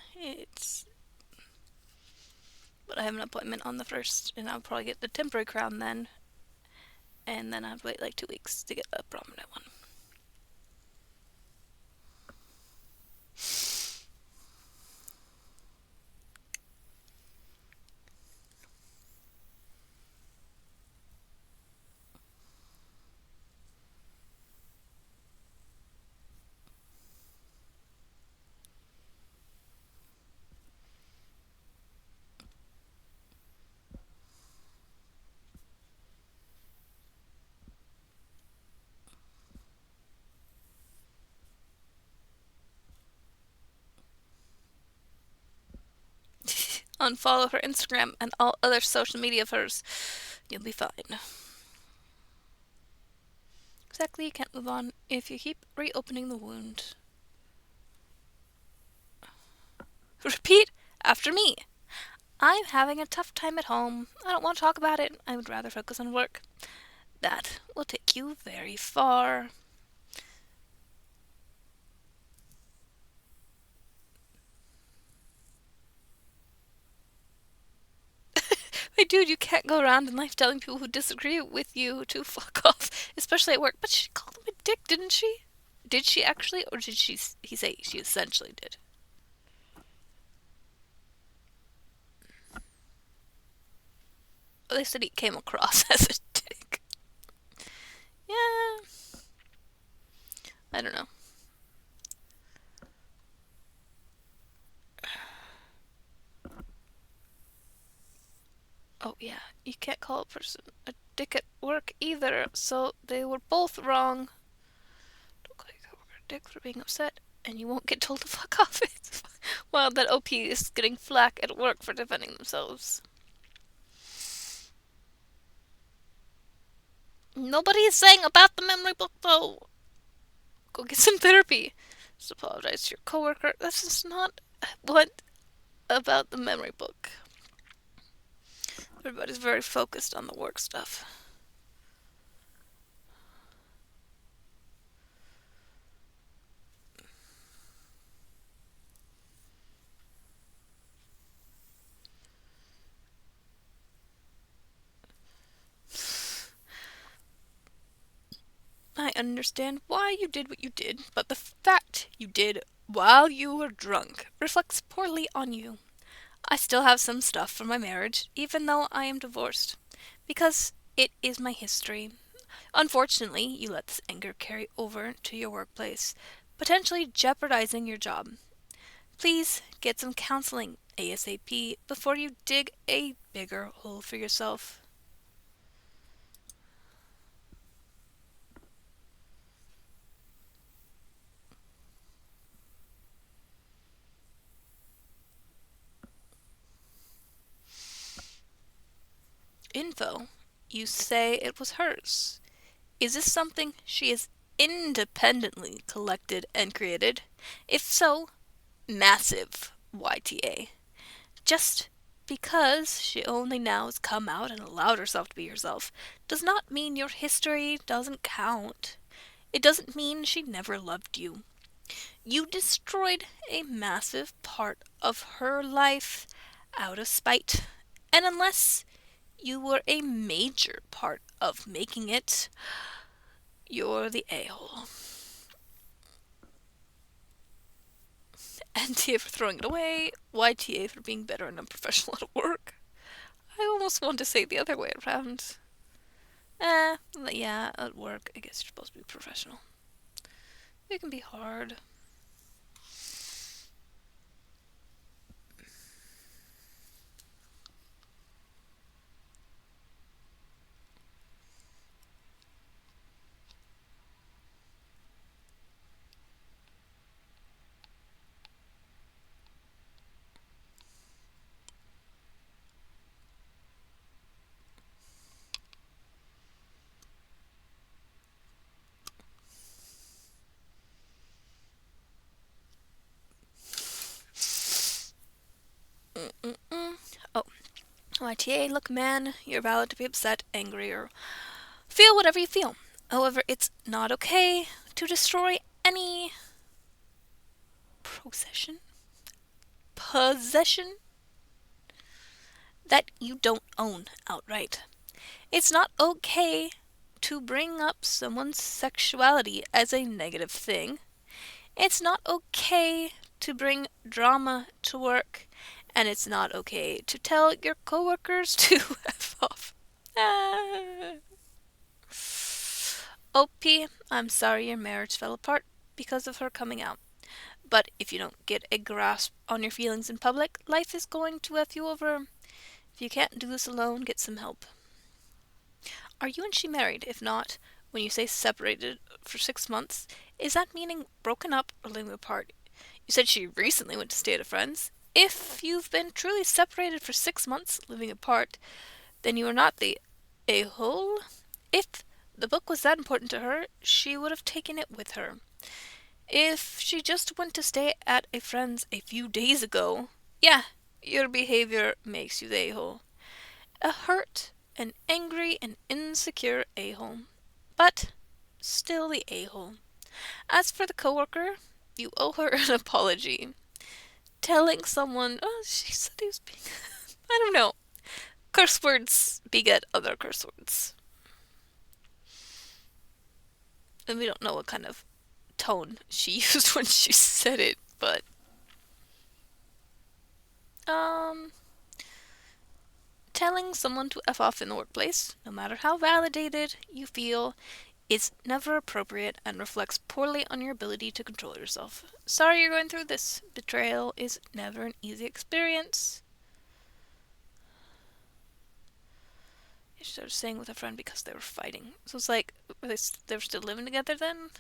S1: But I have an appointment on the 1st, and I'll probably get the temporary crown then. And then I'd wait like 2 weeks to get a prominent one. Unfollow her Instagram and all other social media of hers. You'll be fine. Exactly, you can't move on if you keep reopening the wound. Repeat after me. I'm having a tough time at home. I don't want to talk about it. I would rather focus on work. That will take you very far. Hey, dude, you can't go around in life telling people who disagree with you to fuck off, especially at work. But she called him a dick, didn't she? Did she actually, or did he say she essentially did? Well, they said he came across as a dick. Yeah, I don't know. Oh, yeah, you can't call a person a dick at work either, so they were both wrong. Don't call your coworker a dick for being upset, and you won't get told to fuck off. While that OP is getting flack at work for defending themselves. Nobody is saying about the memory book, though. Go get some therapy. Just apologize to your coworker. This is not what about the memory book. Everybody's very focused on the work stuff. I understand why you did what you did, but the fact you did while you were drunk reflects poorly on you. I still have some stuff from my marriage, even though I am divorced, because it is my history. Unfortunately, you let this anger carry over to your workplace, potentially jeopardizing your job. Please get some counseling ASAP before you dig a bigger hole for yourself. Info. You say it was hers. Is this something she has independently collected and created? If so, massive YTA. Just because she only now has come out and allowed herself to be herself does not mean your history doesn't count. It doesn't mean she never loved you. You destroyed a massive part of her life out of spite. And unless you were a major part of making it, you're the a-hole. NTA for throwing it away, YTA for being better and unprofessional at work. I almost want to say the other way around. Yeah, at work, I guess you're supposed to be professional. It can be hard. Oh, YTA, look man, you're valid to be upset, angry, or feel whatever you feel. However, it's not okay to destroy any possession that you don't own outright. It's not okay to bring up someone's sexuality as a negative thing. It's not okay to bring drama to work, and it's not okay to tell your coworkers to F off. OP, I'm sorry your marriage fell apart because of her coming out. But if you don't get a grasp on your feelings in public, life is going to F you over. If you can't do this alone, get some help. Are you and she married? If not, when you say separated for 6 months, is that meaning broken up or living apart? You said she recently went to stay at a friend's. If you've been truly separated for 6 months, living apart, then you are not the a-hole. If the book was that important to her, she would have taken it with her. If she just went to stay at a friend's a few days ago, yeah, your behavior makes you the a-hole. A hurt, an angry, and insecure a-hole. But still the a-hole. As for the coworker, you owe her an apology. Telling someone, oh, she said he was being... I don't know. Curse words beget other curse words. And we don't know what kind of tone she used when she said it, but... Telling someone to F off in the workplace, no matter how validated you feel, is never appropriate and reflects poorly on your ability to control yourself. Sorry you're going through this. Betrayal is never an easy experience. She started staying with a friend because they were fighting. So it's like, they were still living together then?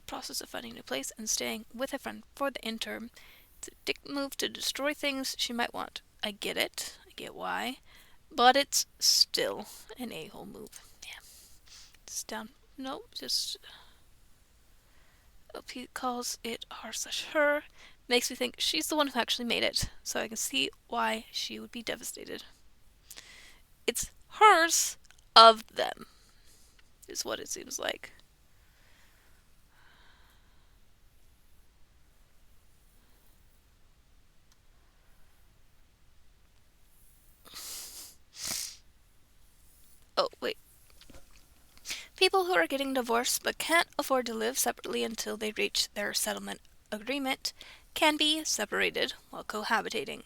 S1: Process of finding a new place and staying with a friend for the interim. It's a dick move to destroy things she might want. I get it. I get why. But it's still an a-hole move. Yeah. It's down. No, just... He calls it her/her. Makes me think she's the one who actually made it. So I can see why she would be devastated. It's hers of them, is what it seems like. Oh, wait. People who are getting divorced but can't afford to live separately until they reach their settlement agreement can be separated while cohabitating.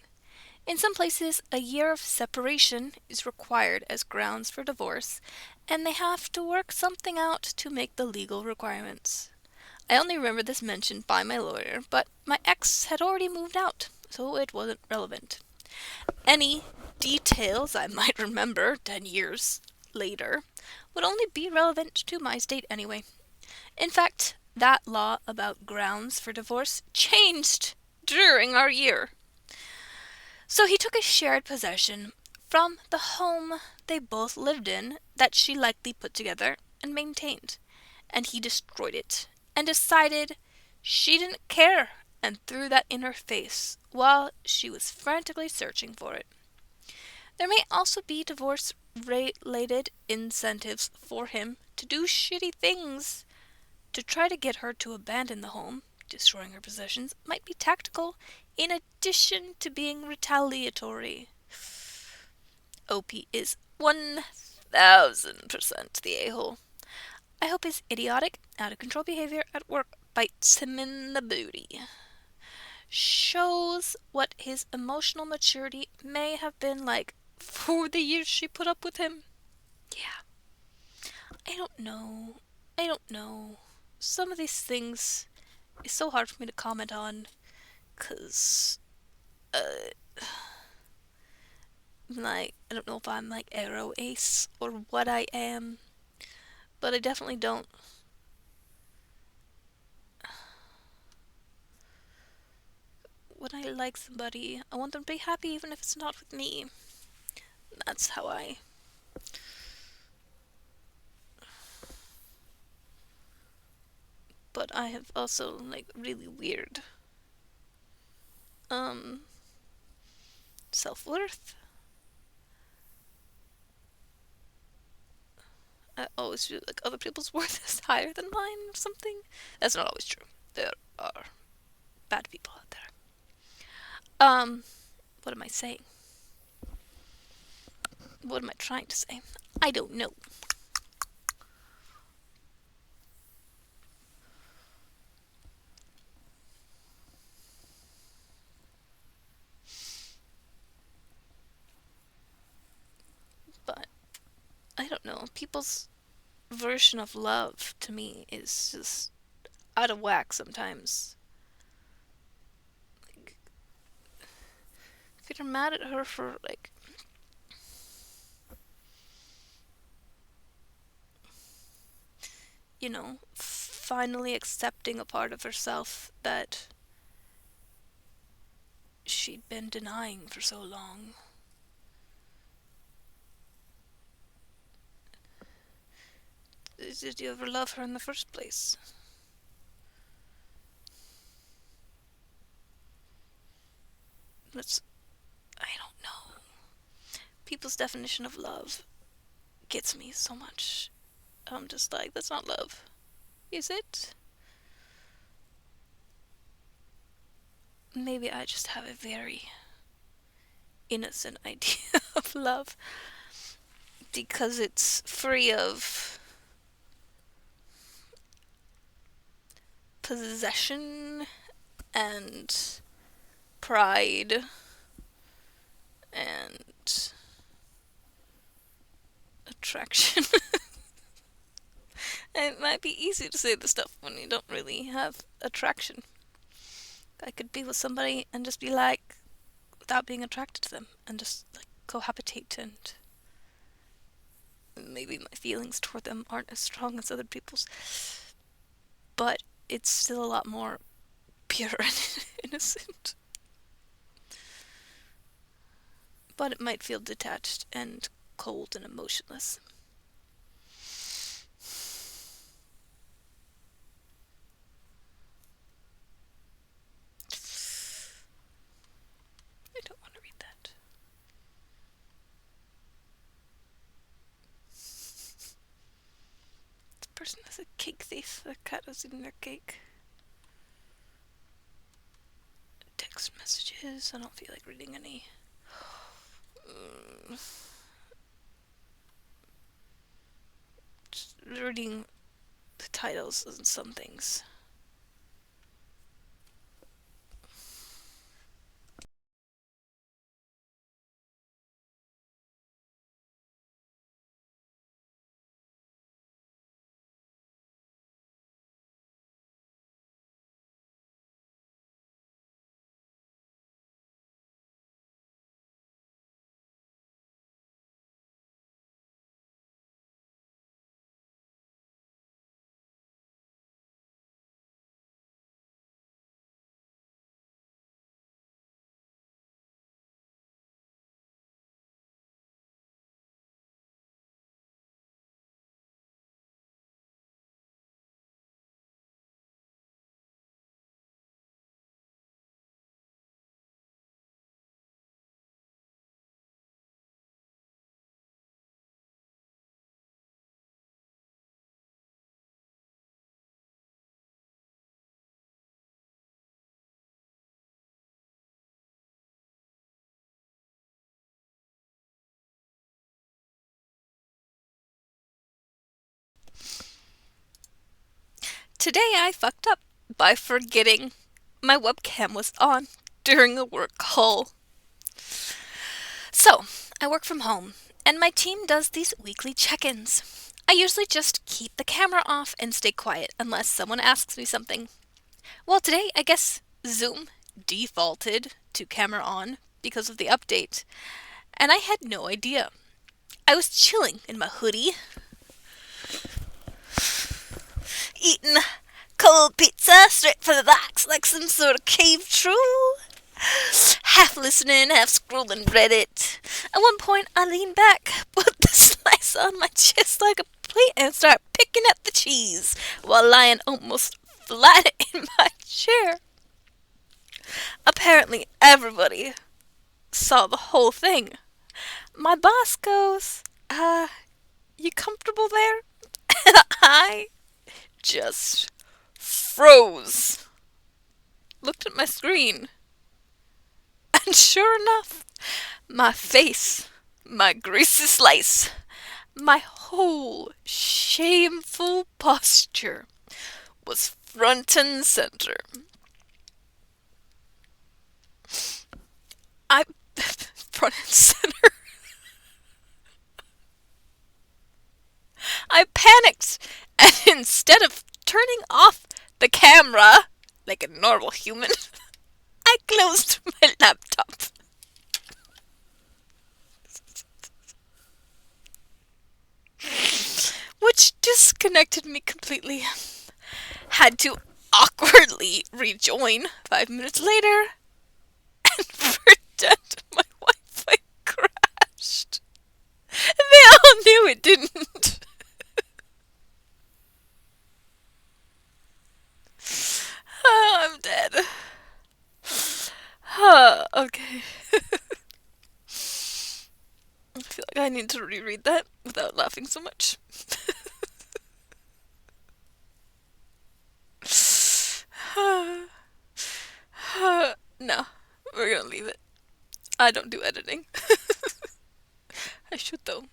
S1: In some places, a year of separation is required as grounds for divorce, and they have to work something out to make the legal requirements. I only remember this mentioned by my lawyer, but my ex had already moved out, so it wasn't relevant. Any details I might remember 10 years later would only be relevant to my state anyway. In fact, that law about grounds for divorce changed during our year. So he took a shared possession from the home they both lived in that she likely put together and maintained, and he destroyed it and decided she didn't care and threw that in her face while she was frantically searching for it. There may also be divorce-related incentives for him to do shitty things. To try to get her to abandon the home, destroying her possessions, might be tactical in addition to being retaliatory. Opie is 1000% the a-hole. I hope his idiotic, out-of-control behavior at work bites him in the booty. Shows what his emotional maturity may have been like for the years she put up with him. Yeah. I don't know. Some of these things is so hard for me to comment on, because, like, I don't know if I'm, like, arrow ace or what I am, but I definitely don't. When I like somebody, I want them to be happy even if it's not with me. That's how I... But I have also, like, really weird, self-worth. I always feel like other people's worth is higher than mine or something. That's not always true. There are bad people out there. What am I saying? What am I trying to say? I don't know. But I don't know. People's version of love to me is just out of whack sometimes. Like, if you're mad at her for, like, you know, finally accepting a part of herself that she'd been denying for so long. Did you ever love her in the first place? That's... I don't know. People's definition of love gets me so much. I'm just like, that's not love. Is it? Maybe I just have a very innocent idea of love because it's free of possession and pride and attraction. It might be easy to say this stuff when you don't really have attraction. I could be with somebody and just be like, without being attracted to them, and just like cohabitate, and maybe my feelings toward them aren't as strong as other people's, but it's still a lot more pure and innocent. But it might feel detached and cold and emotionless. I don't want to read that. The person is a cake thief. The cat was eating their cake. Text messages. I don't feel like reading any. Just reading the titles and some things. today I fucked up by forgetting my webcam was on during a work call. So, I work from home, and my team does these weekly check-ins. I usually just keep the camera off and stay quiet unless someone asks me something. Well, today, I guess Zoom defaulted to camera on because of the update, and I had no idea. I was chilling in my hoodie, eating cold pizza straight from the box like some sort of cave troll. Half listening, half scrolling Reddit. At one point, I leaned back, put the slice on my chest like a plate, and started picking at the cheese while lying almost flat in my chair. Apparently, everybody saw the whole thing. My boss goes, you comfortable there? And I just froze. Looked at my screen. And sure enough, my face, my greasy slice, my whole shameful posture was front and center. I front and center. I panicked, and instead of turning off the camera like a normal human, I closed my laptop. Which disconnected me completely. Had to awkwardly rejoin 5 minutes later, and pretend my Wi-Fi crashed. They all knew it didn't. Oh, I'm dead. Okay. I feel like I need to reread that without laughing so much. No, we're gonna leave it. I don't do editing. I should though.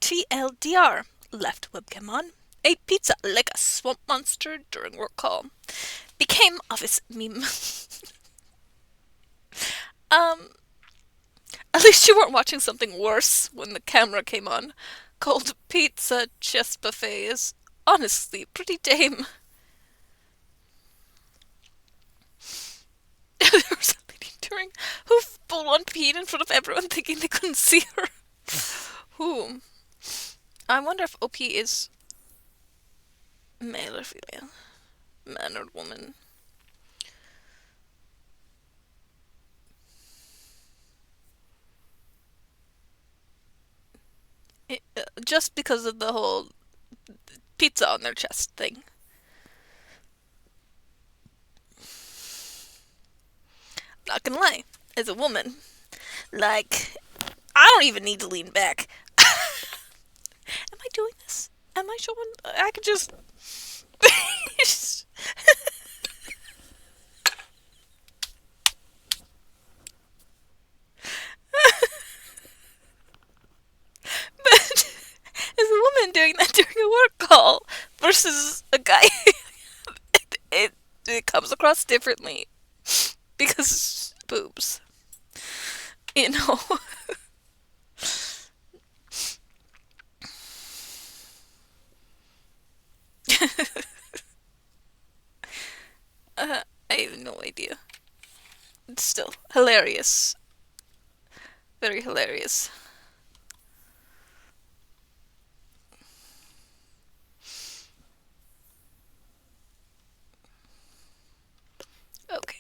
S1: TLDR. Left webcam on. Ate pizza like a swamp monster during work call. Became office meme. At least you weren't watching something worse when the camera came on. Cold pizza chest buffet is honestly pretty tame. There was a lady during who full on peed in front of everyone thinking they couldn't see her. Who? I wonder if OP is male or female. Man or woman. Just because of the whole pizza on their chest thing. Not gonna lie, as a woman, like, I don't even need to lean back. Am I doing this? Am I showing? I could just. But as a woman doing that during a work call versus a guy, it comes across differently because boobs, you know. I have no idea. It's still hilarious. Very hilarious. Okay.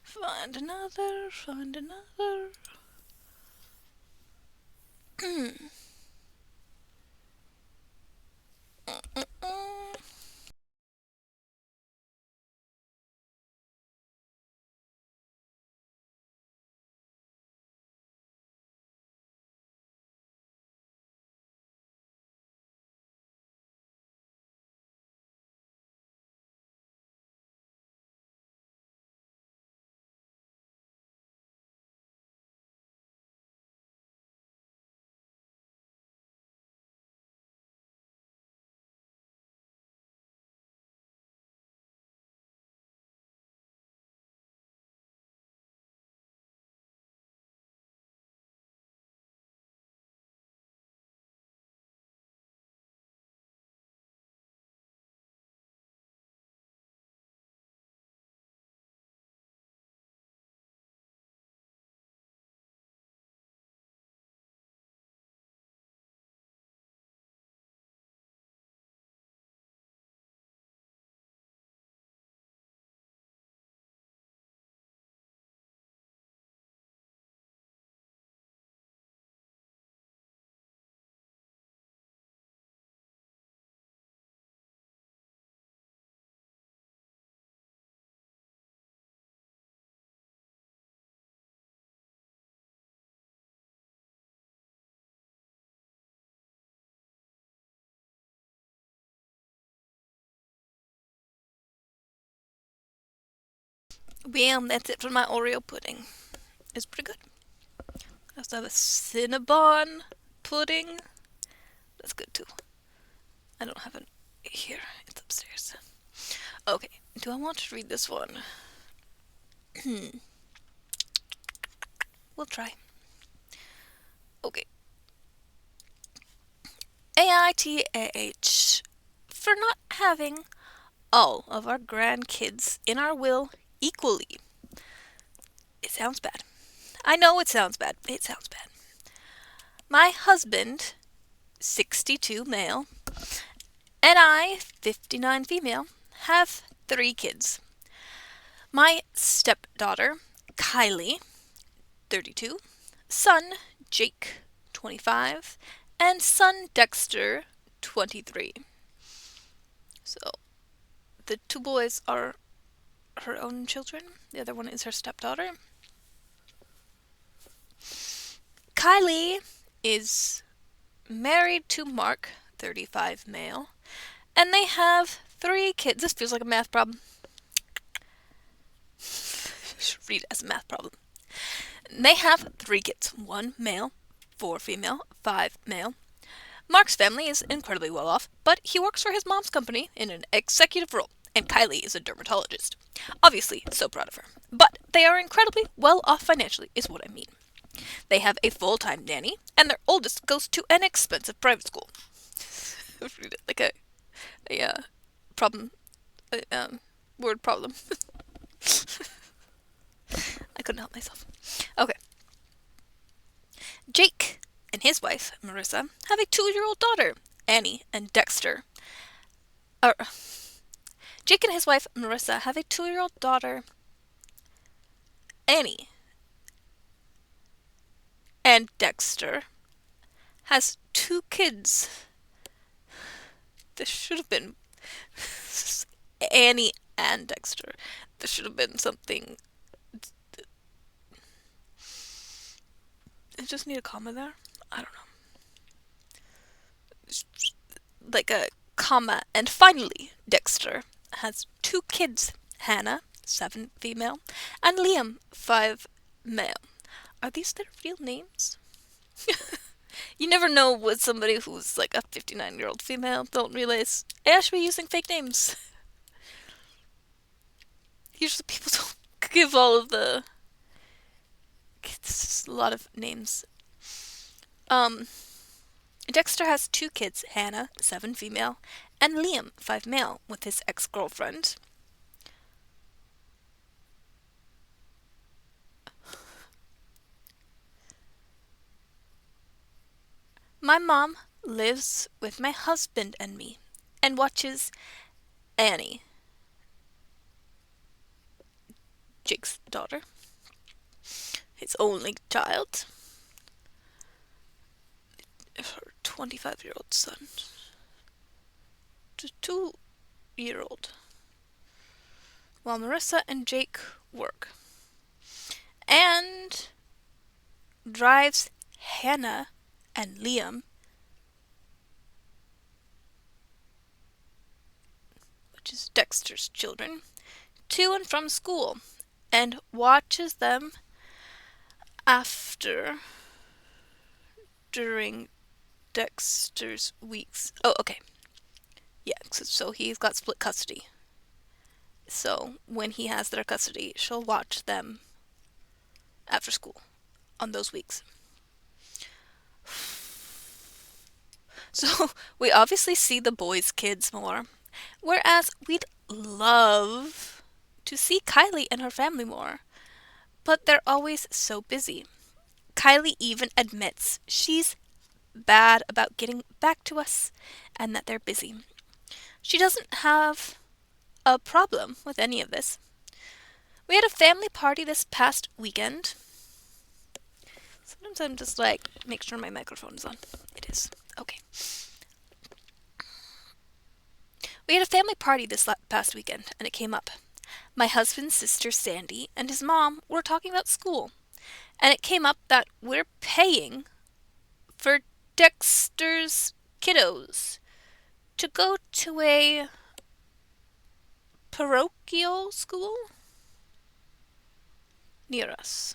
S1: Find another, find another. Well, that's it for my Oreo pudding. It's pretty good. I also have a Cinnabon pudding. That's good too. I don't have it here. It's upstairs. Okay, do I want to read this one? We'll try. Okay. AITAH. For not having all of our grandkids in our will equally. It sounds bad. I know it sounds bad. It sounds bad. My husband, 62 male, and I, 59 female, have 3 kids. My stepdaughter, Kylie, 32, son, Jake, 25, and son, Dexter, 23. So, the 2 boys are her own children. The other one is her stepdaughter. Kylie is married to Mark, 35 male, and they have 3 kids. This feels like a math problem. Should read it as a math problem. They have 3 kids, 1 male, 4 female, 5 male. Mark's family is incredibly well off, but he works for his mom's company in an executive role, and Kylie is a dermatologist. Obviously, so proud of her. But they are incredibly well off financially, is what I mean. They have a full-time nanny, and their oldest goes to an expensive private school. Like a problem, word problem. I couldn't help myself. Okay. Jake and his wife, Marissa, have a 2-year-old daughter, Annie and Dexter. Jake and his wife, Marissa, have a 2-year-old daughter, Annie. And Dexter has 2 kids. This should have been Annie and Dexter. This should have been something. I just need a comma there. I don't know. Like a comma. And finally, Dexter has 2 kids. Hannah, 7 female, and Liam, 5 male. Are these their real names? You never know with somebody who's like a 59-year-old female. Don't realize I should be using fake names. Usually people don't give all of the. It's just a lot of names. Dexter has 2 kids, Hannah, 7 female, and Liam, 5 male, with his ex-girlfriend. My mom lives with my husband and me, and watches Annie, Jake's daughter, his only child, her 25-year-old son, the 2-year-old, while Marissa and Jake work, and drives Hannah and Liam, which is Dexter's children, to and from school, and watches them during Dexter's weeks. Oh, okay. Yeah, so he's got split custody. So when he has their custody, she'll watch them after school on those weeks. So we obviously see the boys' kids more, whereas we'd love to see Kylie and her family more, but they're always so busy. Kylie even admits she's bad about getting back to us and that they're busy. She doesn't have a problem with any of this. We had a family party this past weekend. Sometimes I'm just like, make sure my microphone is on. It is. Okay. We had a family party this past weekend, and it came up. My husband's sister Sandy and his mom were talking about school, and it came up that we're paying for Dexter's kiddos to go to a parochial school? near us.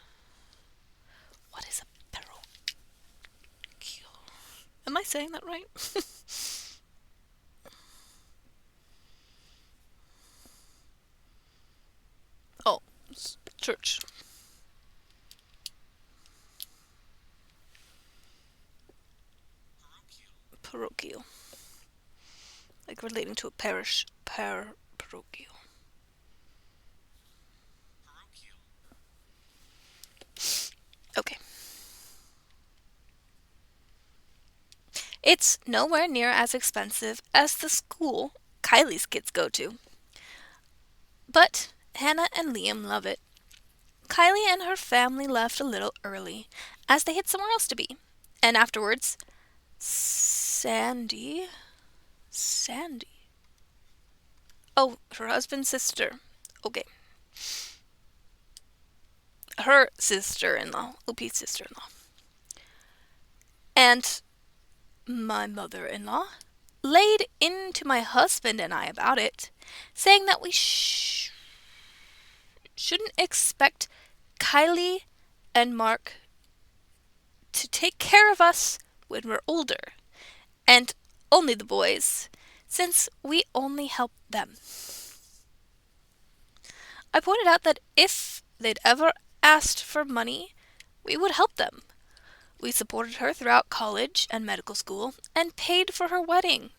S1: What is a parochial? Am I saying that right? Oh, church. Parochial. Like relating to a parish. Parochial. Okay. It's nowhere near as expensive as the school Kylie's kids go to. But Hannah and Liam love it. Kylie and her family left a little early, as they had somewhere else to be. And afterwards, Sandy. Oh, her husband's sister. Okay. Her sister-in-law. OP's sister-in-law. And my mother-in-law laid into my husband and I about it, saying that we shouldn't expect Kylie and Mark to take care of us when we're older, and only the boys, since we only help them. I pointed out that if they'd ever asked for money, we would help them. We supported her throughout college and medical school and paid for her wedding.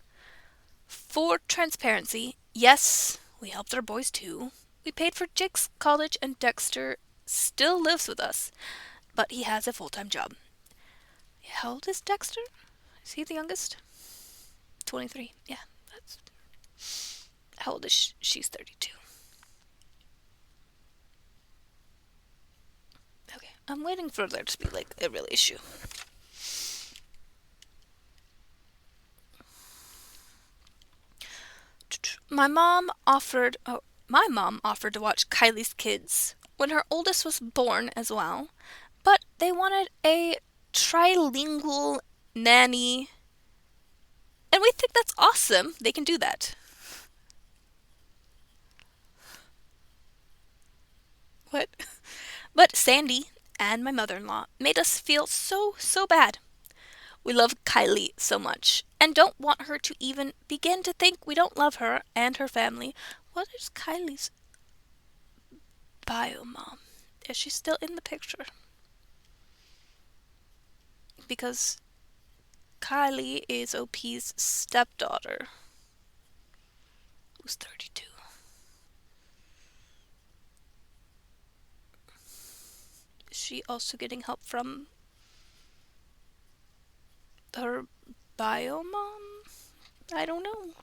S1: For transparency, yes, we helped our boys too. We paid for Jake's college and Dexter still lives with us, but he has a full-time job. How old is Dexter? Is he the youngest? 23. Yeah, that's... How old is she? She's 32. Okay, I'm waiting for there to be, like, a real issue. My mom offered to watch Kylie's kids when her oldest was born as well, but they wanted a trilingual nanny, and we think that's awesome. They can do that. What? But Sandy and my mother-in-law made us feel so bad. We love Kylie so much and don't want her to even begin to think we don't love her and her family. What is Kylie's bio mom? Is she still in the picture? Because Kylie is OP's stepdaughter, who's 32. Is she also getting help from her bio mom? I don't know.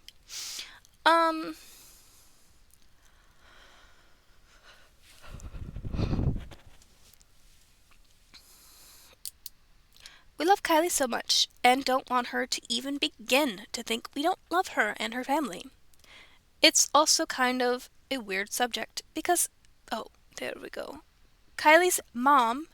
S1: We love Kylie so much and don't want her to even begin to think we don't love her and her family. It's also kind of a weird subject because, oh, there we go. Kylie's mom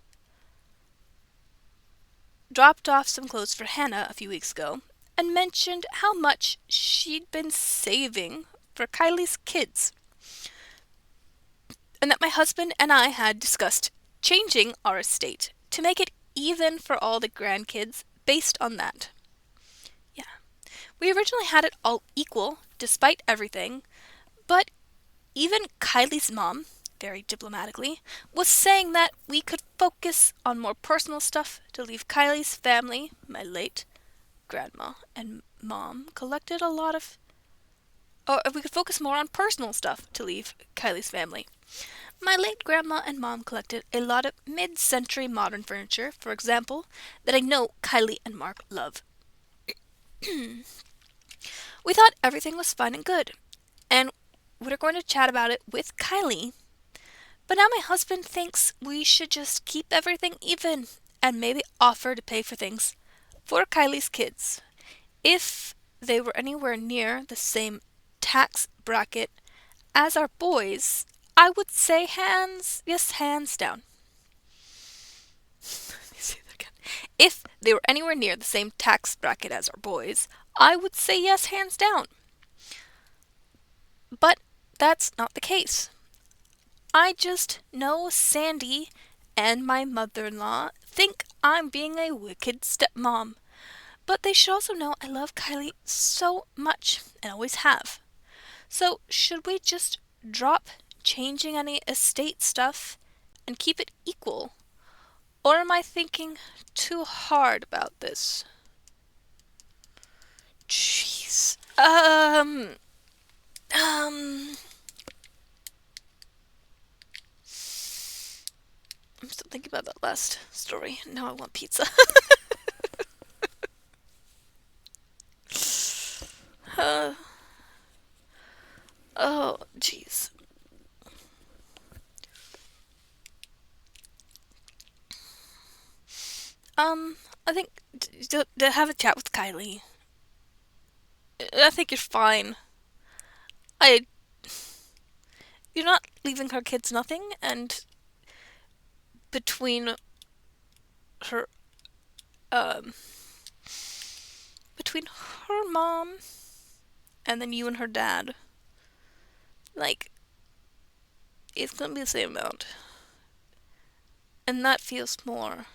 S1: dropped off some clothes for Hannah a few weeks ago and mentioned how much she'd been saving for Kylie's kids, and that my husband and I had discussed changing our estate to make it even for all the grandkids based on that. Yeah. We originally had it all equal despite everything, but even Kylie's mom, very diplomatically, was saying that we could focus on more personal stuff to leave Kylie's family, my late grandma and mom, collected a lot of... Or we could focus more on personal stuff to leave Kylie's family. My late grandma and mom collected a lot of mid-century modern furniture, for example, that I know Kylie and Mark love. We thought everything was fine and good, and we were going to chat about it with Kylie. But now my husband thinks we should just keep everything even and maybe offer to pay for things for Kylie's kids if they were anywhere near the same tax bracket as our boys. I would say hands down. Let me see that again. If they were anywhere near the same tax bracket as our boys, I would say yes, hands down. But that's not the case. I just know Sandy and my mother-in-law think I'm being a wicked stepmom. But they should also know I love Kylie so much and always have. So, should we just drop changing any estate stuff and keep it equal? Or am I thinking too hard about this? Jeez. Um, I'm still thinking about that last story. Now I want pizza. uh, oh, jeez. I think to have a chat with Kylie. I think you're fine. I, you're not leaving her kids nothing, and between her, um, between her mom and then you and her dad, like, it's gonna be the same amount. And that feels more.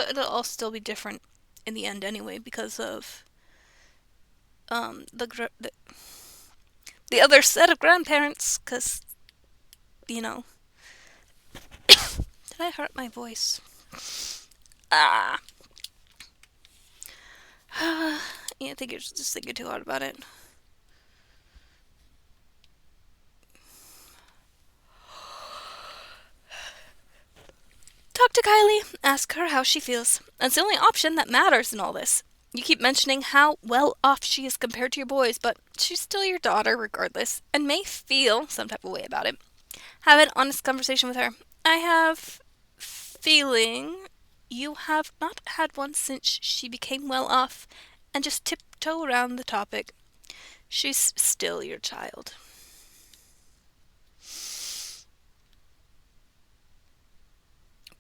S1: It'll all still be different in the end anyway because of the other set of grandparents. Because you know, did I hurt my voice? Ah, yeah, I think you're just thinking too hard about it. Talk to Kylie, ask her how she feels. That's the only option that matters in all this. You keep mentioning how well off she is compared to your boys, but she's still your daughter regardless, and may feel some type of way about it. Have an honest conversation with her. I have feeling you have not had one since she became well off, and just tiptoe around the topic. She's still your child.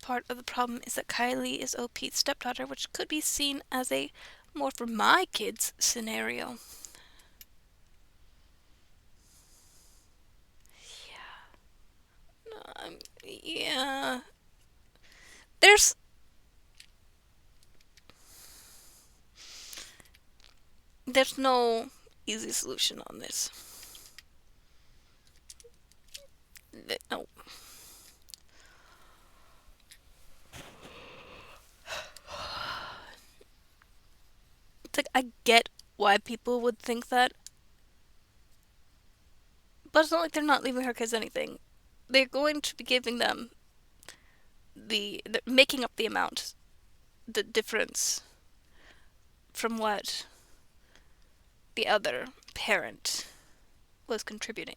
S1: Part of the problem is that Kylie is OP's stepdaughter, which could be seen as a more for my kids scenario. Yeah. There's there's no easy solution on this. No. It's like I get why people would think that, but it's not like they're not leaving her kids anything. They're going to be giving them the making up the amount, the difference from what the other parent was contributing.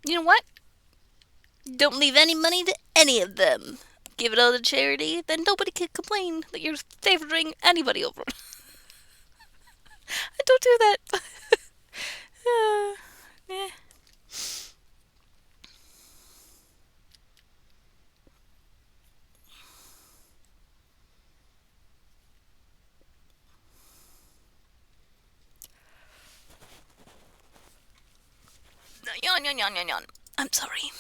S1: You know what? Don't leave any money to any of them. Give it all to charity, then nobody can complain that you're favoring anybody over. Don't do that. Yeah. Yawn, yawn, yawn, yawn, yawn. I'm sorry.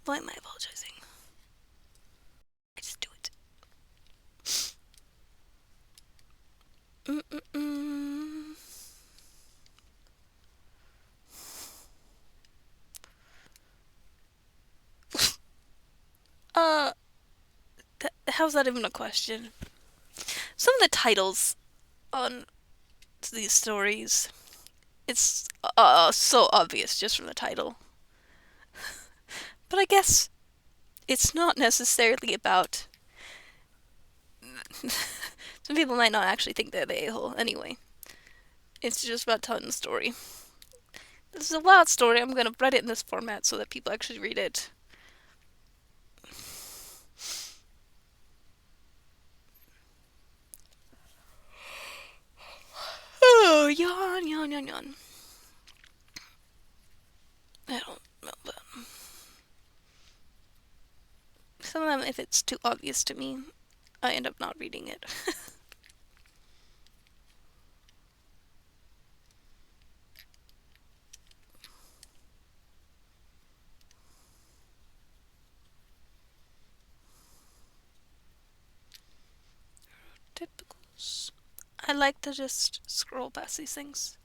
S1: Why am I apologizing? I just do it. Mm-mm-mm. Uh, how's that even a question? Some of the titles on these stories, it's so obvious just from the title. But I guess it's not necessarily about. Some people might not actually think they're the a-hole anyway. It's just about telling the story. This is a wild story. I'm gonna write it in this format so that people actually read it. Yawn, yawn, yawn, yawn. I don't know, but some of them, if it's too obvious to me, I end up not reading it. Typicals. I like to just scroll past these things.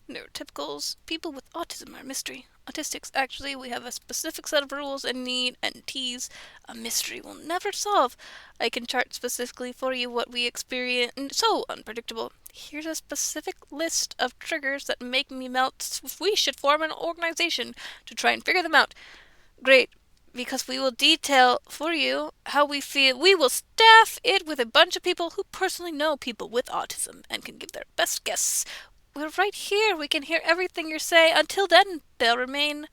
S1: Neurotypicals. People with autism are a mystery. Autistics, actually, we have a specific set of rules and need and tease a mystery we'll never solve. I can chart specifically for you what we experience. So unpredictable. Here's a specific list of triggers that make me melt. We should form an organization to try and figure them out. Great, because we will detail for you how we feel. We will staff it with a bunch of people who personally know people with autism and can give their best guess. We're right here. We can hear everything you say. Until then, they'll remain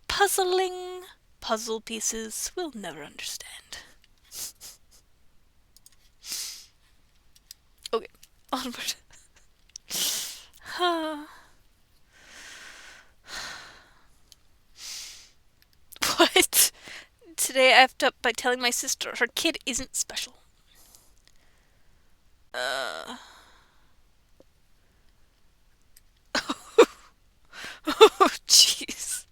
S1: puzzling puzzle pieces we'll never understand. Okay, onward. What? Today I effed up by telling my sister her kid isn't special. Oh, jeez.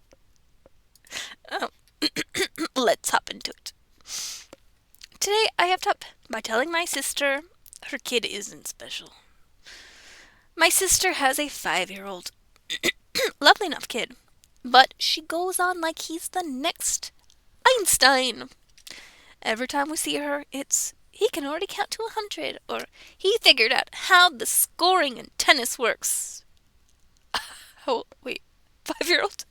S1: Let's hop into it. Today I effed up by telling my sister her kid isn't special. My sister has a 5-year-old. Lovely enough kid. But she goes on like he's the next Einstein. Every time we see her, it's he can already count to 100, or he figured out how the scoring in tennis works. Oh, wait, 5-year-old?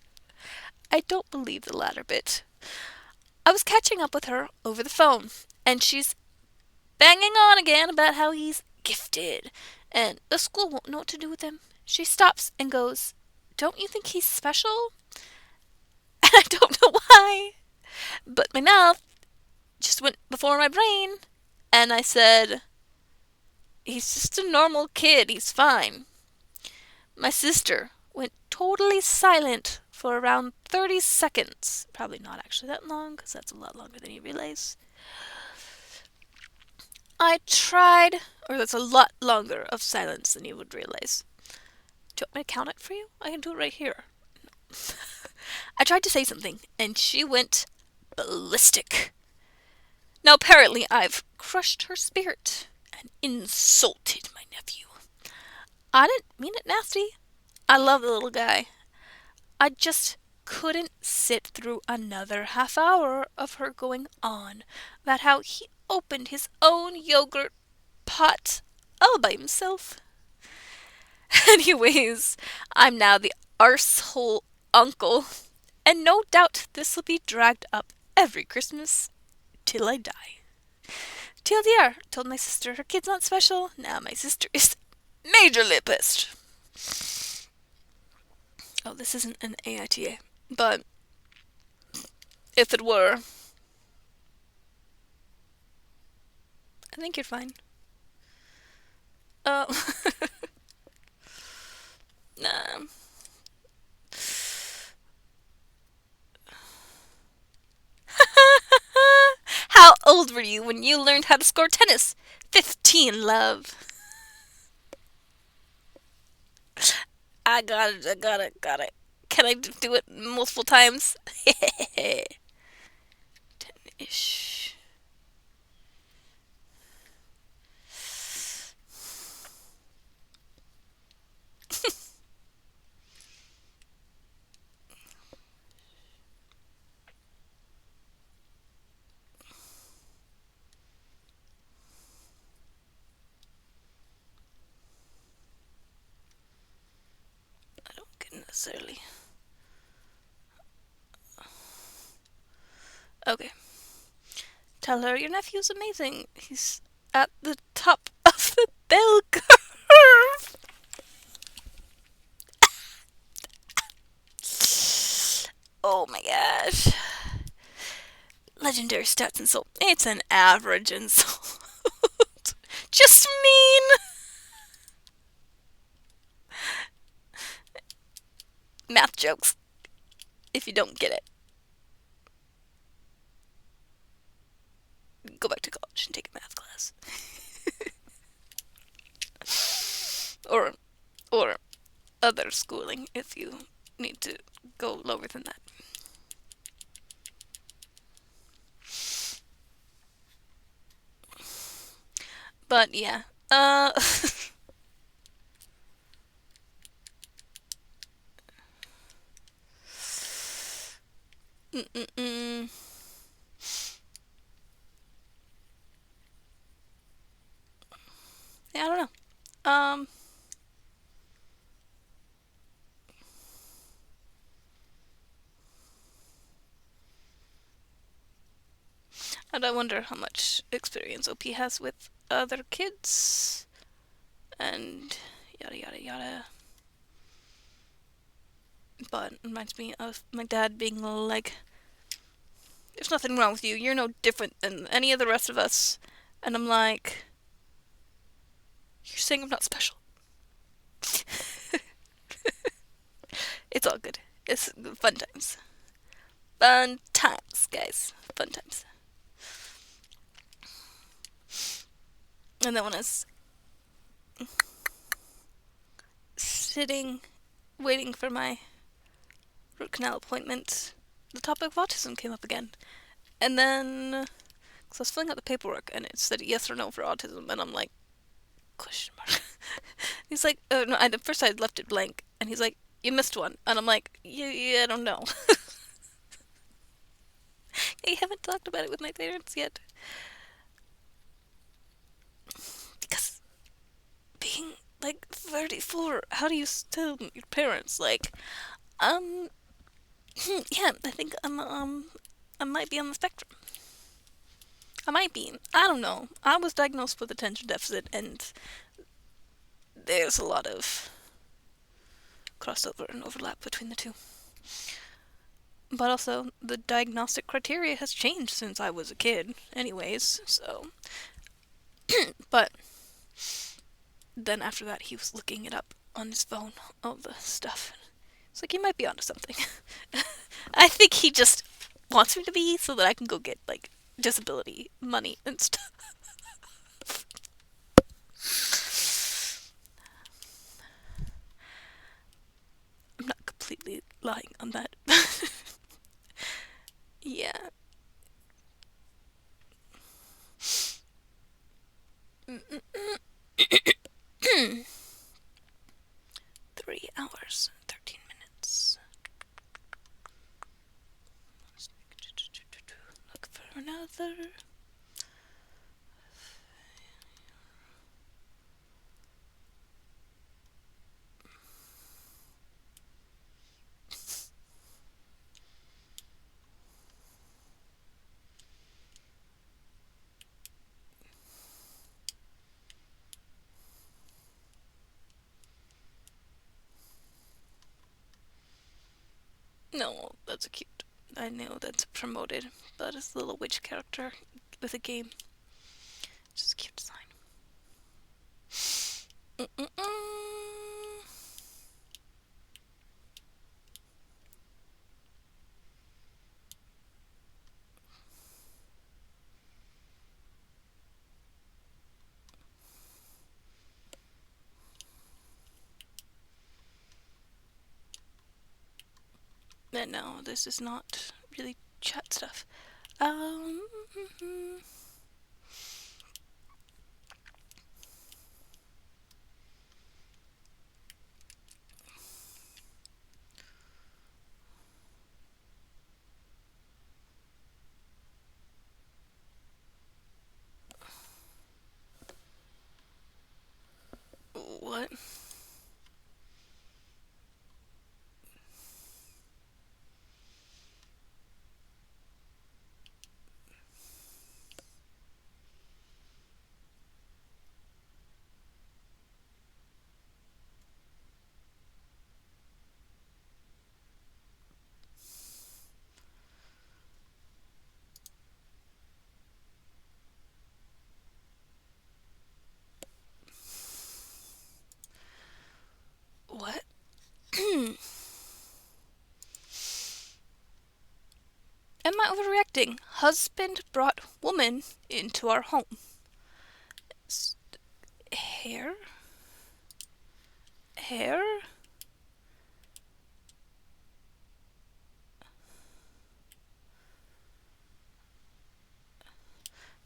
S1: I don't believe the latter bit. I was catching up with her over the phone, and she's banging on again about how he's gifted, and the school won't know what to do with him. She stops and goes, "Don't you think he's special?" And I don't know why, but my mouth just went before my brain, and I said, "He's just a normal kid, he's fine." My sister went totally silent for around 30 seconds. Probably not actually that long, because that's a lot longer than you realize. I tried, or that's a lot longer of silence than you would realize. Do you want me to count it for you? I can do it right here. I tried to say something, and she went ballistic. Now apparently I've crushed her spirit and insulted my nephew. I didn't mean it nasty. I love the little guy. I just couldn't sit through another half hour of her going on about how he opened his own yogurt pot all by himself. Anyways, I'm now the arsehole uncle, and no doubt this will be dragged up every Christmas till I die. TLDR, told my sister her kid's not special. Now my sister is majorly pissed. Oh, this isn't an AITA, but if it were, I think you're fine. Oh. Nah. How old were you when you learned how to score tennis? 15, love. I got it. Can I do it multiple times? 10-ish. I don't get necessarily. Okay. Tell her your nephew's amazing. He's at the top of the bell curve. Oh my gosh. Legendary stats insult. It's an average insult. Just mean. Math jokes. If you don't get it, go back to college and take a math class. or or other schooling if you need to go lower than that. But yeah. Mm-mm-mm. Yeah, I don't know. And I wonder how much experience OP has with other kids and yada yada yada. But it reminds me of my dad being like, "There's nothing wrong with you. You're no different than any of the rest of us." And I'm like, "You're saying I'm not special." It's all good. It's fun times. Fun times, guys. Fun times. And then when I was sitting, waiting for my root canal appointment, the topic of autism came up again. And then, because I was filling out the paperwork and it said yes or no for autism, and I'm like, question mark. He's like, oh no, at first I left it blank, and he's like, you missed one. And I'm like, yeah, I don't know. I haven't talked about it with my parents yet. Because being like 34, how do you tell your parents, like, um, yeah, I think I might be on the spectrum. I might be. I don't know. I was diagnosed with attention deficit, and there's a lot of crossover and overlap between the two. But also, the diagnostic criteria has changed since I was a kid, anyways, so. But then after that, he was looking it up on his phone, all the stuff. It's like, you might be onto something. I think he just wants me to be so that I can go get, like, disability money and stuff. I'm not completely lying on that. Yeah. 3 hours, 13 minutes. Look for another. No, that's a cute. I know that's promoted, but it's a little witch character with a game. Just a cute design. Mm-mm-mm. No, this is not really chat stuff. Um, what? am I overreacting? Husband brought woman into our home. Hair? Hair?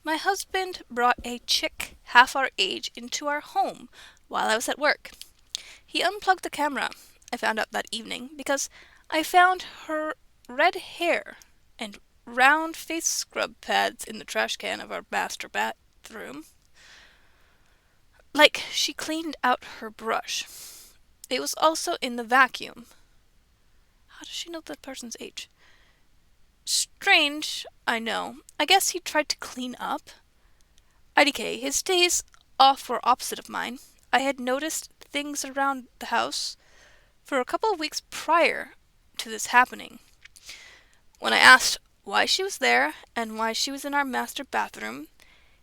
S1: My husband brought a chick half our age into our home while I was at work. He unplugged the camera, I found out that evening, because I found her red hair and round face scrub pads in the trash can of our master bathroom. Like she cleaned out her brush. It was also in the vacuum. How does she know the person's age? Strange, I know. I guess he tried to clean up. IDK, his days off were opposite of mine. I had noticed things around the house for a couple of weeks prior to this happening. When I asked why she was there and why she was in our master bathroom,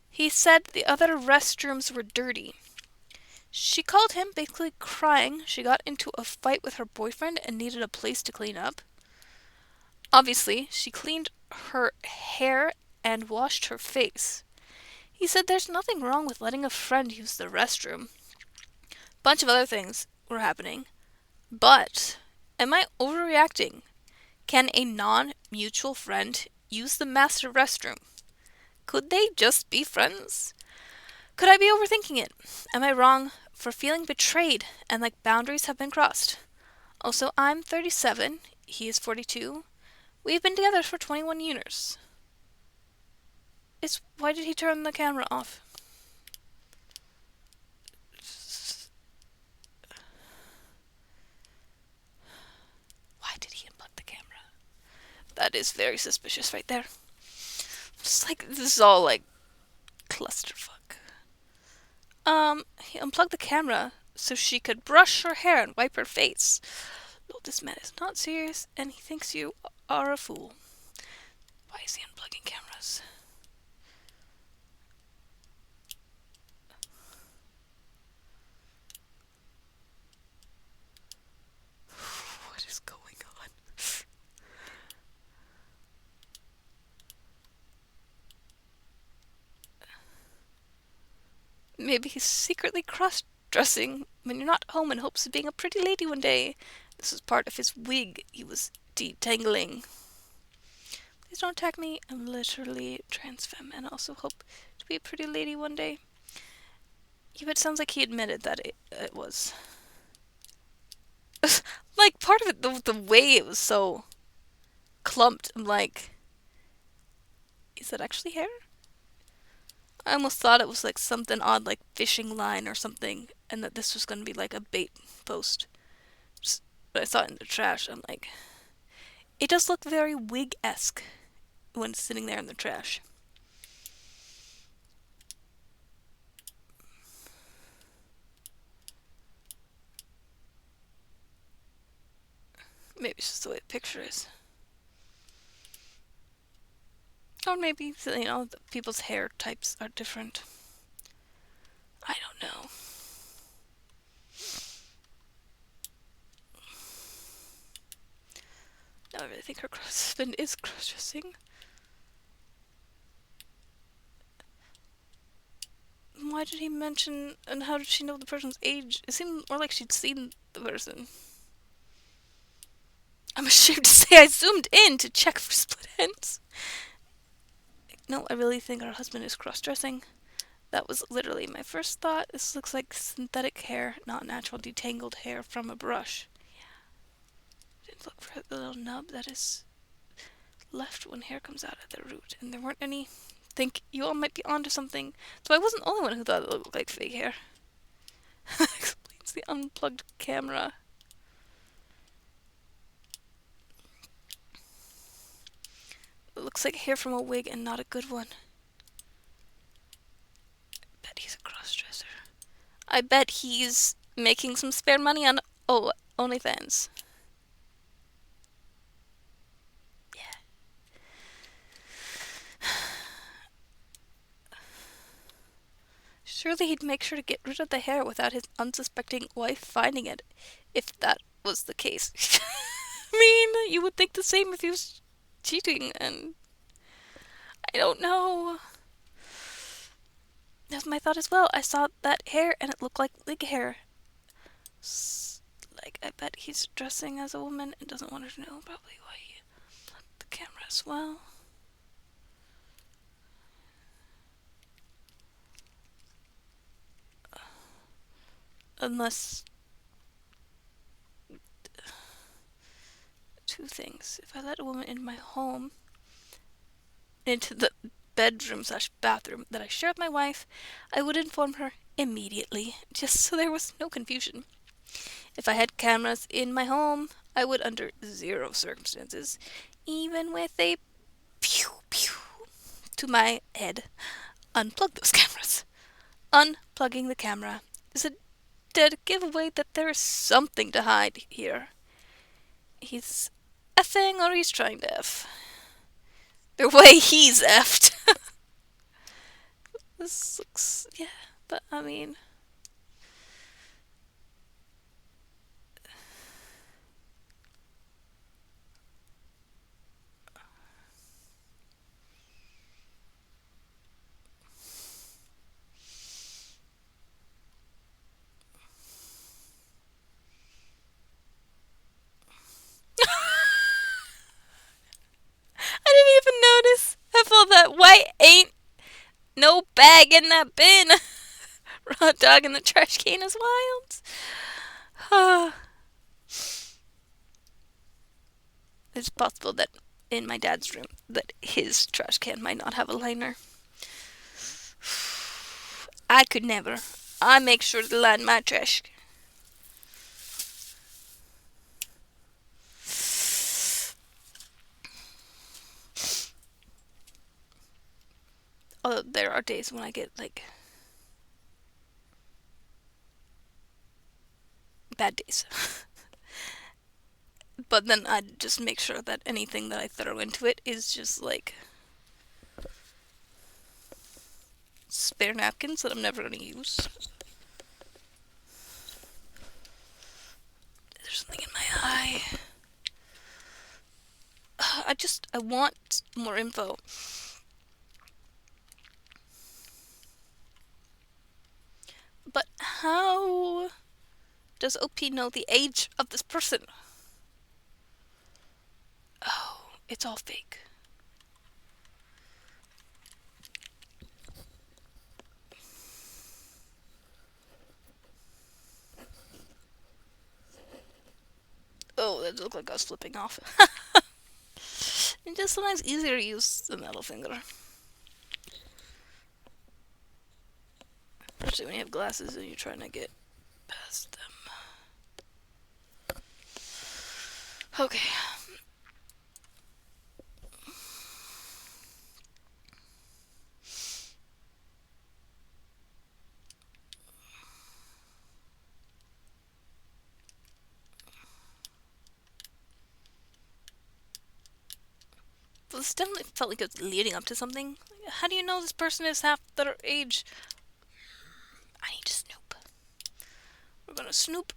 S1: he said the other restrooms were dirty. She called him, basically crying she got into a fight with her boyfriend and needed a place to clean up. Obviously, she cleaned her hair and washed her face. He said there's nothing wrong with letting a friend use the restroom. Bunch of other things were happening. But, am I overreacting? Can a non-mutual friend use the master restroom? Could they just be friends? Could I be overthinking it? Am I wrong for feeling betrayed and like boundaries have been crossed? Also, I'm 37, he is 42. We've been together for 21 years. Why did he turn the camera off? Why did he unplug the camera? That is very suspicious right there. Just like, this is all like clusterfuck. He unplugged the camera so she could brush her hair and wipe her face. No, this man is not serious and he thinks you are a fool. Why is he unplugging cameras? What is going on? Maybe he's secretly cross-dressing when you're not home in hopes of being a pretty lady one day. This was part of his wig he was detangling. Please don't attack me. I'm literally trans femme and also hope to be a pretty lady one day. Yeah, but it sounds like he admitted that it was. Like, part of it, the way it was so clumped, I'm like, is that actually hair? I almost thought it was like something odd, like fishing line or something, and that this was going to be like a bait post. But I saw it in the trash, I'm like, it does look very wig-esque when it's sitting there in the trash. Maybe it's just the way the picture is. Or maybe, you know, people's hair types are different. I don't know. Now I really think her husband is cross-dressing. Why did he mention, and how did she know the person's age? It seemed more like she'd seen the person. I'm ashamed to say I zoomed in to check for split ends. No, I really think our husband is cross-dressing. That was literally my first thought. This looks like synthetic hair, not natural detangled hair from a brush. Yeah. Didn't look for the little nub that is left when hair comes out at the root. And there weren't any. Think you all might be onto something. So I wasn't the only one who thought it looked like fake hair. Explains the unplugged camera. It looks like hair from a wig and not a good one. I bet he's a cross-dresser. I bet he's making some spare money on OnlyFans. Yeah. Surely he'd make sure to get rid of the hair without his unsuspecting wife finding it, if that was the case. I mean, you would think the same if he was cheating and I don't know. That's my thought as well. I saw that hair and it looked like wig hair. Like, I bet he's dressing as a woman and doesn't want her to know probably why he left the camera as well. Unless... two things. If I let a woman into my home, into the bedroom slash bathroom that I share with my wife, I would inform her immediately, just so there was no confusion. If I had cameras in my home, I would, under zero circumstances, even with a pew pew to my head, unplug those cameras. Unplugging the camera is a dead giveaway that there is something to hide here. He's effing or he's trying to F. The way he's effed. This looks, yeah, but I mean... I didn't even notice. I felt that white ain't no bag in that bin. Raw dog in the trash can is wild. It's possible that in my dad's room that his trash can might not have a liner. I could never. I make sure to line my trash. Although there are days when I get like bad days. But then I just make sure that anything that I throw into it is just like spare napkins that I'm never going to use. There's something in my eye. I want more info. But how does OP know the age of this person? Oh, it's all fake. Oh, that looked like I was flipping off. It's just sometimes easier to use the middle finger. Especially when you have glasses and you're trying to get past them. Okay. Well, this definitely felt like it was leading up to something. How do you know this person is half their age? I need to snoop. We're gonna snoop.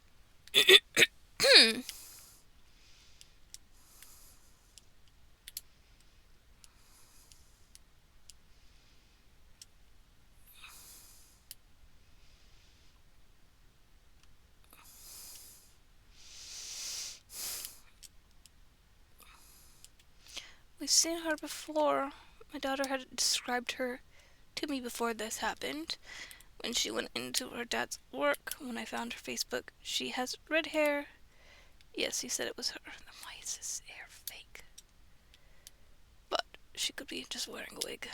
S1: We've seen her before. My daughter had described her to me before this happened. When she went into her dad's work, when I found her Facebook, she has red hair. Yes, he said it was her. Then why is this hair fake? But she could be just wearing a wig.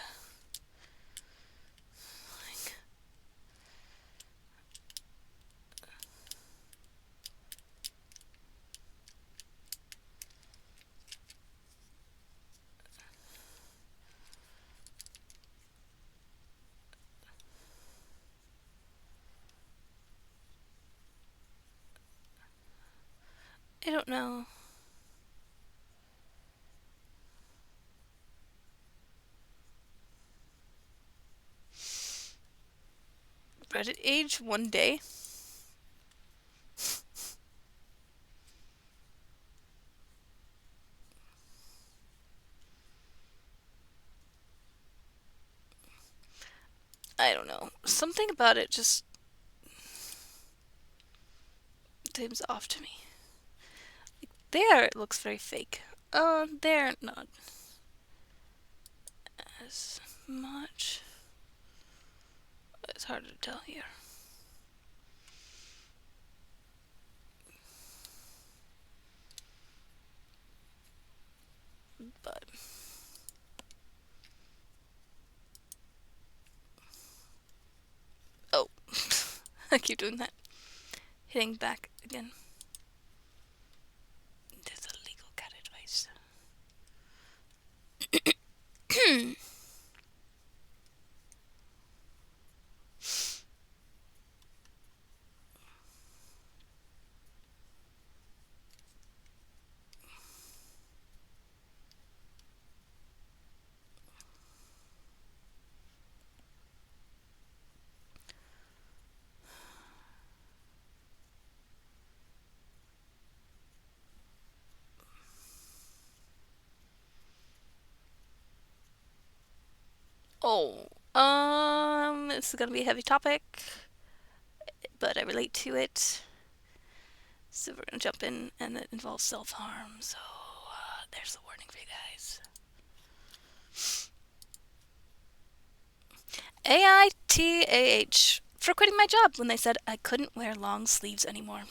S1: I don't know. Reddit age one day. I don't know. Something about it just seems off to me. There, it looks very fake. There, not as much. It's hard to tell here. But oh, I keep doing that. Hitting back again. There's a legal cat advice. Oh, this is gonna be a heavy topic, but I relate to it. So we're gonna jump in, and it involves self-harm. So there's the warning for you guys. AITAH for quitting my job when they said I couldn't wear long sleeves anymore.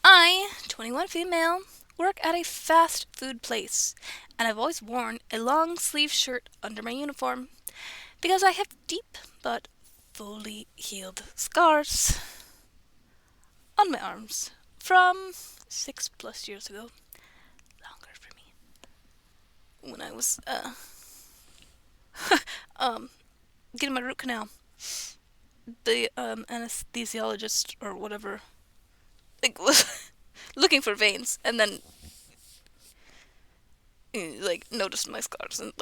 S1: I, 21 female, work at a fast food place, and I've always worn a long sleeve shirt under my uniform because I have deep but fully healed scars on my arms from 6+ years ago. Longer for me. When I was getting my root canal. The anesthesiologist or whatever was looking for veins, and then noticed my scars and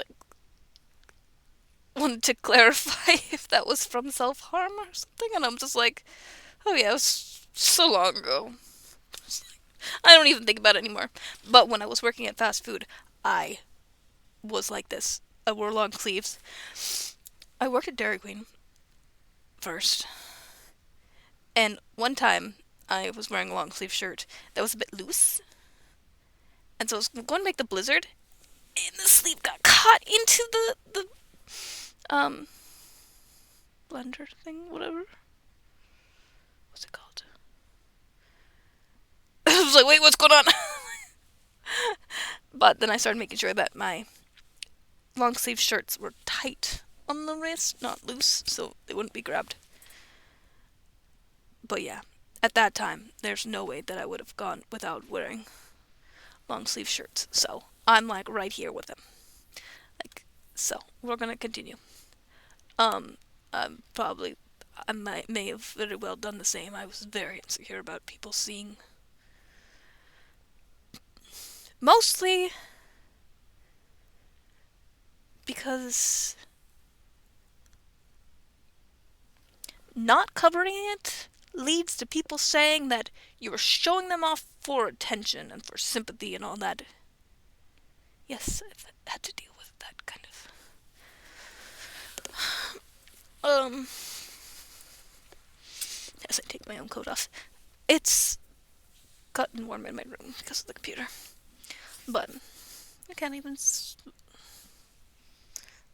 S1: wanted to clarify if that was from self-harm or something, and I'm just like, oh yeah, it was so long ago. I don't even think about it anymore. But when I was working at fast food, I was like this. I wore long sleeves. I worked at Dairy Queen first, and one time I was wearing a long sleeve shirt that was a bit loose, and so I was going to make the blizzard, and the sleeve got caught into the blender thing, whatever. What's it called? I was like, wait, what's going on? But then I started making sure that my long sleeve shirts were tight on the wrist, not loose, so they wouldn't be grabbed. But yeah, at that time, there's no way that I would have gone without wearing long sleeve shirts. So I'm right here with them. So we're gonna continue. Probably I may have very well done the same. I was very insecure about people seeing. Mostly because not covering it leads to people saying that you are showing them off for attention and for sympathy and all that. Yes, I've had to deal with that kind of. As I take my own coat off. It's gotten warm in my room because of the computer. But I can't even.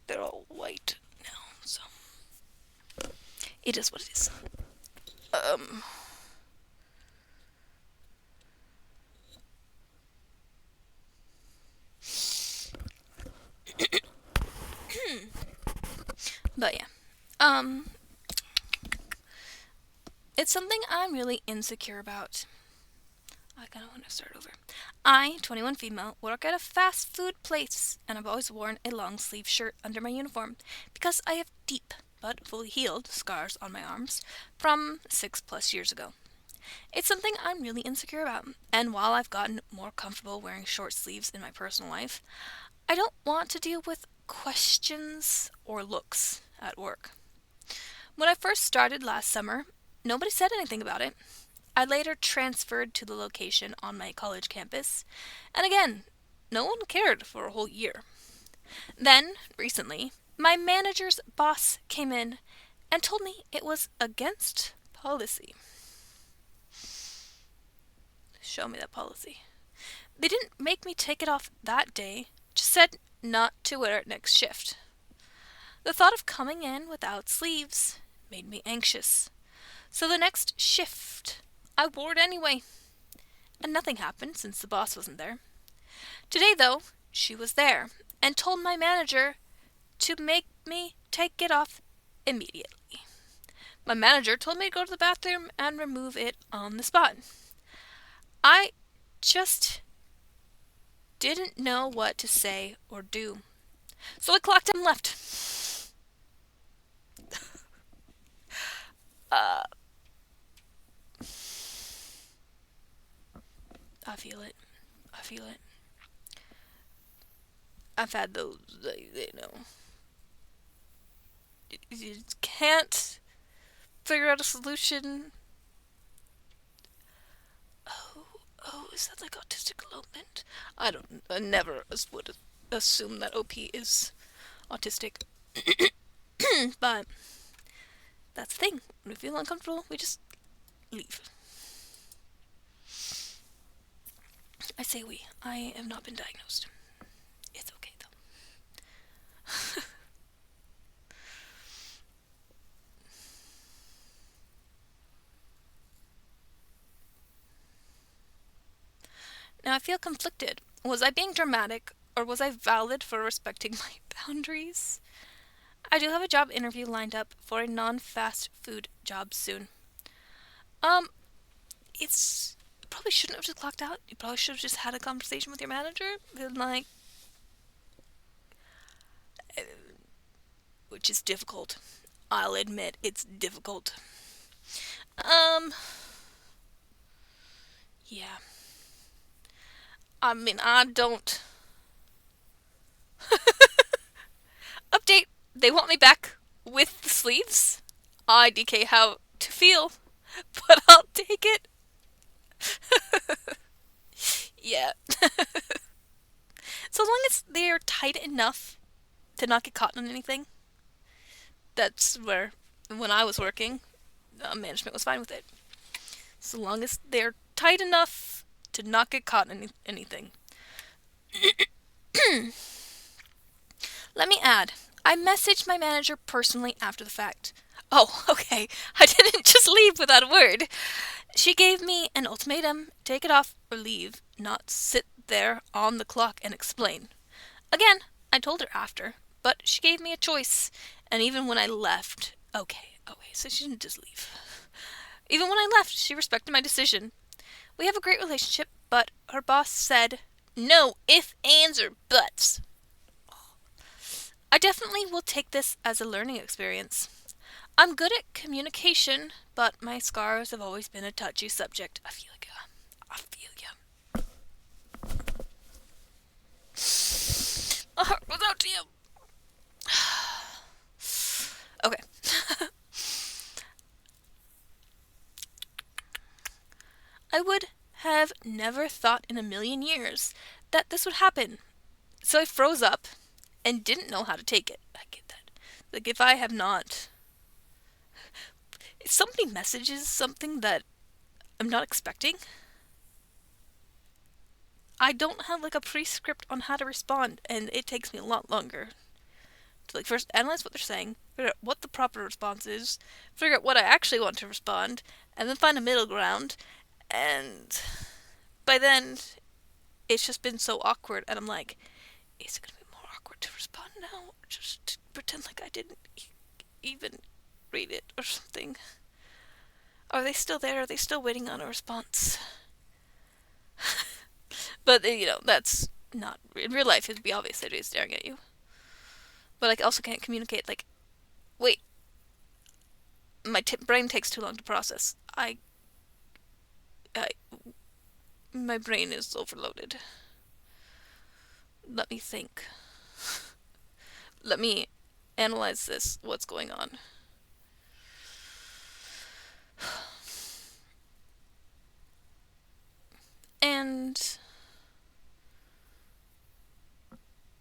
S1: They're all white now, so. It is what it is. But yeah. It's something I'm really insecure about. I kind of want to start over. I, 21 female, work at a fast food place, and I've always worn a long sleeve shirt under my uniform because I have deep but fully healed scars on my arms from 6+ years ago. It's something I'm really insecure about, and while I've gotten more comfortable wearing short sleeves in my personal life, I don't want to deal with questions or looks at work. When I first started last summer, nobody said anything about it. I later transferred to the location on my college campus, and again, no one cared for a whole year. Then, recently, my manager's boss came in and told me it was against policy. Show me that policy. They didn't make me take it off that day, just said not to wear it next shift. The thought of coming in without sleeves made me anxious. So the next shift, I wore it anyway. And nothing happened since the boss wasn't there. Today, though, she was there and told my manager to make me take it off immediately. My manager told me to go to the bathroom and remove it on the spot. I just didn't know what to say or do. So I clocked and left. I feel it. I feel it. I've had those, you can't figure out a solution. Oh, is that like autistic elopement? I never would assume that OP is autistic. But that's the thing. When we feel uncomfortable, we just leave. I say we. I have not been diagnosed. It's okay, though. Now I feel conflicted. Was I being dramatic, or was I valid for respecting my boundaries? I do have a job interview lined up for a non-fast food job soon. It's probably shouldn't have just clocked out. You probably should have just had a conversation with your manager, and which is difficult. I'll admit it's difficult. Yeah. I mean, I don't. Update. They want me back with the sleeves. IDK how to feel, but I'll take it. Yeah. So long as they're tight enough to not get caught on anything, that's where, when I was working, management was fine with it. So long as they're tight enough to not get caught in anything. Let me add, I messaged my manager personally after the fact. Oh, okay. I didn't just leave without a word. She gave me an ultimatum, take it off or leave, not sit there on the clock and explain. Again, I told her after, but she gave me a choice. And even when I left, okay, so she didn't just leave. Even when I left, she respected my decision. We have a great relationship, but her boss said, no ifs, ands, or buts. I definitely will take this as a learning experience. I'm good at communication, but my scars have always been a touchy subject. I feel ya. My heart goes out to you. Okay. I would have never thought in a million years that this would happen. So I froze up and didn't know how to take it. I get that. Like, if I have not... If somebody messages something that I'm not expecting, I don't have, like, a prescript on how to respond, and it takes me a lot longer to, like, first analyze what they're saying, figure out what the proper response is, figure out what I actually want to respond, and then find a middle ground, and by then, it's just been so awkward, and I'm like, is it going to be more awkward to respond now, or just to pretend like I didn't even read it, or something? Are they still there? Are they still waiting on a response? But, that's not... In real life, it'd be obvious that he's staring at you. But I also can't communicate, like, wait, my brain takes too long to process. My brain is overloaded. Let me think. Let me analyze this. What's going on? And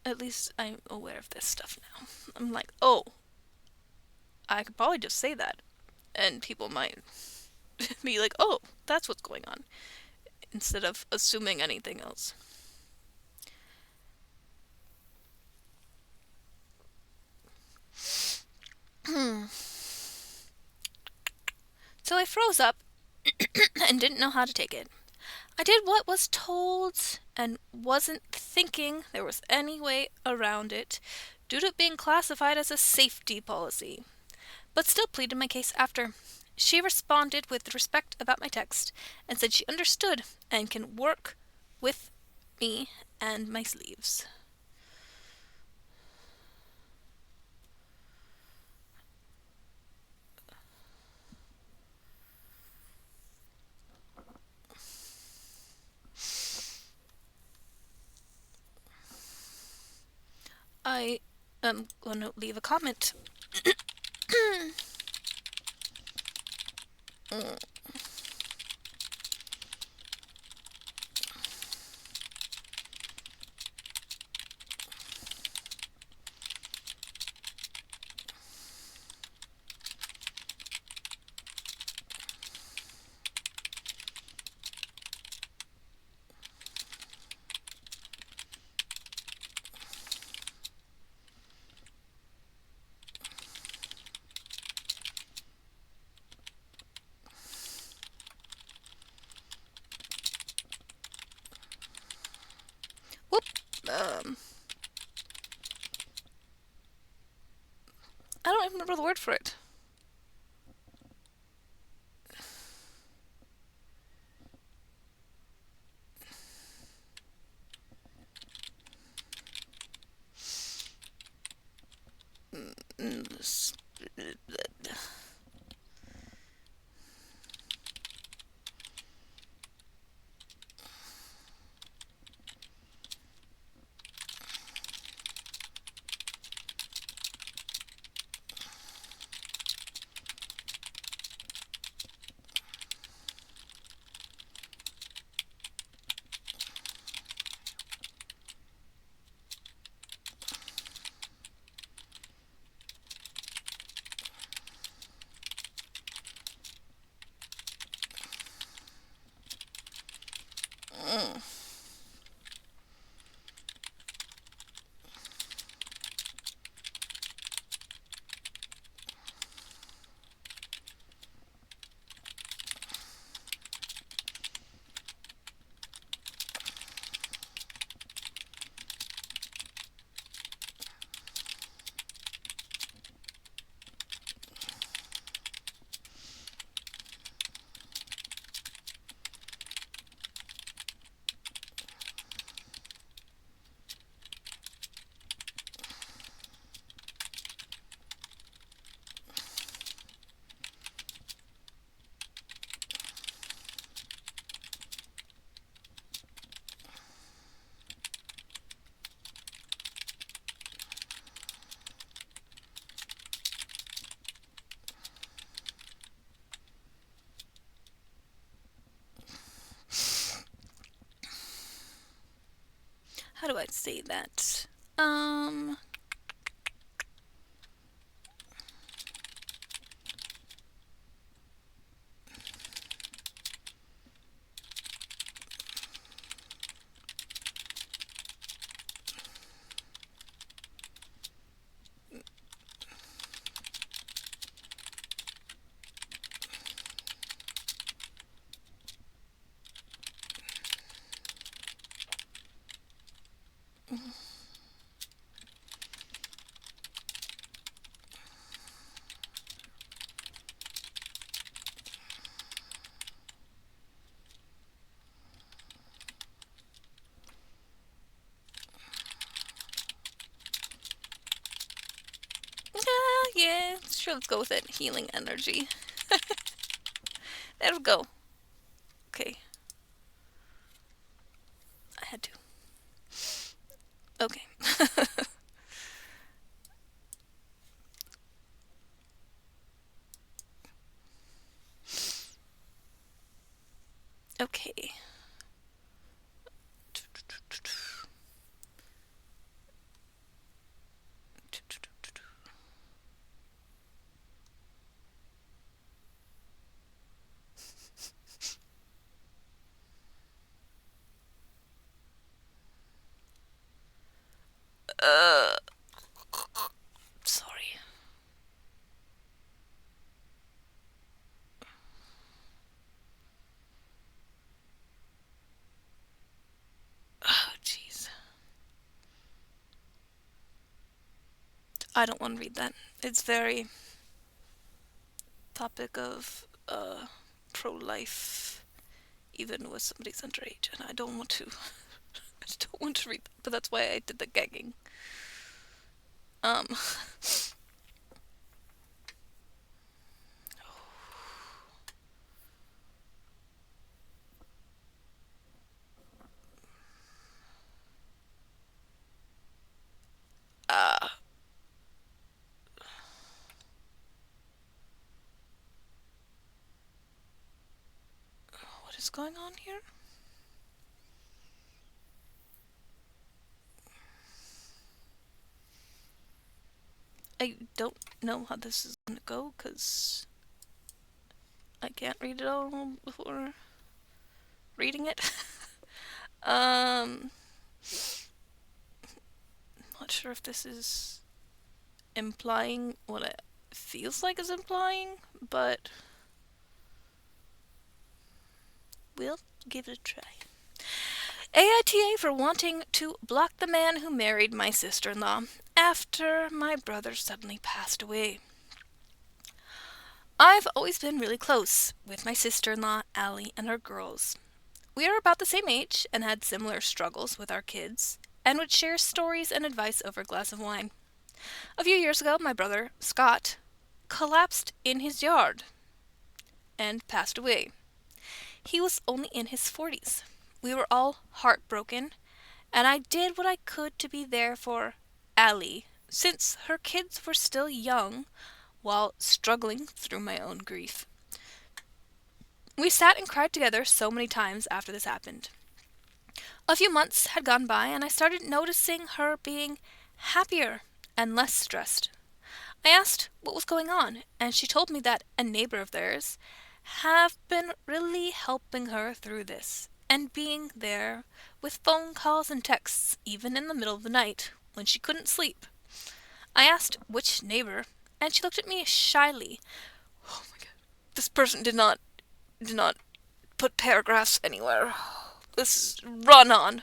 S1: at least I'm aware of this stuff now. I'm like, oh, I could probably just say that, and people might be like, oh, that's what's going on, instead of assuming anything else. So I froze up and didn't know how to take it. I did what was told and wasn't thinking there was any way around it due to it being classified as a safety policy, but still pleaded my case after. She responded with respect about my text and said she understood and can work with me and my sleeves. I am going to leave a comment. Whoop. I don't even remember the word for it. How do I say that? Yeah, sure, let's go with it. Healing energy. There we go. Okay. I had to. Okay. Okay. Uh, sorry. Oh, jeez. I don't want to read that. It's very topic of pro-life, even with somebody's underage, and I don't want to. I just don't want to read that, but that's why I did the gagging. Um, uh, what is going on here? I don't know how this is gonna go, because I can't read it all before reading it. um, not sure if this is implying what it feels like is implying, but we'll give it a try. AITA for wanting to block the man who married my sister-in-law after my brother suddenly passed away. I've always been really close with my sister-in-law, Allie, and her girls. We are about the same age and had similar struggles with our kids and would share stories and advice over a glass of wine. A few years ago, my brother, Scott, collapsed in his yard and passed away. He was only in his 40s. We were all heartbroken, and I did what I could to be there for Allie, since her kids were still young, while struggling through my own grief. We sat and cried together so many times after this happened. A few months had gone by, and I started noticing her being happier and less stressed. I asked what was going on, and she told me that a neighbor of theirs have been really helping her through this, and being there with phone calls and texts, even in the middle of the night, when she couldn't sleep. I asked which neighbor, and she looked at me shyly. Oh my god. This person did not put paragraphs anywhere. This is run on.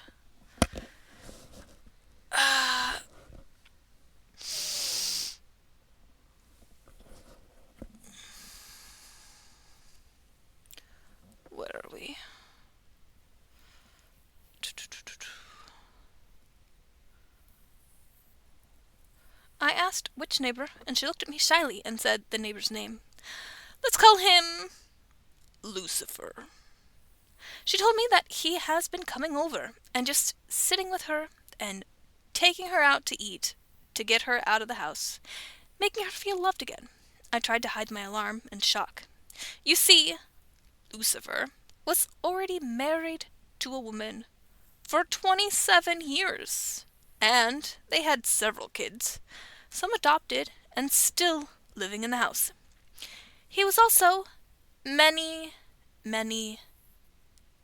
S1: Where are we? I asked which neighbor, and she looked at me shyly and said the neighbor's name. Let's call him Lucifer. She told me that he has been coming over and just sitting with her and taking her out to eat to get her out of the house, making her feel loved again. I tried to hide my alarm and shock. You see, Lucifer was already married to a woman for 27 years, and they had several kids, some adopted and still living in the house. He was also many, many,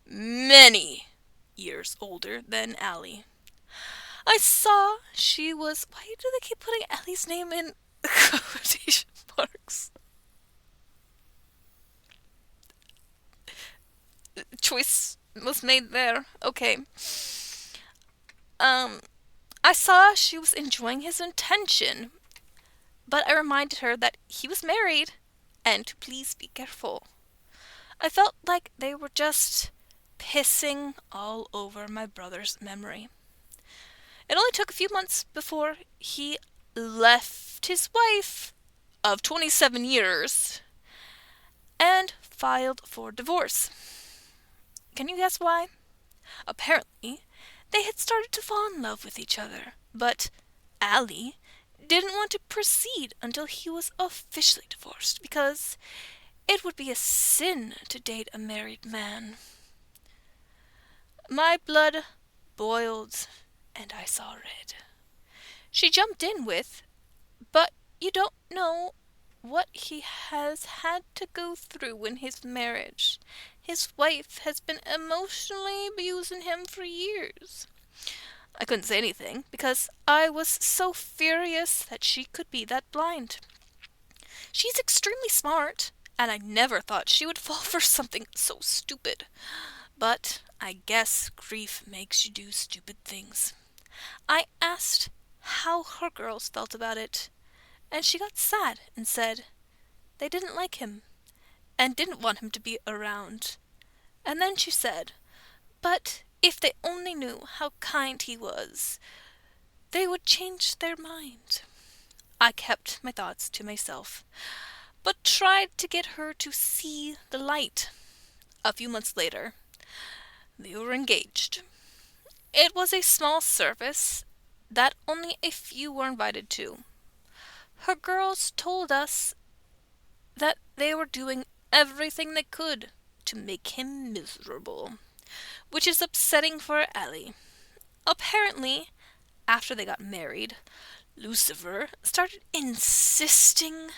S1: many years older than Allie. I saw she was... Why do they keep putting Allie's name in quotation marks? Choice was made there. Okay. I saw she was enjoying his attention, but I reminded her that he was married and to please be careful. I felt like they were just pissing all over my brother's memory. It only took a few months before he left his wife of 27 years and filed for divorce. Can you guess why? Apparently, they had started to fall in love with each other, but Allie didn't want to proceed until he was officially divorced because it would be a sin to date a married man. My blood boiled and I saw red. She jumped in with, but you don't know what he has had to go through in his marriage. His wife has been emotionally abusing him for years. I couldn't say anything, because I was so furious that she could be that blind. She's extremely smart, and I never thought she would fall for something so stupid. But I guess grief makes you do stupid things. I asked how her girls felt about it, and she got sad and said they didn't like him and didn't want him to be around. And then she said, but if they only knew how kind he was, they would change their mind. I kept my thoughts to myself, but tried to get her to see the light. A few months later, they were engaged. It was a small service that only a few were invited to. Her girls told us that they were doing everything they could to make him miserable, which is upsetting for Ellie. Apparently, after they got married, Lucifer started insisting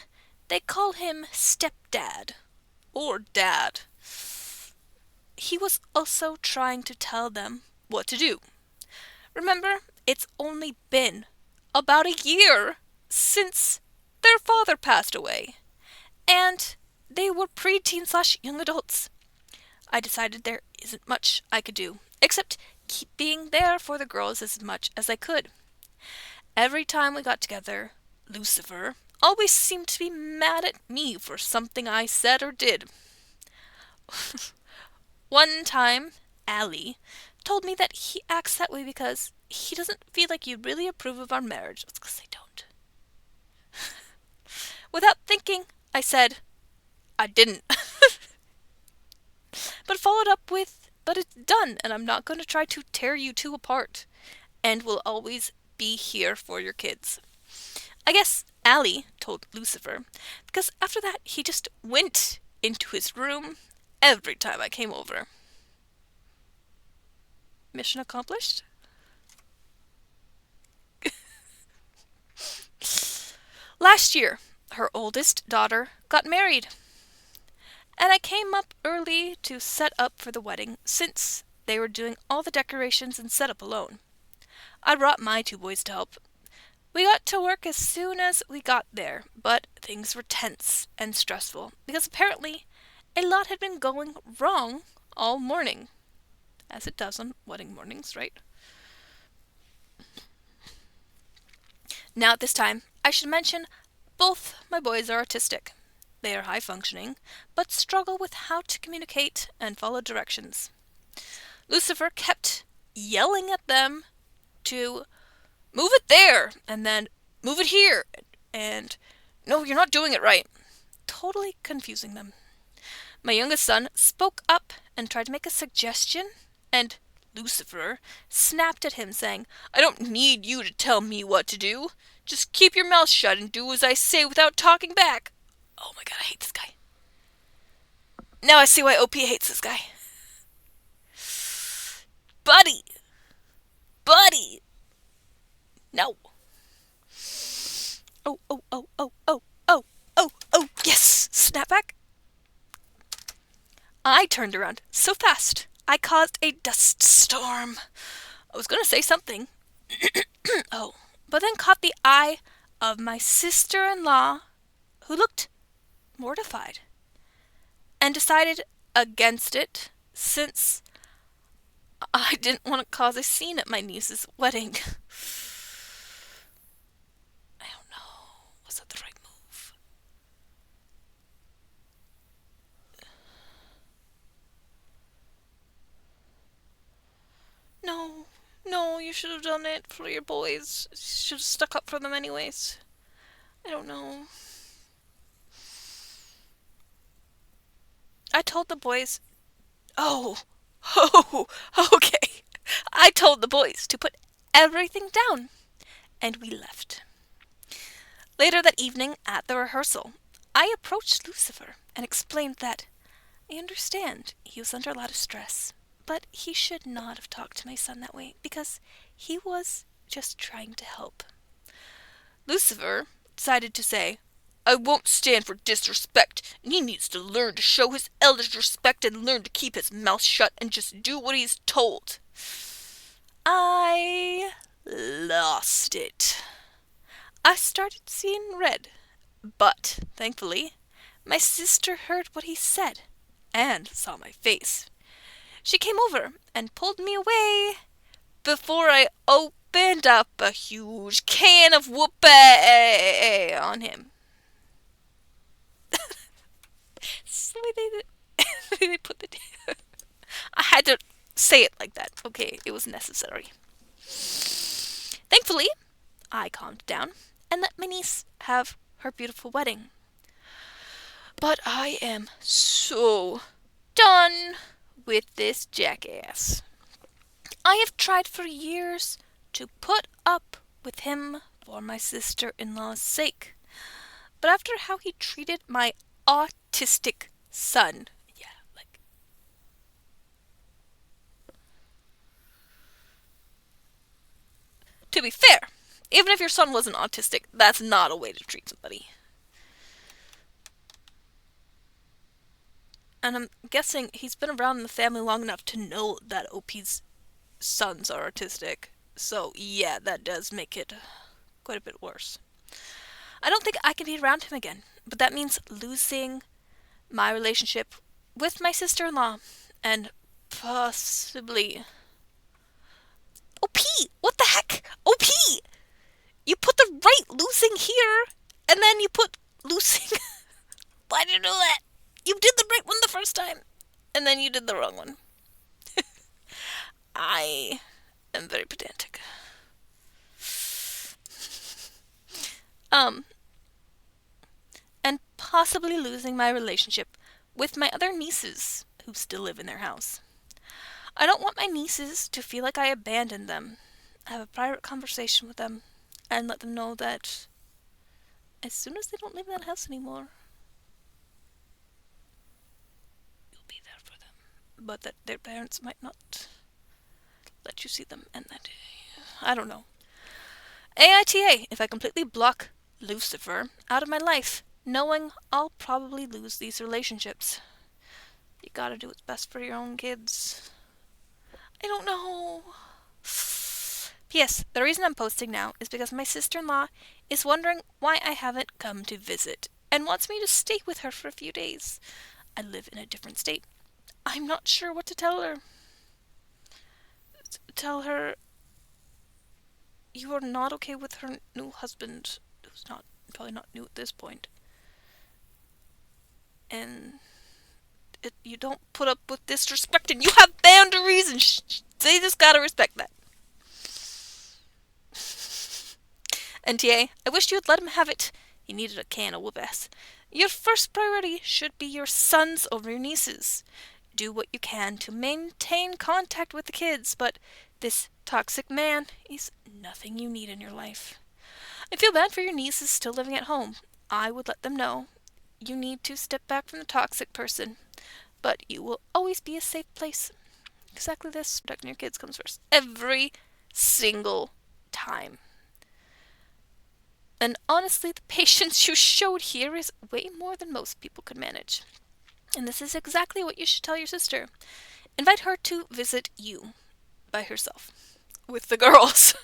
S1: they call him stepdad or dad. He was also trying to tell them what to do. Remember, it's only been about a year since their father passed away, and they were preteen/young adults. I decided there isn't much I could do, except keep being there for the girls as much as I could. Every time we got together, Lucifer always seemed to be mad at me for something I said or did. One time, Allie told me that he acts that way because he doesn't feel like you really approve of our marriage. It's because I don't. Without thinking, I said, I didn't. But followed up with, but it's done, and I'm not going to try to tear you two apart, and will always be here for your kids. I guess Allie told Lucifer, because after that he just went into his room every time I came over. Mission accomplished? Last year, her oldest daughter got married, and I came up early to set up for the wedding since they were doing all the decorations and setup alone. I brought my two boys to help. We got to work as soon as we got there, but things were tense and stressful because apparently a lot had been going wrong all morning. As it does on wedding mornings, right? Now at this time, I should mention both my boys are autistic. They are high functioning, but struggle with how to communicate and follow directions. Lucifer kept yelling at them to move it there, and then move it here, and no, you're not doing it right. Totally confusing them. My youngest son spoke up and tried to make a suggestion, and Lucifer snapped at him, saying, I don't need you to tell me what to do. Just keep your mouth shut and do as I say without talking back. Oh my god, I hate this guy. Now I see why OP hates this guy. Buddy! Buddy! No. Oh, oh, oh, oh, oh, oh, oh, oh, yes! Snap back. I turned around so fast, I caused a dust storm. I was going to say something. Oh, but then caught the eye of my sister-in-law, who looked mortified, and decided against it, since I didn't want to cause a scene at my niece's wedding. I don't know. Was that the right move? No, you should have done it for your boys. You should have stuck up for them anyways. I don't know. I told the boys... Oh, okay. I told the boys to put everything down, and we left. Later that evening at the rehearsal, I approached Lucifer and explained that I understand he was under a lot of stress, but he should not have talked to my son that way because he was just trying to help. Lucifer decided to say, I won't stand for disrespect, and he needs to learn to show his elders respect and learn to keep his mouth shut and just do what he's told. I lost it. I started seeing red, but thankfully, my sister heard what he said and saw my face. She came over and pulled me away before I opened up a huge can of whoopee on him. So they put the. I had to say it like that. Okay, it was necessary. Thankfully, I calmed down and let my niece have her beautiful wedding. But I am so done with this jackass. I have tried for years to put up with him for my sister-in-law's sake. But after how he treated my autistic son, yeah, like... To be fair, even if your son wasn't autistic, that's not a way to treat somebody. And I'm guessing he's been around in the family long enough to know that OP's sons are autistic. So, yeah, that does make it quite a bit worse. I don't think I can be around him again, but that means losing my relationship with my sister-in-law and possibly... OP! What the heck? OP! You put the right losing here, and then you put losing... Why did you do that? You did the right one the first time, and then you did the wrong one. I am very pedantic. And possibly losing my relationship with my other nieces who still live in their house. I don't want my nieces to feel like I abandoned them. I have a private conversation with them and let them know that as soon as they don't live in that house anymore, you'll be there for them. But that their parents might not let you see them, and that... I don't know. AITA, if I completely block Lucifer out of my life, knowing I'll probably lose these relationships. You gotta do what's best for your own kids. I don't know. P.S. The reason I'm posting now is because my sister-in-law is wondering why I haven't come to visit and wants me to stay with her for a few days. I live in a different state. I'm not sure what to tell her. Tell her you are not okay with her new husband, who's probably not new at this point. And you don't put up with disrespect, and you have boundaries, and they just gotta respect that. NTA, I wish you had let him have it. He needed a can of whoop-ass. Your first priority should be your sons over your nieces. Do what you can to maintain contact with the kids, but this toxic man is nothing you need in your life. I feel bad for your nieces still living at home. I would let them know you need to step back from the toxic person, but you will always be a safe place. Exactly this. Protecting your kids comes first. Every single time. And honestly, the patience you showed here is way more than most people could manage. And this is exactly what you should tell your sister. Invite her to visit you by herself with the girls.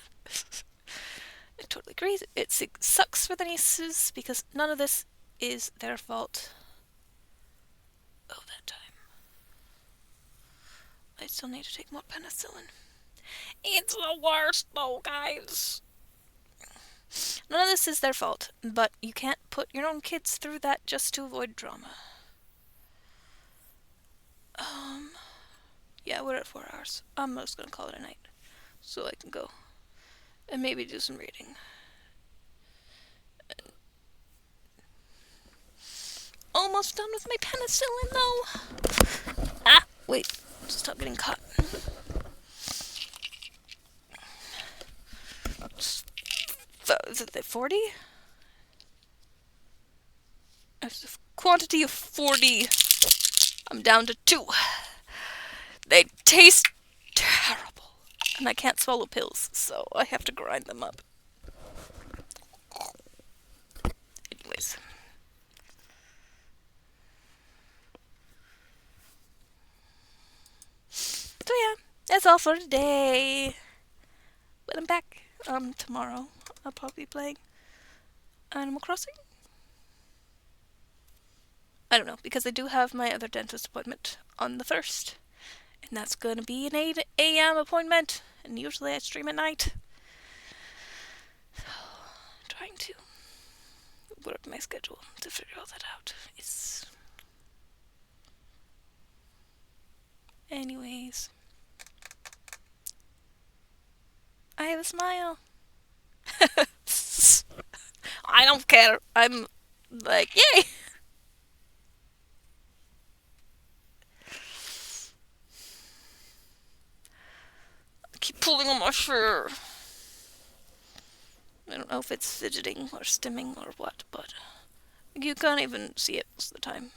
S1: I totally agree. It sucks for the nieces because none of this is their fault. Oh, that time. I still need to take more penicillin. It's the worst though, guys. None of this is their fault, but you can't put your own kids through that just to avoid drama. Yeah, we're at 4 hours. I'm just gonna call it a night, so I can go and maybe do some reading. Almost done with my penicillin, though. Ah, wait, stop getting caught. Is it the 40? There's a quantity of 40. I'm down to 2. They taste terrible. And I can't swallow pills, so I have to grind them up. Anyways. So yeah, that's all for today. and I'm back. Tomorrow I'll probably be playing Animal Crossing. I don't know, because I do have my other dentist appointment on the 1st. And that's gonna be an 8 a.m. appointment. And usually I stream at night. So, trying to work my schedule to figure all that out. Anyways. I have a smile. I don't care. I'm like, yay! I keep pulling on my shirt. I don't know if it's fidgeting or stimming or what, but you can't even see it most of the time.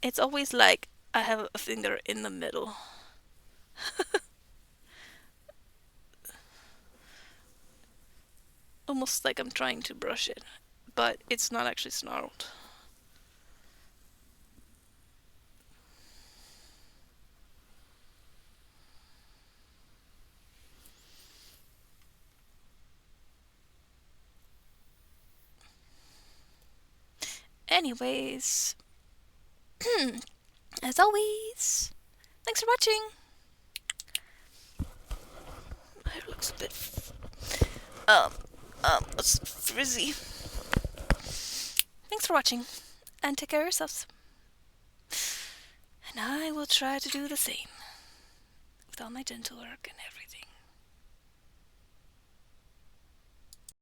S1: It's always like I have a finger in the middle. Almost like I'm trying to brush it, but it's not actually snarled. Anyways, as always, thanks for watching. My hair looks a bit frizzy. Thanks for watching, and take care of yourselves. And I will try to do the same with all my dental work and everything.